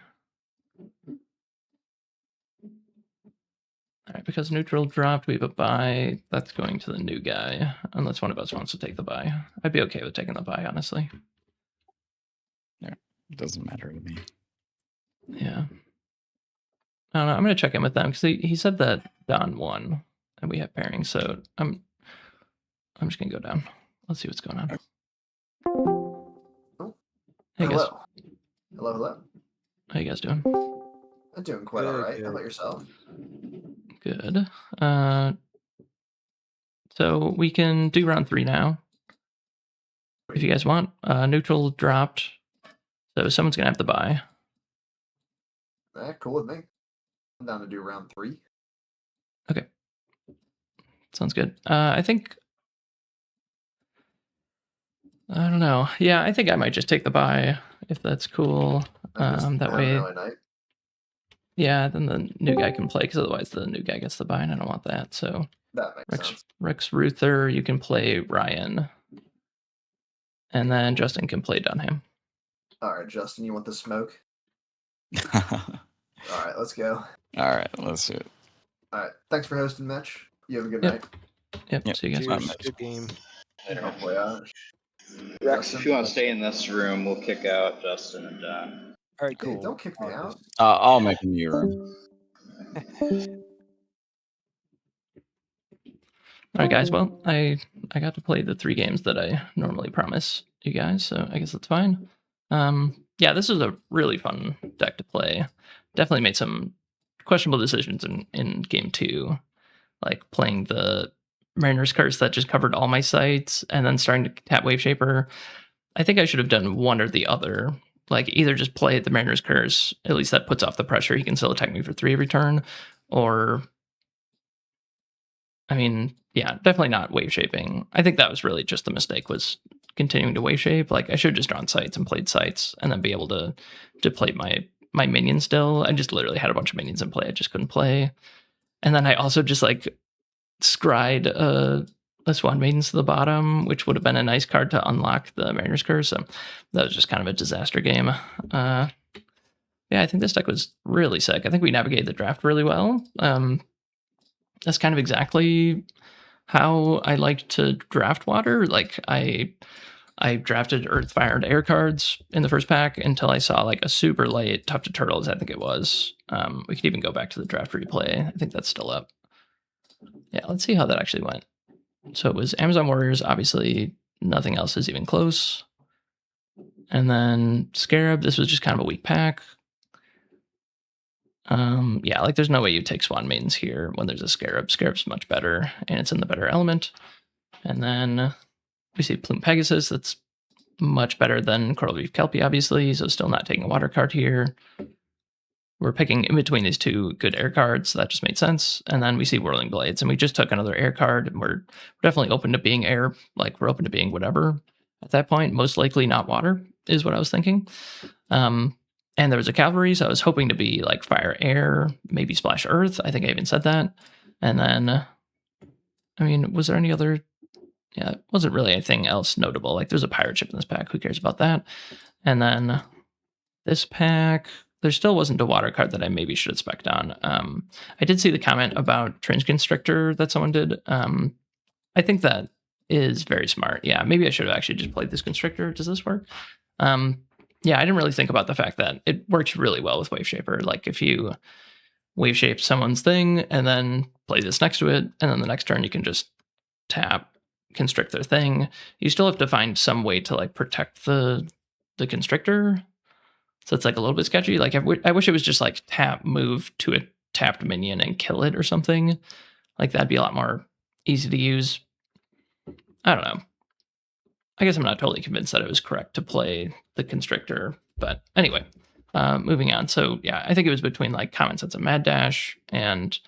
All right, because neutral dropped, we have a buy. That's going to the new guy, unless one of us wants to take the buy. I'd be okay with taking the buy, honestly. Yeah, it doesn't matter to me. Yeah. I don't know. I'm going to check in with them because he said that Don won and we have pairing. So I'm just going to go down. Let's see what's going on. Oh. Hey, guys. Hello. Hello. How you guys doing? I'm doing quite Good, all right. good. How about yourself? Good. So we can do round 3 now. If you guys want. Neutral dropped. So someone's going to have to buy. Cool with me. I'm down to do round 3. Okay. Sounds good. I think... I don't know. Yeah, I think I might just take the buy if that's cool. That way... Early night. Yeah, then the new guy can play, because otherwise the new guy gets the buy, and I don't want that. So That makes sense. Rex Ruther, you can play Ryan. And then Justin can play Dunham. All right, Justin, you want the smoke? All All right, let's go. right, let's do it. All right, thanks for hosting, Mitch. You have a good Yep. night. Yep, see you guys. Cheers. Mitch. Good game. Hopefully, Rex, if you want to stay in this room, we'll kick out Justin and Don. All right, Hey, cool. don't kick me out. I'll make a new room. All right, guys. Well, I got to play the 3 games that I normally promise you guys, so I guess that's fine. Yeah, this is a really fun deck to play. Definitely made some questionable decisions in game 2, like playing the Mariner's Curse that just covered all my sites, and then starting to tap Wave Shaper. I think I should have done one or the other. Like either just play the Mariner's Curse, at least that puts off the pressure. He can still attack me for 3 every turn, or I mean, yeah, definitely not wave shaping. I think that was really just the mistake, was continuing to wave shape. Like I should have just drawn sites and played sites and then be able to play my minion still. I just literally had a bunch of minions in play. I just couldn't play. And then I also just like scried a Swan Maidens to the bottom, which would have been a nice card to unlock the Mariner's Curse. So that was just kind of a disaster game. Yeah, I think this deck was really sick. I think we navigated the draft really well. That's kind of exactly how I like to draft water. Like I drafted Earth, Fire, and Air cards in the first pack until I saw like a super late Tough to Turtles, I think it was. We could even go back to the draft replay. I think that's still up. Yeah, let's see how that actually went. So it was Amazon Warriors, obviously nothing else is even close. And then Scarab, this was just kind of a weak pack. Yeah, like there's no way you take Swan Maidens here when there's a Scarab. Scarab's much better, and it's in the better element. And then we see Plume Pegasus, that's much better than Coral Reef Kelpie, obviously, so still not taking a water card here. We're picking in between these 2 good air cards, so that just made sense. And then we see Whirling Blades, and we just took another air card, and we're definitely open to being air. Like, we're open to being whatever at that point. Most likely not water, is what I was thinking. And there was a Cavalry, so I was hoping to be like Fire, Air, maybe Splash Earth. I think I even said that. And then, I mean, was there any other... Yeah, it wasn't really anything else notable. Like, there's a pirate ship in this pack. Who cares about that? And then this pack, there still wasn't a water card that I maybe should have spec'd on. I did see the comment about Tringe Constrictor that someone did. I think that is very smart. Yeah, maybe I should have actually just played this Constrictor. Does this work? Yeah, I didn't really think about the fact that it works really well with Wave Shaper. Like, if you wave shape someone's thing and then play this next to it, and then the next turn you can just tap, constrict their thing. You still have to find some way to like protect the constrictor. So it's like a little bit sketchy. Like I wish it was just like tap, move to a tapped minion and kill it or something. Like that'd be a lot more easy to use. I don't know. I guess I'm not totally convinced that it was correct to play the Constrictor, but anyway, moving on. So yeah, I think it was between like Common Sense and Mad Dash, and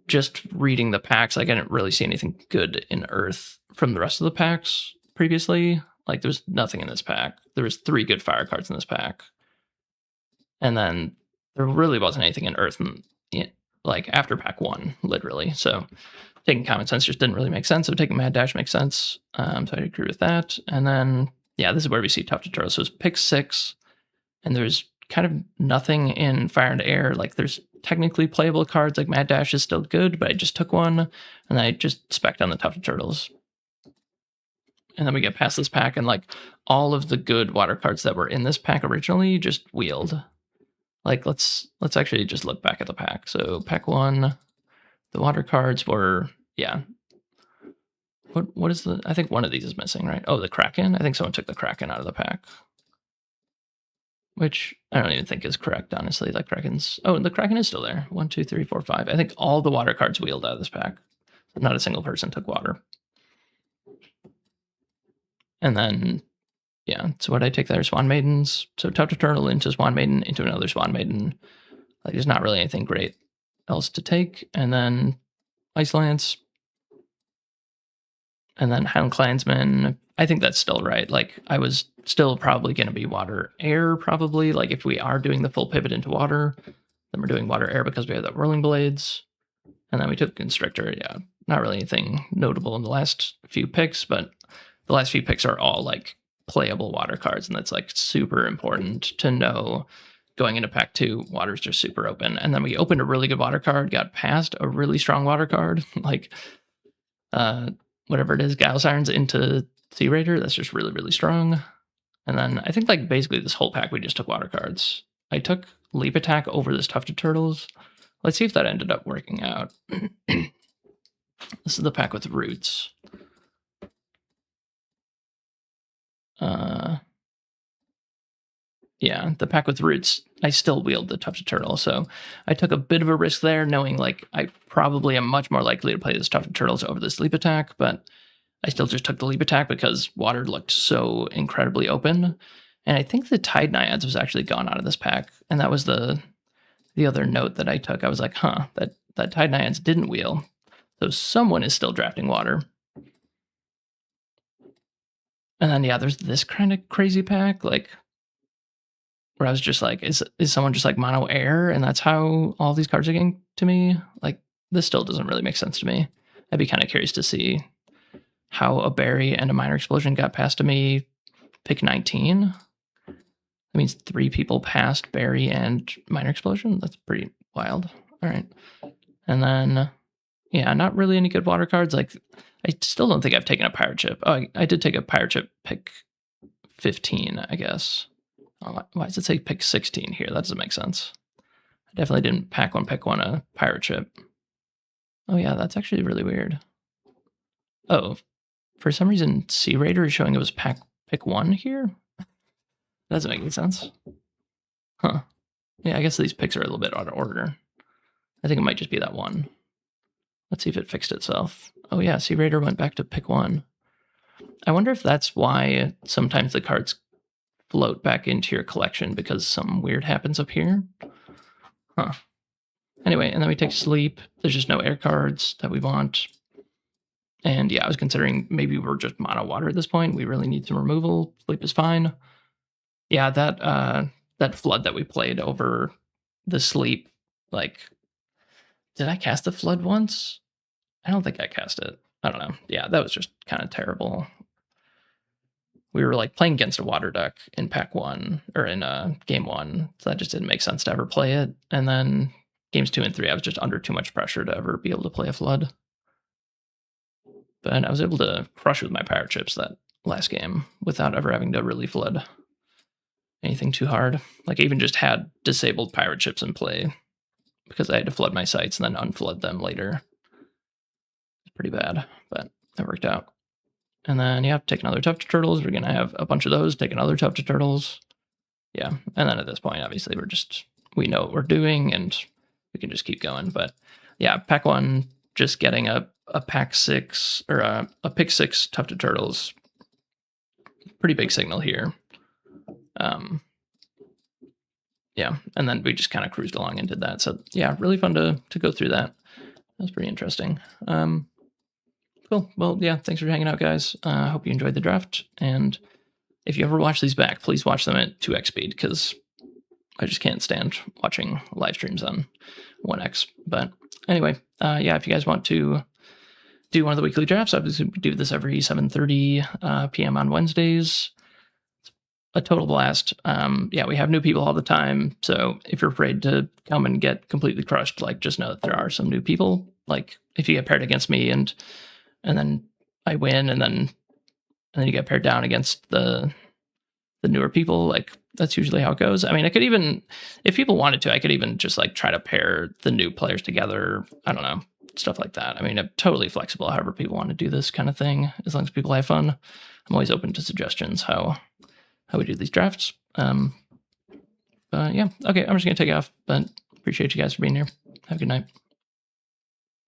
just reading the packs, like I didn't really see anything good in Earth from the rest of the packs previously. Like there was nothing in this pack. There was 3 good fire cards in this pack, and then there really wasn't anything in Earth, like after pack 1, literally. So taking Common Sense just didn't really make sense. So taking Mad Dash makes sense. So I agree with that. And then, yeah, this is where we see Tough Tutorial. So it's pick 6, and there's kind of nothing in Fire and Air. Like there's technically playable cards, like Mad Dash is still good, but I just took one, and I just spec'd on the Tough Turtles. And then we get past this pack, and like all of the good water cards that were in this pack originally just wheeled. Like let's actually just look back at the pack. So pack 1, the water cards were, yeah. What is the? I think one of these is missing, right? Oh, the Kraken. I think someone took the Kraken out of the pack, which I don't even think is correct, honestly. Like Kraken's. Oh, the Kraken is still there. 1, 2, 3, 4, 5. I think all the water cards wheeled out of this pack. Not a single person took water. And then, yeah. So what I take there? Swan Maidens. So Tough Turtle into Swan Maiden into another Swan Maiden. Like there's not really anything great else to take. And then Ice Lance. And then Highland Clansman, I think that's still right. Like, I was still probably going to be water air, probably. Like, if we are doing the full pivot into water, then we're doing water air because we have the Whirling Blades. And then we took Constrictor. Yeah, not really anything notable in the last few picks, but the last few picks are all, like, playable water cards. And that's, like, super important to know going into pack 2. Water's just super open. And then we opened a really good water card, got past a really strong water card. Like, whatever it is, Gauss Irons into Sea Raider. That's just really, really strong. And then I think like basically this whole pack, we just took water cards. I took Leap Attack over this Tufted Turtles. Let's see if that ended up working out. This is the pack with Roots. Yeah, the pack with Roots, I still wield the Tufted Turtle, so I took a bit of a risk there, knowing like I probably am much more likely to play this Tufted Turtles over this Leap Attack, but I still just took the Leap Attack because water looked so incredibly open. And I think the Tide Naiads was actually gone out of this pack, and that was the other note that I took. I was like, huh, that Tide Naiads didn't wheel, so someone is still drafting water. And then, yeah, there's this kind of crazy pack, like, where I was just like, is someone just like mono air, and that's how all these cards are getting to me? Like, this still doesn't really make sense to me. I'd be kind of curious to see how a Berry and a Minor Explosion got past to me. Pick 19. That means 3 people passed Berry and Minor Explosion. That's pretty wild. All right. And then, yeah, not really any good water cards. Like, I still don't think I've taken a Pirate Ship. Oh, I did take a Pirate Ship pick 15, I guess. Oh, why does it say pick 16 here? That doesn't make sense. I definitely didn't pick one a Pirate Ship. Oh, yeah, that's actually really weird. Oh, for some reason, Sea Raider is showing it was pick 1 here. That doesn't make any sense. Huh. Yeah, I guess these picks are a little bit out of order. I think it might just be that one. Let's see if it fixed itself. Oh, yeah, Sea Raider went back to pick 1. I wonder if that's why sometimes the cards float back into your collection because something weird happens up here. Huh. Anyway, and then we take Sleep. There's just no air cards that we want. And yeah, I was considering maybe we're just mono water at this point. We really need some removal. Sleep is fine. Yeah, that Flood that we played over the Sleep, like, did I cast the Flood once? I don't think I cast it. I don't know. Yeah, that was just kind of terrible. We were like playing against a water deck in pack 1 or in game 1, so that just didn't make sense to ever play it. And then games 2 and 3, I was just under too much pressure to ever be able to play a Flood. But I was able to crush with my Pirate Ships that last game without ever having to really flood anything too hard. Like, I even just had disabled Pirate Ships in play because I had to flood my sites and then unflood them later. It's pretty bad, but it worked out. And then, yeah, take another Tufted Turtles. We're going to have a bunch of those. Take another Tufted Turtles. Yeah, and then at this point, obviously, we know what we're doing, and we can just keep going. But yeah, pack 1, just getting a a pack 6 or a pick 6 tufted turtles. Pretty big signal here. Yeah, and then we just kind of cruised along and did that. So yeah, really fun to go through that. That was pretty interesting. Cool. Well, yeah, thanks for hanging out, guys. I hope you enjoyed the draft. And if you ever watch these back, please watch them at 2x speed, because I just can't stand watching live streams on 1x. But anyway, yeah, if you guys want to do one of the weekly drafts, obviously we do this every 7:30 p.m. on Wednesdays. It's a total blast. Yeah, we have new people all the time. So if you're afraid to come and get completely crushed, like, just know that there are some new people. Like, if you get paired against me and then I win, and then you get paired down against the newer people, like, that's usually how it goes. I mean, I could even, if people wanted to, I could even just like try to pair the new players together. I don't know, stuff like that. I mean, I'm totally flexible, however people want to do this kind of thing, as long as people have fun. I'm always open to suggestions how we do these drafts. But yeah, okay, I'm just gonna take off, but appreciate you guys for being here. Have a good night.